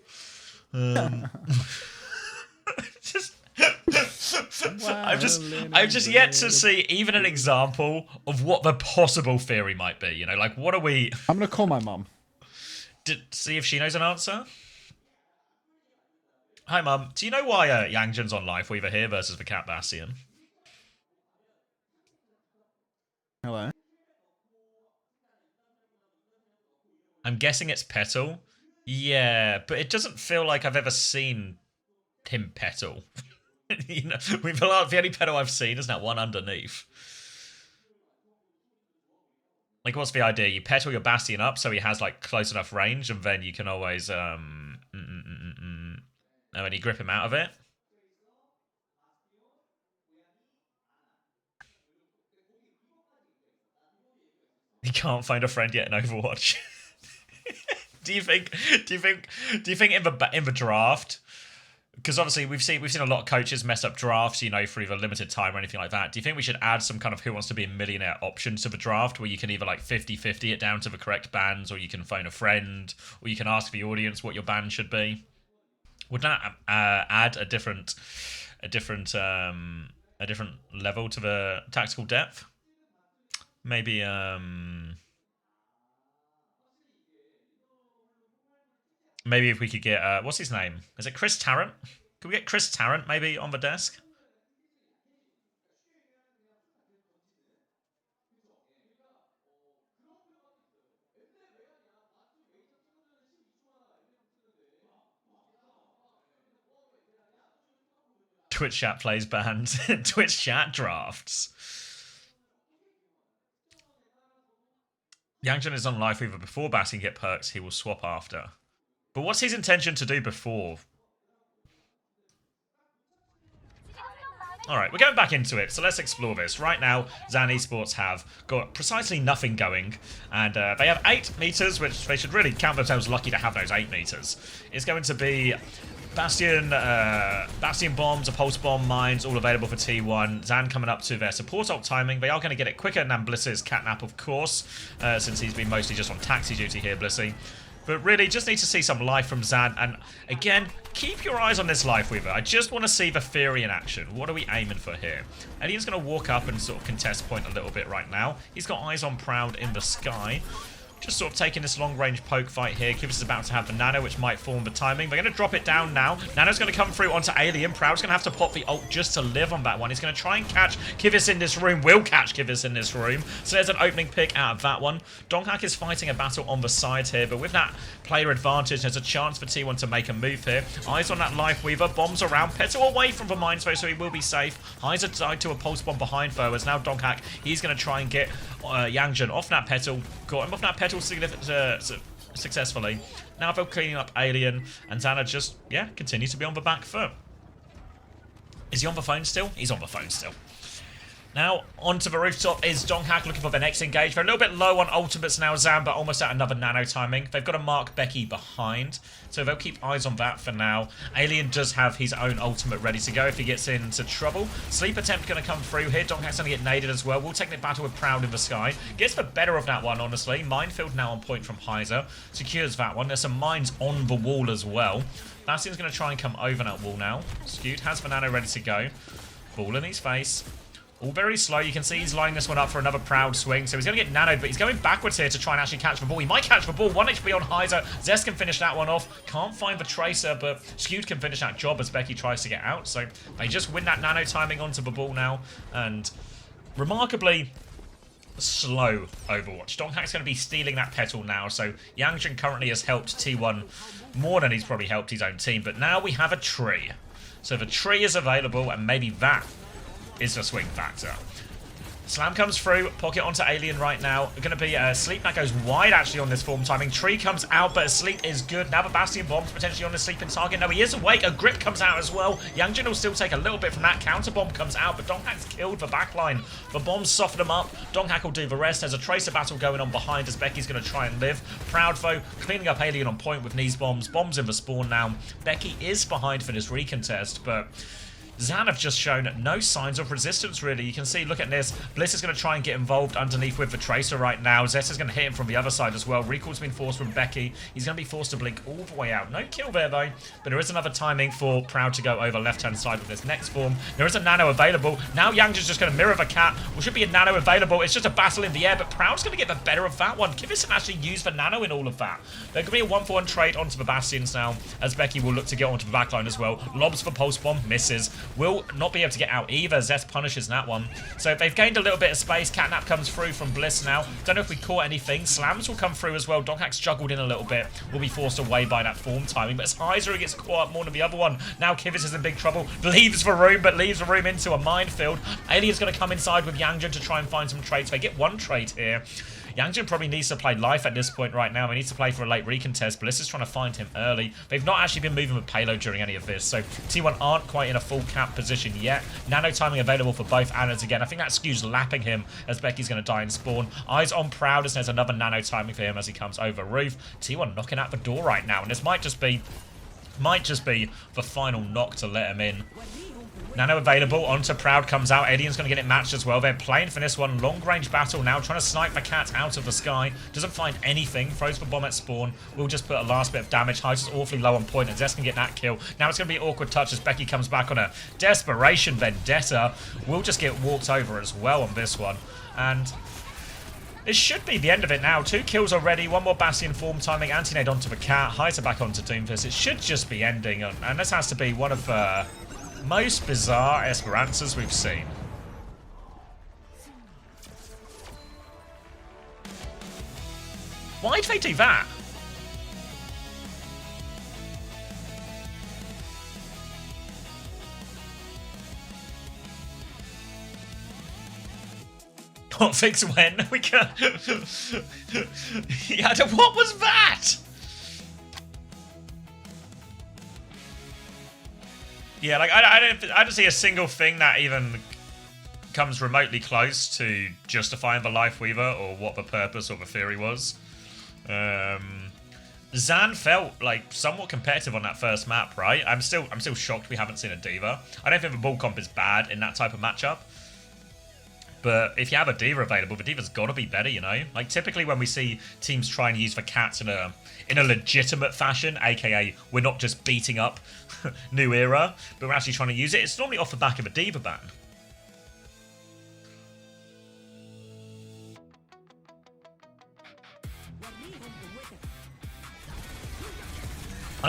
Just... I've just yet to see even an example of what the possible theory might be. You know, like, what are we... I'm going to call my mum. See if she knows an answer. Hi, Mum. Do you know why Yangjin's on Lifeweaver here versus the Cat Bastion? Hello. I'm guessing it's Petal. Yeah, but it doesn't feel like I've ever seen him Petal. You know, the only Petal I've seen is that one underneath. Like, what's the idea? You Petal your Bastion up so he has, like, close enough range, and then you can always, and then you grip him out of it. He can't find a friend yet in Overwatch. Do you think in the draft, because obviously we've seen a lot of coaches mess up drafts, you know, for either limited time or anything like that. Do you think we should add some kind of Who Wants to Be a Millionaire option to the draft where you can either like 50-50 it down to the correct bands, or you can phone a friend, or you can ask the audience what your band should be? Would that add a different level to the tactical depth? Maybe maybe if we could get what's his name? Is it Chris Tarrant? Could we get Chris Tarrant maybe on the desk? Twitch chat plays bands. Twitch chat drafts. Yangjin is on Lifeweaver before Bastion get perks. He will swap after. But what's his intention to do before? Alright, we're going back into it, so let's explore this. Right now, ZAN Esports have got precisely nothing going, and they have 8 meters, which they should really count themselves lucky to have those 8 meters. It's going to be Bastion bombs, a pulse bomb, mines, all available for T1. ZAN coming up to their support ult timing. They are going to get it quicker than Bliss's catnap, of course, since he's been mostly just on taxi duty here, Blissy. But really, just need to see some life from ZAN. And again, keep your eyes on this Lifeweaver. I just want to see the theory in action. What are we aiming for here? Alien's going to walk up and sort of contest point a little bit right now. He's got eyes on Proud in the sky. Just sort of taking this long-range poke fight here. Kivas is about to have the Nano, which might form the timing. They're going to drop it down now. Nano's going to come through onto Alien. Proud's going to have to pop the ult just to live on that one. He's going to try and catch Kivas in this room. Will catch Kivas in this room. So there's an opening pick out of that one. Donghak is fighting a battle on the side here, but with that player advantage, there's a chance for T1 to make a move here. Eyes on that Life Weaver. Bombs around. Petal away from the Mind Sphere, so he will be safe. Heiser tied to a pulse bomb behind though, as now Donghak, he's going to try and get Yangjun off that Petal. Got him off that Petal successfully. Now they're cleaning up Alien, and Zana just, yeah, continues to be on the back foot. Is he on the phone still? He's on the phone still. Now, onto the rooftop is Donghak looking for the next engage. They're a little bit low on ultimates now, Zan, but almost at another nano timing. They've got to mark Becky behind, so they'll keep eyes on that for now. Alien does have his own ultimate ready to go if he gets into trouble. Sleep attempt going to come through here. Donghak's going to get naded as well. We'll take the battle with Proud in the sky. Gets the better of that one, honestly. Minefield now on point from Heiser. Secures that one. There's some mines on the wall as well. Bastion's going to try and come over that wall now. Skewed has the nano ready to go. Ball in his face. All very slow. You can see he's lining this one up for another Proud swing. So he's going to get nanoed, but he's going backwards here to try and actually catch the ball. He might catch the ball. 1 HP on Heiser. Zest can finish that one off. Can't find the Tracer, but Skewed can finish that job as Becky tries to get out. So they just win that nano timing onto the ball now. And remarkably slow Overwatch. Donghak's going to be stealing that Petal now. So Yangjun currently has helped T1 more than he's probably helped his own team. But now we have a tree. So the tree is available, and maybe that is the swing factor. Slam comes through, pocket onto Alien right now. Going to be Sleep that goes wide actually on this form timing. Tree comes out, but Sleep is good. Now the Bastion bomb's potentially on the sleeping target. No, he is awake. A grip comes out as well. Yangjun will still take a little bit from that. Counter bomb comes out, but Donghak's killed the backline. The bombs soften him up. Donghak will do the rest. There's a Tracer battle going on behind as Becky's going to try and live. Proud foe cleaning up Alien on point with knees bombs. Bombs in the spawn now. Becky is behind for this recontest, but ZAN have just shown no signs of resistance, really. You can see, look at this. Bliss is going to try and get involved underneath with the Tracer right now. Zest is going to hit him from the other side as well. Recall's been forced from Becky. He's going to be forced to blink all the way out. No kill there, though. But there is another timing for Proud to go over left-hand side with this next form. There is a nano available. Now Yangjun's just going to mirror the cat. Well, should be a nano available. It's just a battle in the air, but Proud's going to get the better of that one. Kivas can actually use the nano in all of that. There could be a 1-for-1 trade onto the Bastions now, as Becky will look to get onto the backline as well. Lobs for Pulse Bomb, misses. Will not be able to get out either. Zest punishes that one. So they've gained a little bit of space. Catnap comes through from Bliss now. Don't know if we caught anything. Slams will come through as well. Donghak's juggled in a little bit. Will be forced away by that form timing. But it's Heiser who gets caught up more than the other one. Now Kivas is in big trouble. Leaves the room, but leaves the room into a minefield. Alien's going to come inside with Yangjun to try and find some trades. They get one trade here. Yangjun probably needs to play life at this point right now. He needs to play for a late recontest. Bliss is trying to find him early. They've not actually been moving with payload during any of this, so T1 aren't quite in a full cap position yet. Nano timing available for both Annas again. I think that Skew's lapping him as Becky's going to die in spawn. Eyes on Proud as there's another nano timing for him as he comes over roof. T1 knocking at the door right now, and this might just be the final knock to let him in. Nano available, onto Proud comes out. Alien's going to get it matched as well. They're playing for this one. Long range battle now, trying to snipe the cat out of the sky. Doesn't find anything. Throws the bomb at spawn. Will just put a last bit of damage. Heights is awfully low on point, and Zest can get that kill. Now it's going to be an awkward touch as Becky comes back on a desperation vendetta. Will just get walked over as well on this one. And it should be the end of it now. 2 kills already. 1 more Bastion form timing. Anti-nade onto the cat. Heiser back onto Doomfist. It should just be ending. And this has to be one of the most bizarre Esperanzas we've seen. Why'd they do that? Can't fix when. We can't. Yeah, what was that? Yeah, like I don't see a single thing that even comes remotely close to justifying the Life Weaver or what the purpose or the theory was. ZAN felt like somewhat competitive on that first map, right? I'm still shocked we haven't seen a D.Va. I don't think the ball comp is bad in that type of matchup. But if you have a D.Va available, the D.Va's got to be better, you know? Like, typically when we see teams try and use the cats in a legitimate fashion, aka we're not just beating up New Era, but we're actually trying to use it, it's normally off the back of a D.Va ban.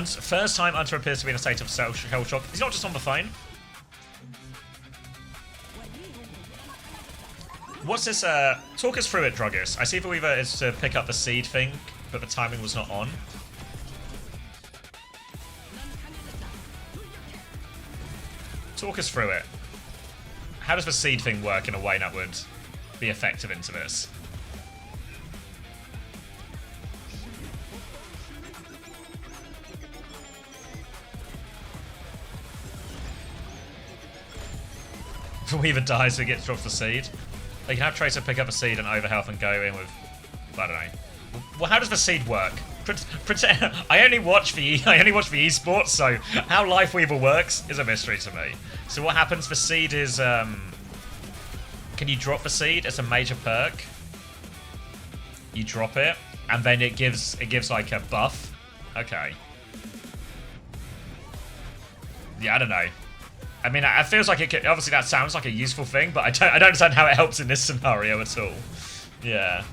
First time Hunter appears to be in a state of shell shock. He's not just on the phone. What's this? Talk us through it, Druggist. I see the Weaver is to pick up the seed thing, but the timing was not on. Talk us through it. How does the seed thing work in a way that would be effective into this? The Weaver dies, so he gets dropped the seed. They can have Tracer pick up a seed and overhealth and go in with... I don't know. Well, how does the seed work? I only watch the esports, so how Life Weaver works is a mystery to me. So what happens? The seed is... Can you drop the seed? It's a major perk. You drop it, and then it gives like a buff. Okay. Yeah, I don't know. I mean, it feels like it could, obviously that sounds like a useful thing, but I don't understand how it helps in this scenario at all. Yeah.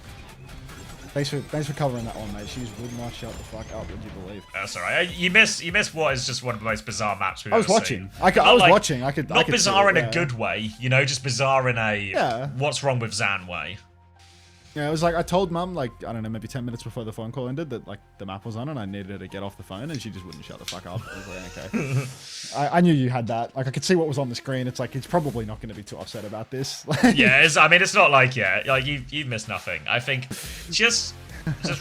Thanks for covering that one, mate. She would not shut the fuck up, would you believe? That's alright. You miss what is just one of the most bizarre maps we've ever seen. I was watching. I could not bizarre in a good way, you know, just bizarre in a what's wrong with ZAN way. Yeah, it was like I told Mum, like, I don't know, maybe 10 minutes before the phone call ended that, like, the map was on and I needed her to get off the phone and she just wouldn't shut the fuck up. I was like, okay. I knew you had that. Like, I could see what was on the screen. It's like, it's probably not going to be too upset about this. Yeah, I mean, it's not like, like, you've missed nothing. I think just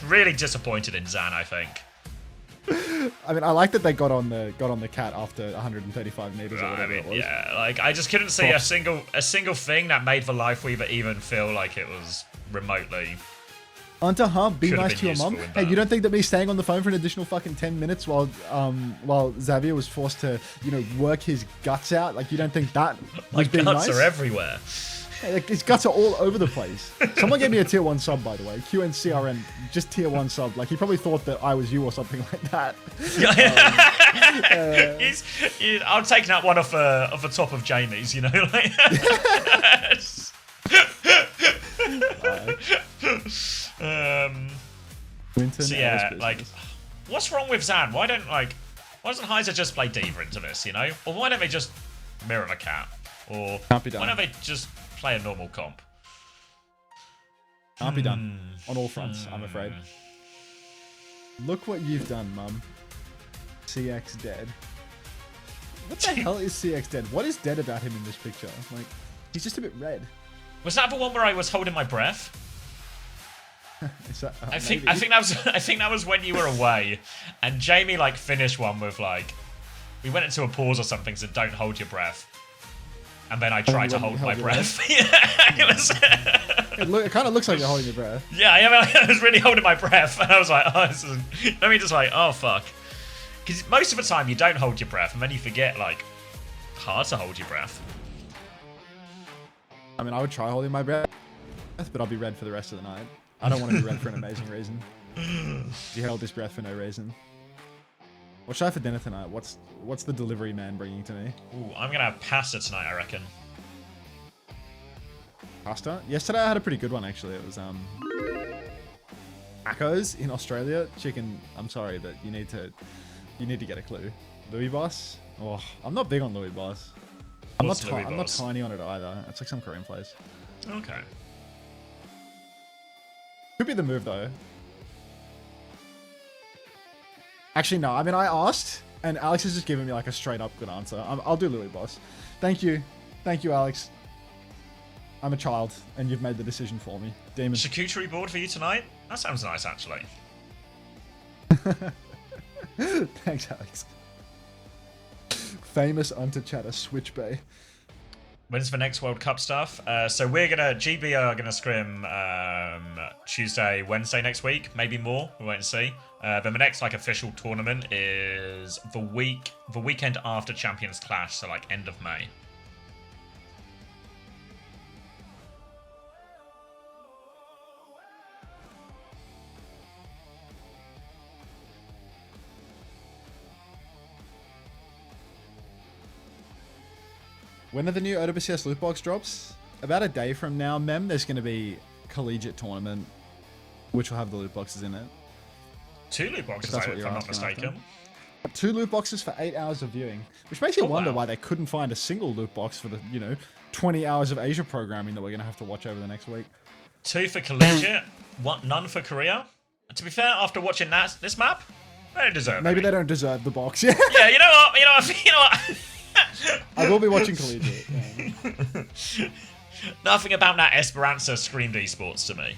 really disappointed in ZAN, I think. I mean, I like that they got on the cat after 135 meters or whatever it was. Yeah, like, I just couldn't see a single thing that made the Life Weaver even feel like it was remotely. Hunter, be nice to your mum. Hey, you don't think that me staying on the phone for an additional fucking 10 minutes while Xavier was forced to, you know, work his guts out? Like, you don't think that was being nice? My guts are everywhere. Hey, like, his guts are all over the place. Someone gave me a tier 1 sub, by the way. QNCRN, just tier 1 sub. Like, he probably thought that I was you or something like that. I'm taking that one off the top of Jamie's, you know? Like, so yeah, like, what's wrong with ZAN? Why doesn't Heiser just play D.Va into this, you know? Or why don't they just mirror the cat? Or can't be done. Why don't they just play a normal comp? Can't be done on all fronts, I'm afraid. Look what you've done, Mum. CX dead. What the hell is CX dead? What is dead about him in this picture? Like, he's just a bit red. Was that the one where I was holding my breath? I think that was when you were away, and Jamie like finished one with like, we went into a pause or something, so don't hold your breath, and then I tried to hold my breath. It kind of looks like you're holding your breath. Yeah, I was really holding my breath, and I was like, oh, this is. Let me just like, oh fuck, because most of the time you don't hold your breath, and then you forget like, hard to hold your breath. I mean, I would try holding my breath, but I'll be red for the rest of the night. I don't want to be red for an amazing reason. You held this breath for no reason. What should I have for dinner tonight? What's the delivery man bringing to me? Ooh, I'm gonna have pasta tonight, I reckon. Pasta? Yesterday I had a pretty good one actually. It was Macco's in Australia. Chicken. I'm sorry, but you need to get a clue. Louis Boss. Oh, I'm not big on Louis Boss. I'm not tiny on it either. It's like some Korean place. Okay. Could be the move though. Actually, no. I mean, I asked, and Alex has just given me like a straight up good answer. I'll do Louis Boss. Thank you, Alex. I'm a child, and you've made the decision for me. Demon. Charcuterie board for you tonight? That sounds nice, actually. Thanks, Alex. Famous under-chatter Switch Bay. When's the next World Cup stuff? So GB are gonna scrim Tuesday, Wednesday next week, maybe more. We wait and see. Then the next like official tournament is the weekend after Champions Clash, so like end of May. When are the new OWCS loot box drops? About a day from now, Mem, there's going to be collegiate tournament which will have the loot boxes in it. 2 loot boxes, That's what if you're I'm not asking after. mistaken. 2 loot boxes for 8 hours of viewing, which makes you Oh, wonder wow. why they couldn't find a single loot box for the 20 hours of Asia programming that we're gonna have to watch over the next week. 2 for collegiate, none for Korea. To be fair, after watching this map, they don't deserve Maybe any. they don't deserve the box. Yeah, Yeah, you know what? I will be watching collegiate. Yeah. Nothing about that Esperanza screamed esports to me.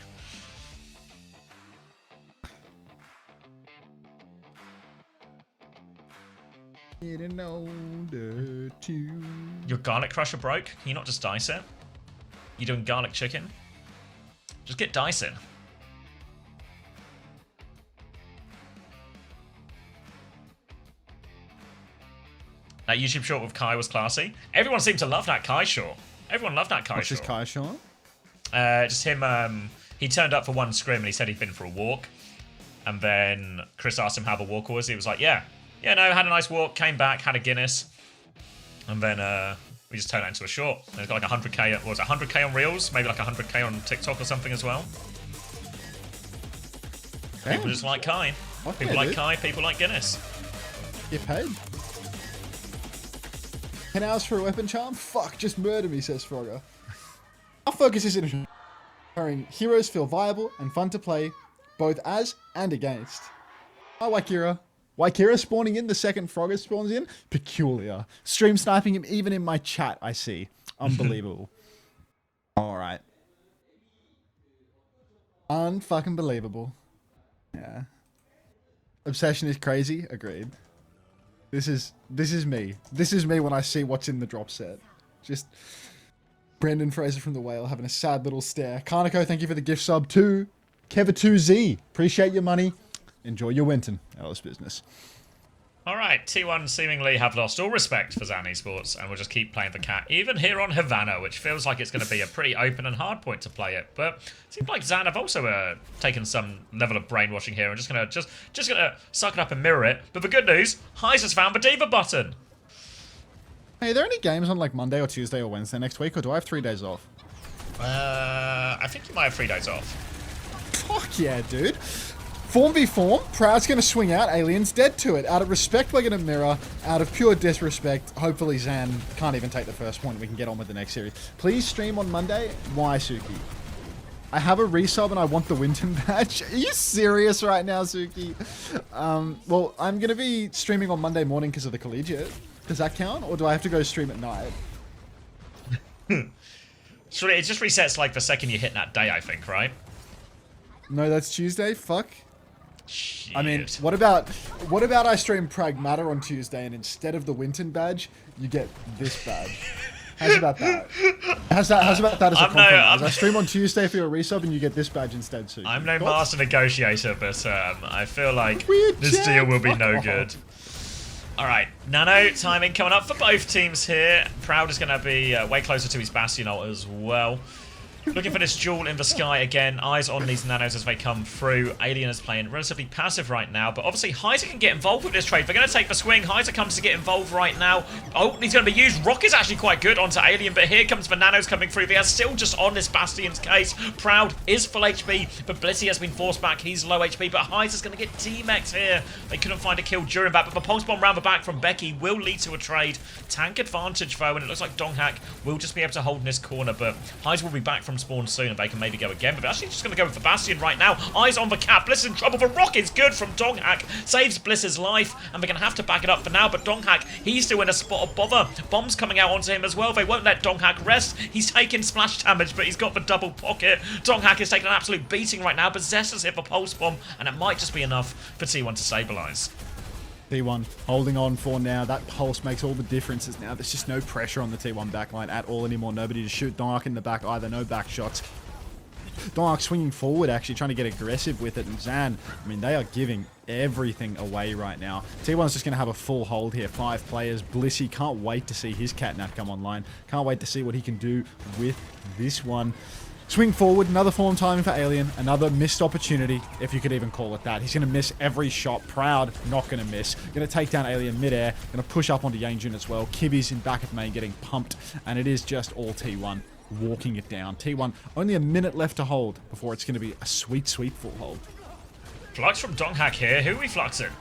Your garlic crusher broke? Can you not just dice it? You doing garlic chicken? Just get dicing. That YouTube short with Kai was classy. Everyone seemed to love that Kai short. Everyone loved that Kai What's this short. Kai short? Just him, he turned up for one scrim and he said he'd been for a walk. And then Chris asked him how the walk was. He was like, yeah, no, had a nice walk, came back, had a Guinness. And then we just turned that into a short. And it's got like 100k, what was it, 100k on Reels? Maybe like 100k on TikTok or something as well. Damn. People just like Kai. Okay, People like dude. Kai, people like Guinness. Get paid. 10 hours for a weapon charm? Fuck, just murder me, says Frogger. Our focus is in ensuring heroes feel viable and fun to play, both as and against. Hi, Waikira. Waikira spawning in the second Frogger spawns in? Peculiar. Stream sniping him even in my chat, I see. Unbelievable. Alright. Unfucking believable. Yeah. Obsession is crazy? Agreed. This is me. This is me when I see what's in the drop set. Just Brendan Fraser from The Whale having a sad little stare. Karnako, thank you for the gift sub too. Keva2Z, appreciate your money. Enjoy your Winton. Alice business. Alright, T1 seemingly have lost all respect for ZAN Esports and will just keep playing the cat, even here on Havana, which feels like it's going to be a pretty open and hard point to play it. But it seems like ZAN have also taken some level of brainwashing here and just gonna suck it up and mirror it. But the good news, Heis has found the Diva button. Hey, are there any games on like Monday or Tuesday or Wednesday next week, or do I have 3 days off? I think you might have 3 days off. Fuck yeah, dude. Form v form, Proud's going to swing out, Alien's dead to it. Out of respect, we're going to mirror. Out of pure disrespect, hopefully ZAN can't even take the first point. We can get on with the next series. Please stream on Monday. Why, Suki? I have a resub and I want the Winton badge. Are you serious right now, Suki? Well, I'm going to be streaming on Monday morning because of the collegiate. Does that count? Or do I have to go stream at night? So it just resets like the second you hit that day, I think, right? No, that's Tuesday? Fuck. Shit. I mean, what about I stream Pragmata on Tuesday and instead of the Winton badge, you get this badge? How's about that? How's about that as a compromise? I stream on Tuesday for your resub and you get this badge instead, too. I'm no master negotiator, but I feel like Weird this chat, deal will be fuck no off. good. Alright, Nano timing coming up for both teams here. Proud is going to be way closer to his Bastion ult as well. Looking for this jewel in the sky again. Eyes on these nanos as they come through. Alien is playing relatively passive right now, but obviously Heiser can get involved with this trade. They're going to take the swing. Heiser comes to get involved right now. Oh, he's going to be used. Rock is actually quite good onto Alien, but here comes the nanos coming through. They are still just on this Bastion's case. Proud is full HP, but Blissey has been forced back. He's low HP, but Heiser's going to get T-Max here. They couldn't find a kill during that, but the pulse bomb round the back from Becky will lead to a trade. Tank advantage, though, and it looks like Donghack will just be able to hold in this corner, but Heiser will be back from spawn soon, and they can maybe go again, but they're actually just going to go with the Bastion right now. Eyes on the cap. Bliss is in trouble. The rock is good from Donghack. Saves Bliss's life, and they're going to have to back it up for now, but Donghack, he's still in a spot of bother. Bombs coming out onto him as well. They won't let Donghack rest. He's taking splash damage, but he's got the double pocket. Donghack is taking an absolute beating right now, but Zess has hit the pulse bomb, and it might just be enough for T1 to stabilize. T1 holding on for now. That pulse makes all the differences now. There's just no pressure on the T1 backline at all anymore. Nobody to shoot Donghack in the back either. No back shots. Donghack swinging forward, actually trying to get aggressive with it. And ZAN, I mean, they are giving everything away right now. T1's just going to have a full hold here. 5 players. Blissey, can't wait to see his catnap come online. Can't wait to see what he can do with this one. Swing forward, another form timing for Alien. Another missed opportunity, if you could even call it that. He's going to miss every shot. Proud, not going to miss. Going to take down Alien midair. Going to push up onto Yangjun as well. Kibby's in back of main getting pumped. And it is just all T1. walking it down. T1 only a minute left to hold before it's going to be a sweet, sweet full hold. Flux from Donghak here. Who are we fluxing?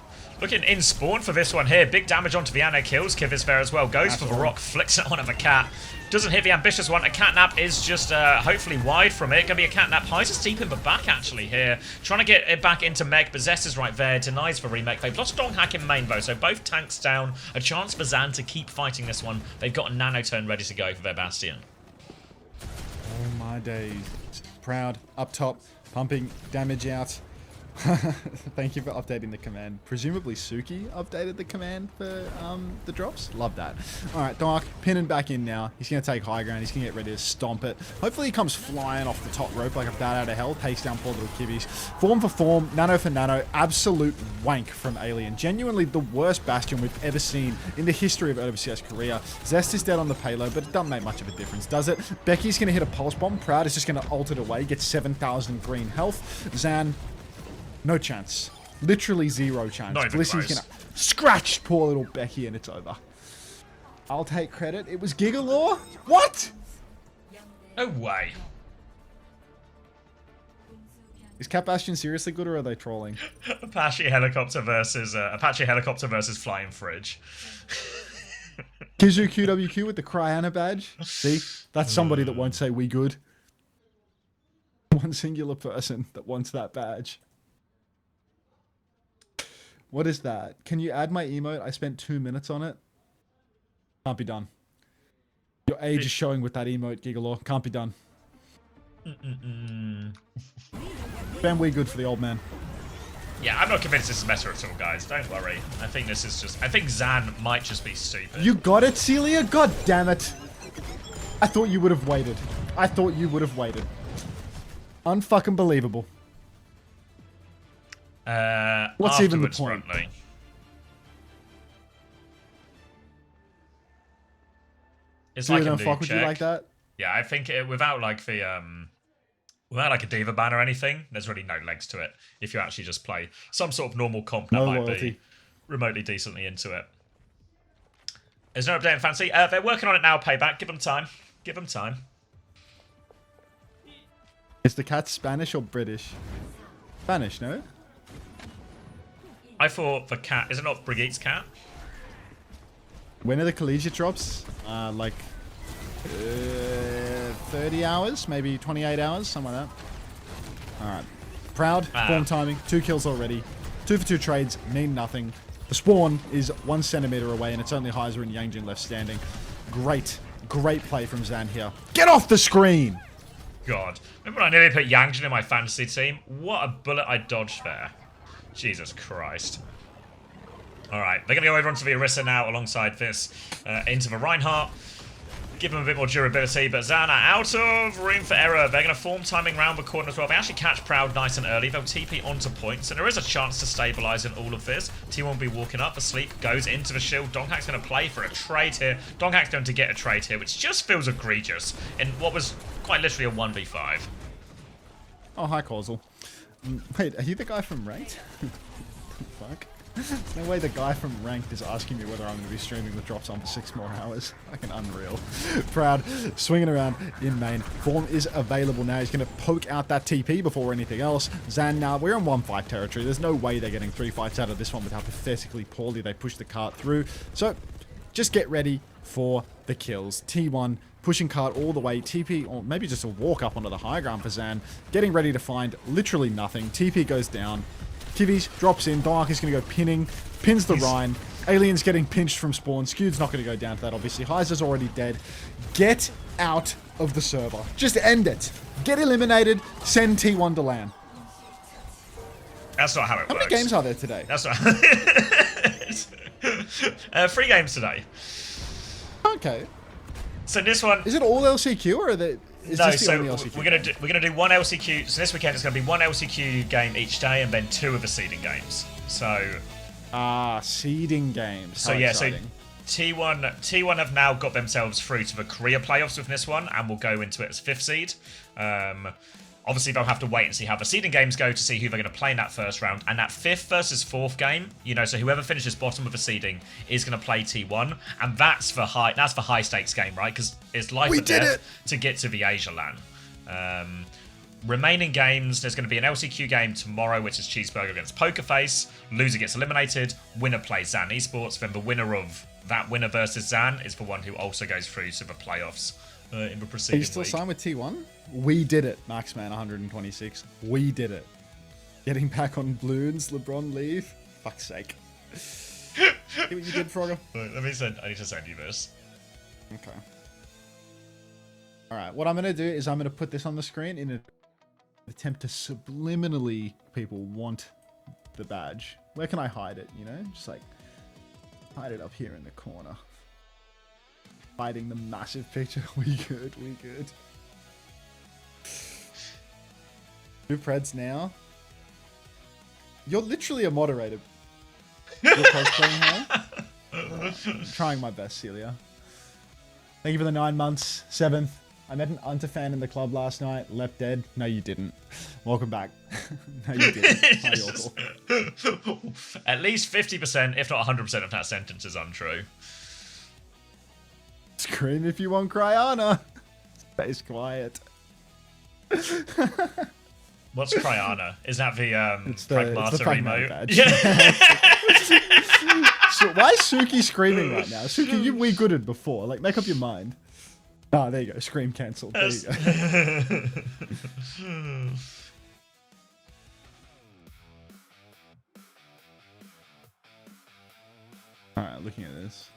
Looking in spawn for this one here. Big damage onto Viano, kills Kivisfair as well. Goes for the rock, flicks it onto the cat. Doesn't hit the ambitious one. A catnap is just hopefully wide from it. Gonna be a catnap. Highs is deep in the back actually here. Trying to get it back into Meg. Possess is right there. Denies for remake. They've lost Donghak in main though, so both tanks down. A chance for ZAN to keep fighting this one. They've got a nano turn ready to go for their Bastion. Oh my days. Proud up top, pumping damage out. Thank you for updating the command. Presumably Suki updated the command for the drops. Love that. Alright, Dark pinning back in now. He's going to take high ground. He's going to get ready to stomp it. Hopefully he comes flying off the top rope like a bat out of hell. Takes down poor little kibbies. Form for form, nano for nano. Absolute wank from Alien. Genuinely the worst Bastion we've ever seen in the history of OWCS Korea. Zest is dead on the payload, but it doesn't make much of a difference, does it? Becky's going to hit a pulse bomb. Proud is just going to ult it away. Get 7,000 green health. ZAN, no chance. Literally zero chance. Blissy's gonna scratch poor little Becky and it's over. I'll take credit. It was Gigalaw? What? No way. Is Cat Bastion seriously good or are they trolling? Apache helicopter versus flying fridge. Kizu QWQ with the Cryana badge. See? That's somebody that won't say we good. One singular person that wants that badge. What is that? Can you add my emote? I spent 2 minutes on it. Can't be done. Your age is showing with that emote, Gigalaw. Can't be done. Ben, we good for the old man. Yeah, I'm not convinced this is meta at all, guys. Don't worry. I think this is just... I think ZAN might just be stupid. You got it, Celia? God damn it. I thought you would have waited. I thought you would have waited. Unfucking believable. What's even the point? Probably. It's like a don't fuck noob with check. you like that? Yeah, I think without like the without like a diva ban or anything, there's really no legs to it. If you actually just play some sort of normal comp that No might loyalty. be remotely decently into it. There's no update in Fancy. They're working on it now. Payback. Give them time. Give them time. Is the cat Spanish or British? Spanish, no? I thought the cat... Is it not Brigitte's cat? When are the collegiate drops? Like 30 hours? Maybe 28 hours? Something like that. Alright. Proud. Form timing. 2 kills already. 2 for 2 trades. Mean nothing. The spawn is 1 centimeter away and it's only Heiser and Yangjin left standing. Great. Great play from ZAN here. Get off the screen! God. Remember when I nearly put Yangjin in my fantasy team? What a bullet I dodged there. Jesus Christ. Alright, they're going to go over onto the Orisa now alongside this. Into the Reinhardt. Give them a bit more durability, but ZAN are out of room for error. They're going to form timing round the corner as well. They actually catch Proud nice and early. They'll TP onto points, and there is a chance to stabilize in all of this. T1 will be walking up. Asleep goes into the shield. Donghak's going to play for a trade here. Donghak's going to get a trade here, which just feels egregious in what was quite literally a 1v5. Oh, hi, Causal. Wait, are you the guy from Ranked? Fuck. There's no way the guy from Ranked is asking me whether I'm going to be streaming the drops on for 6 more hours. Fucking unreal. Proud, swinging around in main. Form is available now. He's going to poke out that TP before anything else. ZAN now, we're on 1-5 territory. There's no way they're getting 3 fights out of this one with how pathetically poorly they push the cart through. So, just get ready for the kills. T1 pushing cart all the way. TP, or maybe just a walk up onto the high ground for ZAN. Getting ready to find literally nothing. TP goes down. Kivis drops in. Dark is going to go pinning. Pins the Rhine. Alien's getting pinched from spawn. Skewed's not going to go down to that, obviously. Heiser's already dead. Get out of the server. Just end it. Get eliminated. Send T1 to LAN. That's not how it works. How many games are there today? That's not 3 games today. Okay. So this one... Is it all LCQ or are there... Is No, this the so only LCQ? we're gonna do 1 LCQ. So this weekend it's gonna be 1 LCQ game each day, and then 2 of the seeding games. So seeding games. So How yeah, exciting. so T1 have now got themselves through to the Korea playoffs with this one, and will go into it as 5th seed. Obviously, they'll have to wait and see how the seeding games go to see who they're going to play in that first round. And that 5th versus 4th game, you know, so whoever finishes bottom of the seeding is going to play T1, and that's the high stakes game, right? Because it's life or death to get to the Asia LAN. Remaining games, there's going to be an LCQ game tomorrow, which is Cheeseburger against Pokerface. Loser gets eliminated. Winner plays ZAN Esports. Then the winner of that winner versus ZAN is the one who also goes through to the playoffs in the preceding Are you still week. signed with T1? We did it, Maxman 126. We did it. Getting back on balloons, LeBron leave. Fuck's sake. See what you did, Frogger? Wait, I need to send you this. Okay. Alright, what I'm going to do is I'm going to put this on the screen in an attempt to subliminally people want the badge. Where can I hide it, you know? Just like hide it up here in the corner. Hiding the massive picture. We good, we good. 2 Preds now. You're literally a moderator. You're cosplaying her. I'm trying my best, Celia. Thank you for the 9 months. 7th. I met an Unter fan in the club last night. Left dead. No, you didn't. Welcome back. No, you didn't. At least 50%, if not 100% of that sentence is untrue. Scream if you want Cryana. Stay quiet. What's Cryana? Is that the Pragmata Pragmata emote? badge. Yeah. So why is Suki screaming right now? Suki, we gooded before. Like, make up your mind. Ah, there you go. Scream cancelled. There you go. Alright, looking at this.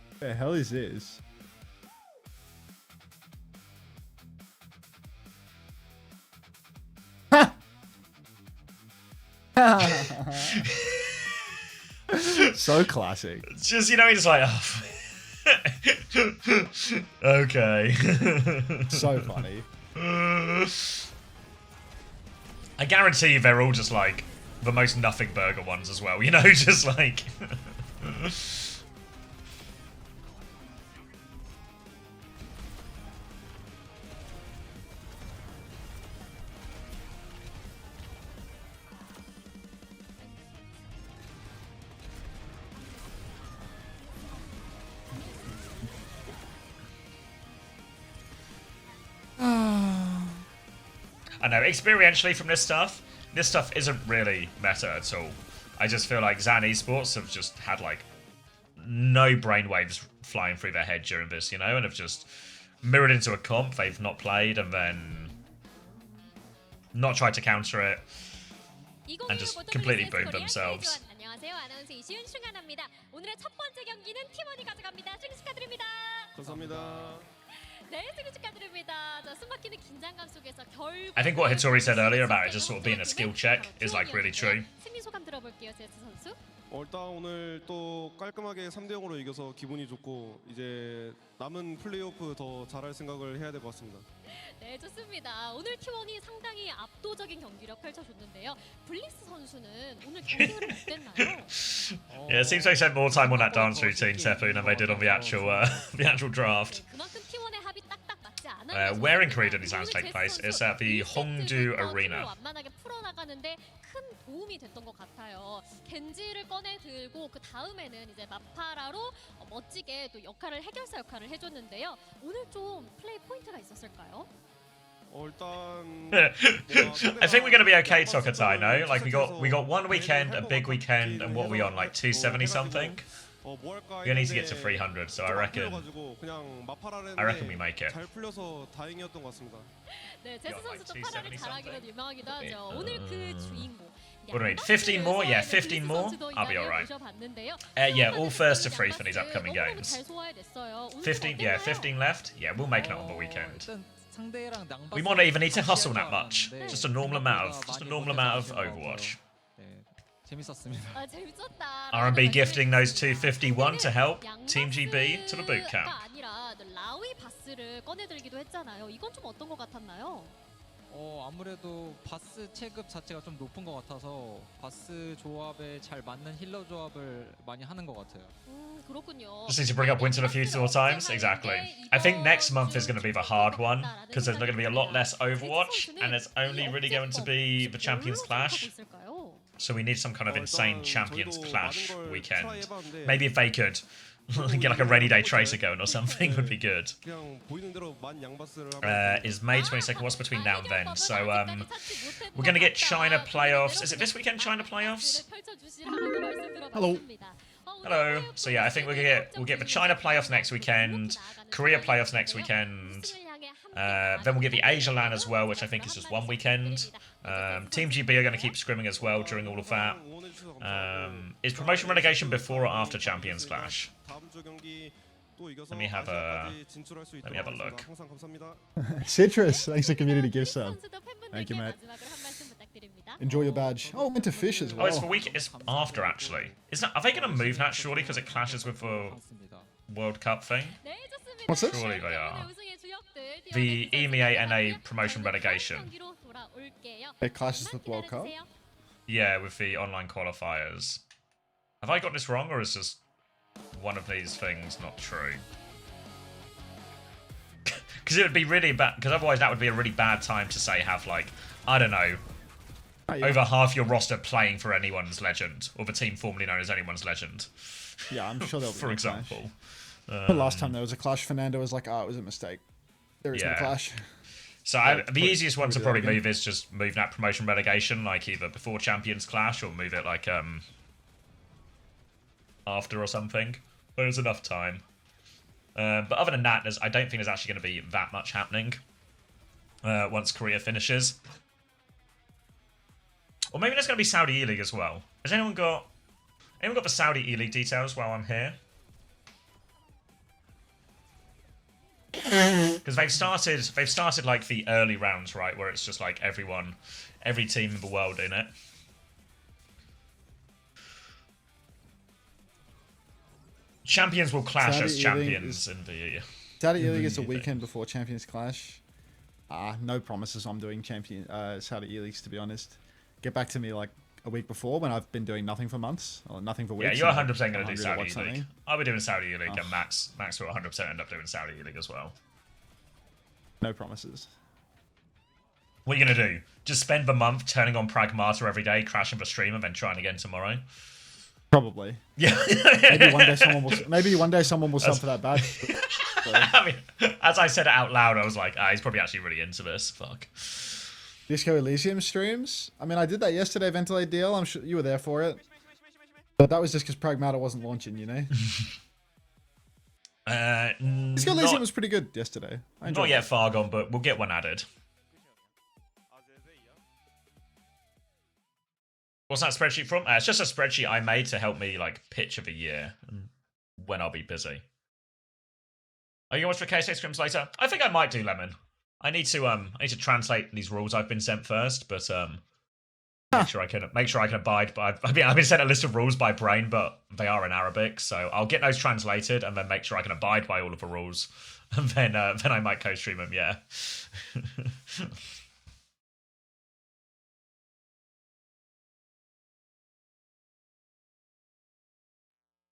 What the hell is this? So classic. Just, you know, he's like, oh. Okay. So funny. I guarantee you they're all just like the most nothing burger ones as well, you know, just like. I know, experientially from this stuff isn't really meta at all. I just feel like ZAN Esports have just had like no brainwaves flying through their head during this, you know, and have just mirrored into a comp they've not played and then not tried to counter it and just completely boomed themselves. 안녕하세요. 아나운서 이시윤 충환합니다. 오늘의 첫 번째 경기는 팀원이 가져갑니다. 승리 축하드립니다. 감사합니다. 네, 승리 축하드립니다. 자, 숨막히는 긴장감 속에서 결국 I think what Hitori said earlier about it just sort of being a skill check is like really true. 승리 소감 들어볼게요, 제스 선수. 일단 오늘 또 깔끔하게 3대0으로 이겨서 기분이 좋고 이제 남은 플레이오프 더 잘할 생각을 해야 될 것 같습니다. 네, 좋습니다. 오늘 T1이 상당히 압도적인 경기력 펼쳐줬는데요. 블리스 선수는 오늘 경기를 어땠나요? Yeah, it seems they spent more time on that dance routine, Tepu, than they did on the actual draft. 그만큼 T1의 합이 딱딱 맞지 않아요. Where in Korea did these rounds take place? It's at the Hongdu Arena. 완만하게 풀어나가는데 큰 도움이 됐던 것 같아요. 겐지를 꺼내 들고 그 다음에는 이제 마파라로 멋지게 또 해결사 역할을 해줬는데요. 오늘 좀 플레이 포인트가 있었을까요? 일단 I think we're gonna be okay, Tokatai, no? Like we got one weekend, a big weekend, and what are we on, like 270 something? We're gonna need to get to 300, so I reckon we make it. 잘 풀려서 다행이었던 것 같습니다. 네, 제스 선수도 파라를 잘하기로 유명하기도 하죠. 오늘 그 주인공. What do I need? 15 more? Yeah, 15 more. I'll be alright. Yeah, all first to free for these upcoming games. 15, yeah, 15 left. Yeah, we'll make it on the weekend. We won't even need to hustle that much. Just a normal amount of Overwatch. 재밌었습니다. 재밌었다. R&B gifting those 251 to help Team GB to the boot camp. 아니라 라위 바스를 꺼내들기도 했잖아요. 이건 좀 어떤 것 같았나요? 아무래도 바스 체급 자체가 좀 높은 것 같아서 바스 조합에 잘 맞는 힐러 조합을 많이 하는 것 같아요. 그렇군요. Just need to bring up Winter a few more times. Exactly. I think next month is going to be the hard one because there's going to be a lot less Overwatch and it's only really going to be the Champions Clash. So we need some kind of insane Champions Clash weekend. Maybe if they could get like a rainy day tracer going or something would be good. Is May 22nd, what's between now and then? So we're going to get China playoffs. Is it this weekend, China playoffs? Hello. Hello. So yeah, I think we'll get the China playoffs next weekend, Korea playoffs next weekend. Then we'll get the Asia LAN as well, which I think is just one weekend. Team GB are going to keep scrimming as well during all of that. Is promotion relegation before or after Champions Clash? Let me have a look. Citrus, thanks for community gift sub. Thank you, mate. Enjoy your badge. Oh, went to fish as well. Oh, it's the week. It's after actually. Are they going to move that surely because it clashes with the World Cup thing? What's this? Surely they are. The EMEA NA promotion relegation. It clashes with World Cup? Yeah, with the online qualifiers. Have I got this wrong, or is just one of these things not true? Because it would be really bad. Because otherwise, that would be a really bad time to say have like, I don't know, over half your roster playing for anyone's legend, or the team formerly known as anyone's legend. Yeah, I'm sure there'll be for a example. Clash. The last time there was a clash, Fernando was like, "Oh, it was a mistake. There is no clash." So the easiest one to probably move is just move that promotion relegation, like either before Champions Clash or move it like after or something. There's enough time. But other than that, I don't think there's actually going to be that much happening once Korea finishes. Or maybe there's going to be Saudi E-League as well. Has anyone got the Saudi E-League details while I'm here? Because they've started like the early rounds, right, where it's just like every team in the world in it. Champions will clash as champions in the Saudi E-League is a weekend before Champions Clash. No promises I'm doing Saudi E-Leagues, to be honest. Get back to me like a week before when I've been doing nothing for months or nothing for weeks. Yeah, you're 100% going to do Saudi E-League. I'll be doing Saudi E-League, and Max will 100% end up doing Saudi E-League as well. No promises. What are you going to do? Just spend the month turning on Pragmata every day, crashing the stream, and then trying again tomorrow? Probably. Yeah. maybe one day someone will sub for that badge. So. I mean, as I said it out loud, I was like, he's probably actually really into this. Fuck. Disco Elysium streams. I mean, I did that yesterday, Ventilate deal. I'm sure you were there for it. But that was just because Pragmata wasn't launching, you know? Disco Elysium was pretty good yesterday. Not yet far gone, but we'll get one added. What's that spreadsheet from? It's just a spreadsheet I made to help me like pitch of a year when I'll be busy. Are you gonna watch the K6 scrims later? I think I might do, Lemon. I need to translate these rules I've been sent first, but make sure I can abide by. I mean, I've been sent a list of rules by Brain, but they are in Arabic, so I'll get those translated and then make sure I can abide by all of the rules, and then I might co-stream them. Yeah.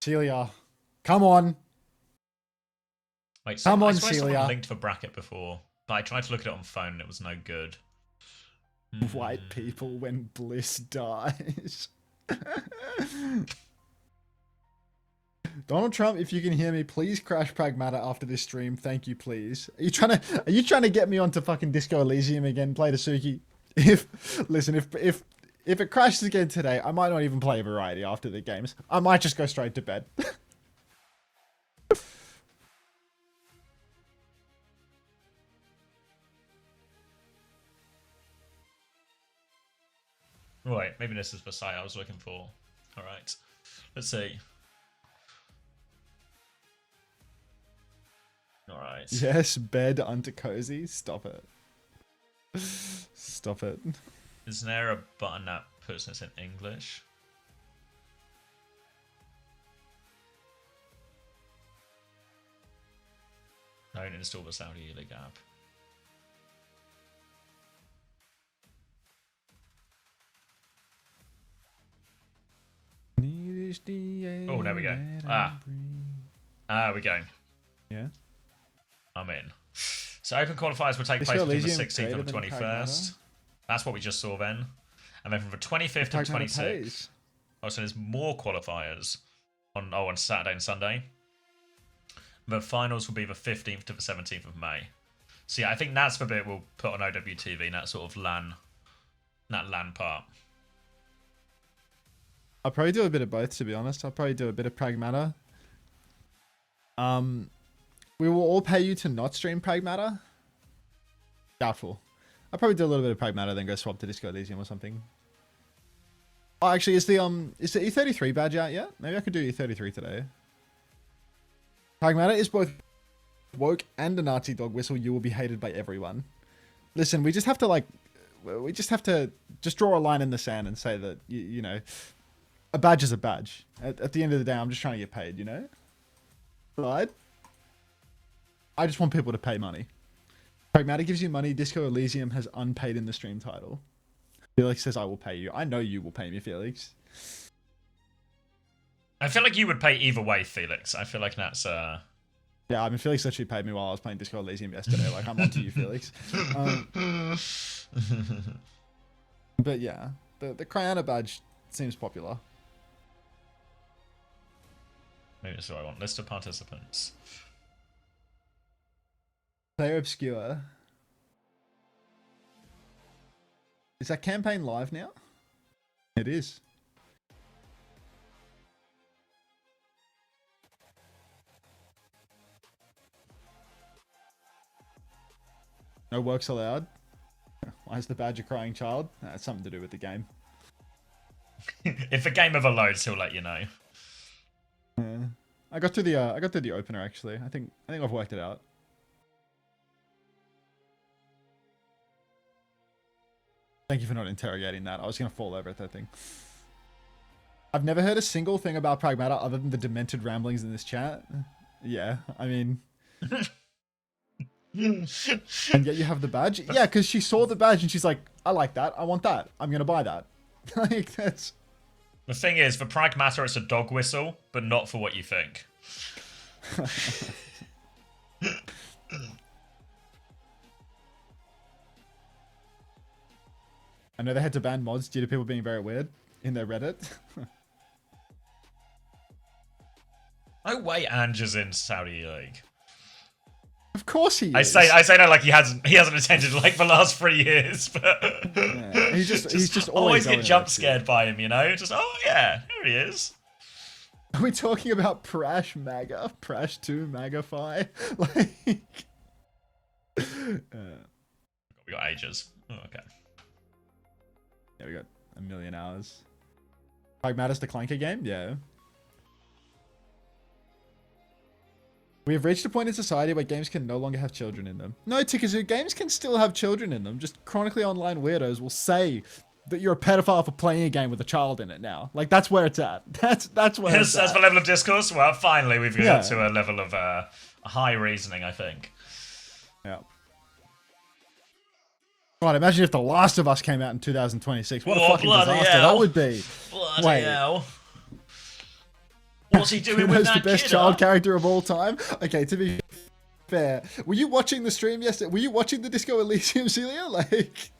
Celia, come on. Wait, come on, I swear Celia. someone linked the bracket before, but I tried to look at it on phone and it was no good. White people when Bliss dies. Donald Trump, if you can hear me, please crash Pragmata after this stream. Thank you, please. Are you trying to get me onto fucking Disco Elysium again, play Tasuki? If it crashes again today, I might not even play Variety after the games. I might just go straight to bed. Right, maybe this is the site I was looking for. Alright, let's see. Alright. Yes, bed unto cozy. Stop it. Stop it. Is there a button that puts this in English? Don't install the Saudi E-League app. we go. We go. Yeah. I'm in. So open qualifiers will take Is place your between the Elysium 16th and the greater than 21st. That's what we just saw then. And then from the 25th to Pragmata 26th. pays. Oh, so there's more qualifiers on Saturday and Sunday. The finals will be the 15th to the 17th of May. So yeah, I think that's the bit we'll put on OWTV, that sort of LAN part. I'll probably do a bit of both, to be honest. I'll probably do a bit of Pragmata. We will all pay you to not stream Pragmata. Doubtful. I'll probably do a little bit of Pragmata, then go swap to Disco Elysium or something. Oh, actually, is the E33 badge out yet? Maybe I could do E33 today. Pragmata is both woke and a Nazi dog whistle. You will be hated by everyone. Listen, we just have to just draw a line in the sand and say that you know, a badge is a badge. At the end of the day, I'm just trying to get paid, you know? Right? I just want people to pay money. Pragmata gives you money. Disco Elysium has unpaid in the stream title. Felix says, I will pay you. I know you will pay me, Felix. I feel like you would pay either way, Felix. I feel like that's... Yeah, I mean, Felix actually paid me while I was playing Disco Elysium yesterday. Like, I'm on to you, Felix. But yeah, the Cryana badge seems popular. Maybe that's what I want. List of participants. Player Obscure. Is that campaign live now? It is. No works allowed. Why is the badge a crying child? That's something to do with the game. If the game ever loads, he'll let you know. Yeah. I got through the opener actually. I think I've worked it out. Thank you for not interrogating that. I was gonna fall over at that thing. I've never heard a single thing about Pragmata other than the demented ramblings in this chat. Yeah, I mean. And yet you have the badge? Yeah, because she saw the badge and she's like, I like that. I want that. I'm gonna buy that. Like, that's... The thing is, for Pragmata, it's a dog whistle, but not for what you think. I know they had to ban mods due to people being very weird in their Reddit. No way Ange is in Saudi League. Of course he is. I say that like he hasn't attended like the last 3 years, but yeah, he's just always going get jump there, scared by him, you know? Just yeah, here he is. Are we talking about Prash Maga? Prash 2 Magify? Like We got ages. Oh, okay. Yeah, we got a million hours. Pragmata's the Clanker game? Yeah. We have reached a point in society where games can no longer have children in them. No, Tikazu, games can still have children in them. Just chronically online weirdos will say that you're a pedophile for playing a game with a child in it now. Like, that's where it's at. That's where it's at. That's the level of discourse? Well, finally, we've got to a level of high reasoning, I think. Yeah. God, imagine if The Last of Us came out in 2026. What a fucking disaster that would be. Bloody hell. What's he doing with that the best child character of all time? Okay, to be fair, were you watching the stream yesterday? Were you watching the Disco Elysium, Celia? Like,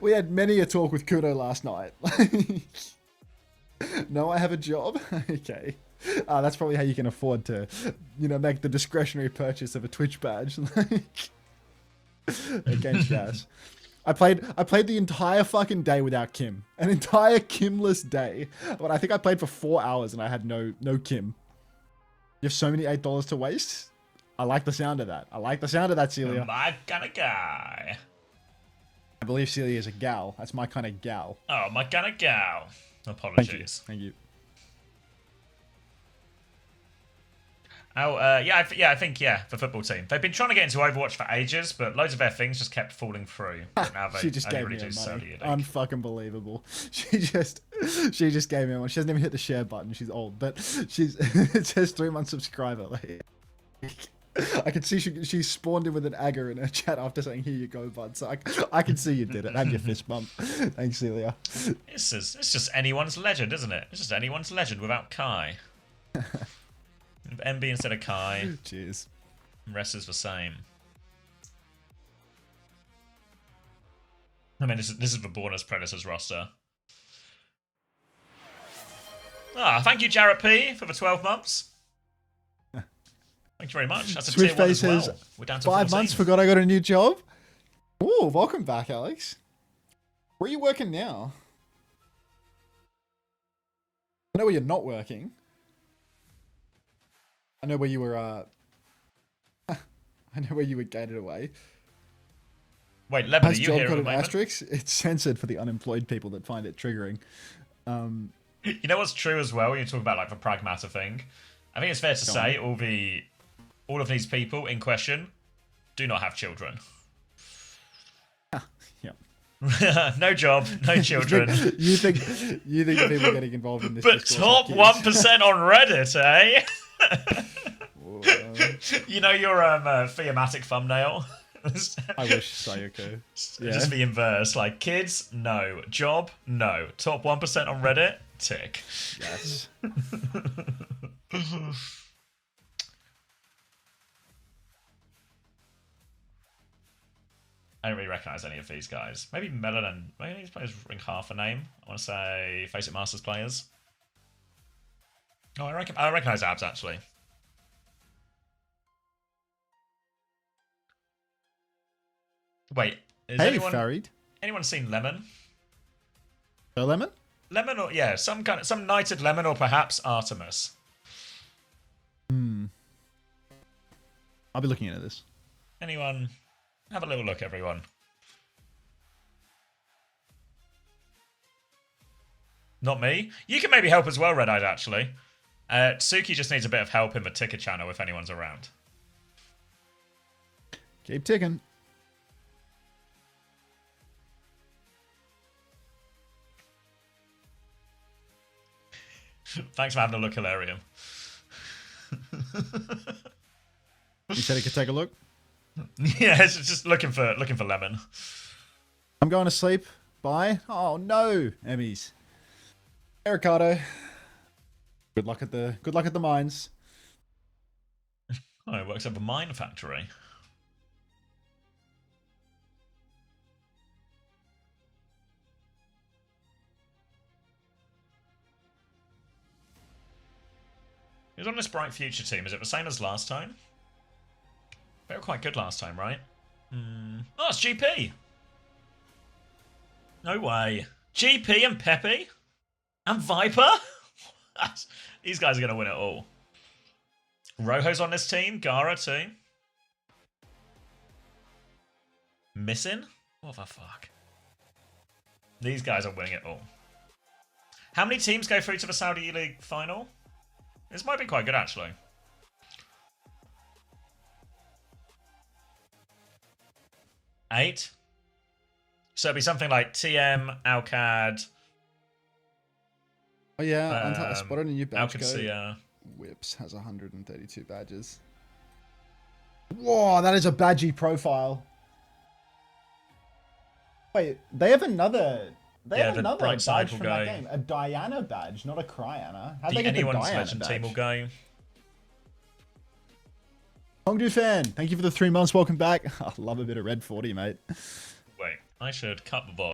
we had many a talk with Kudo last night. No, I have a job. Okay, that's probably how you can afford to, you know, make the discretionary purchase of a Twitch badge. Like, against gas. I played the entire fucking day without Kim. An entire Kimless day. But I think I played for 4 hours and I had no Kim. You have so many $8 to waste? I like the sound of that. I like the sound of that, Celia. My kind of guy. I believe Celia is a gal. That's my kind of gal. Oh, my kind of gal. Apologies. Thank you. Oh, I think the football team. They've been trying to get into Overwatch for ages, but loads of their things just kept falling through. Now She just gave me her money. Saudi League. Unfucking believable. She just gave me one. She hasn't even hit the share button. She's old, but it says 3 month subscriber. Like, I can see she spawned in with an agger in her chat after saying, "Here you go, bud." So I can see you did it. And your fist bump. Thanks, Celia. It's just anyone's legend, isn't it? It's just anyone's legend without Kai. MB instead of Kai. Cheers. Rest is the same. I mean, this is the Born as Predators roster. Thank you, Jarrett P, for the 12 months. Thank you very much. That's a tier 1 as well. We're down to 5 14. months, forgot I got a new job. Ooh, welcome back, Alex. Where are you working now? I know where you're not working. I know where you were, I know where you were gated away. Wait, Lemon, are Has you job here at got the an moment? asterisk? It's censored for the unemployed people that find it triggering. You know what's true as well when you talk about like the pragmata thing? I think it's fair to say all of these people in question do not have children. Yeah. No job, no children. you think the people getting involved in this? But top 1% on Reddit, eh? Whoa. You know your thematic thumbnail? I wish Sayoko. Yeah. Just the inverse. Like, kids, no. Job, no. Top 1% on Reddit, tick. Yes. I don't really recognize any of these guys. Maybe Melon and maybe these players ring half a name. I want to say Face It Masters players. Oh, I recognize Abs actually. Wait, is Hey, Farid. anyone seen Lemon? Her lemon? Lemon or yeah, some knighted Lemon or perhaps Artemis. I'll be looking into this. Anyone? Have a little look, everyone. Not me. You can maybe help as well, Red Eyed, actually. Tsuki just needs a bit of help in the ticker channel if anyone's around. Keep ticking. Thanks for having a look, Hilarium. You said he could take a look? Yeah, it's just looking for Lemon. I'm going to sleep. Bye. Oh no, Emmys. Hey, Ricardo. Good luck at the mines. Oh, it works at the mine factory. Who's on this Bright Future team? Is it the same as last time? They were quite good last time, right? Oh, it's GP! No way. GP and Pepe? And Viper? These guys are going to win it all. Rojo's on this team. Gara too. Missing? What the fuck? These guys are winning it all. How many teams go through to the Saudi League final? This might be quite good, actually. Eight. So it'd be something like TM, Alcad. Oh yeah, I spotted a new badge code. Alcacia. Whips has 132 badges. Whoa, that is a badgy profile. Wait, they have another. They have another Bright badge Side will from go. that game. A Diana badge, not a Cryana. How'd The they get the Anyone's Diana Legend badge? team will go. Hongdu fan, thank you for the 3 months. Welcome back. I love a bit of red 40, mate. Wait, I should cut the ball.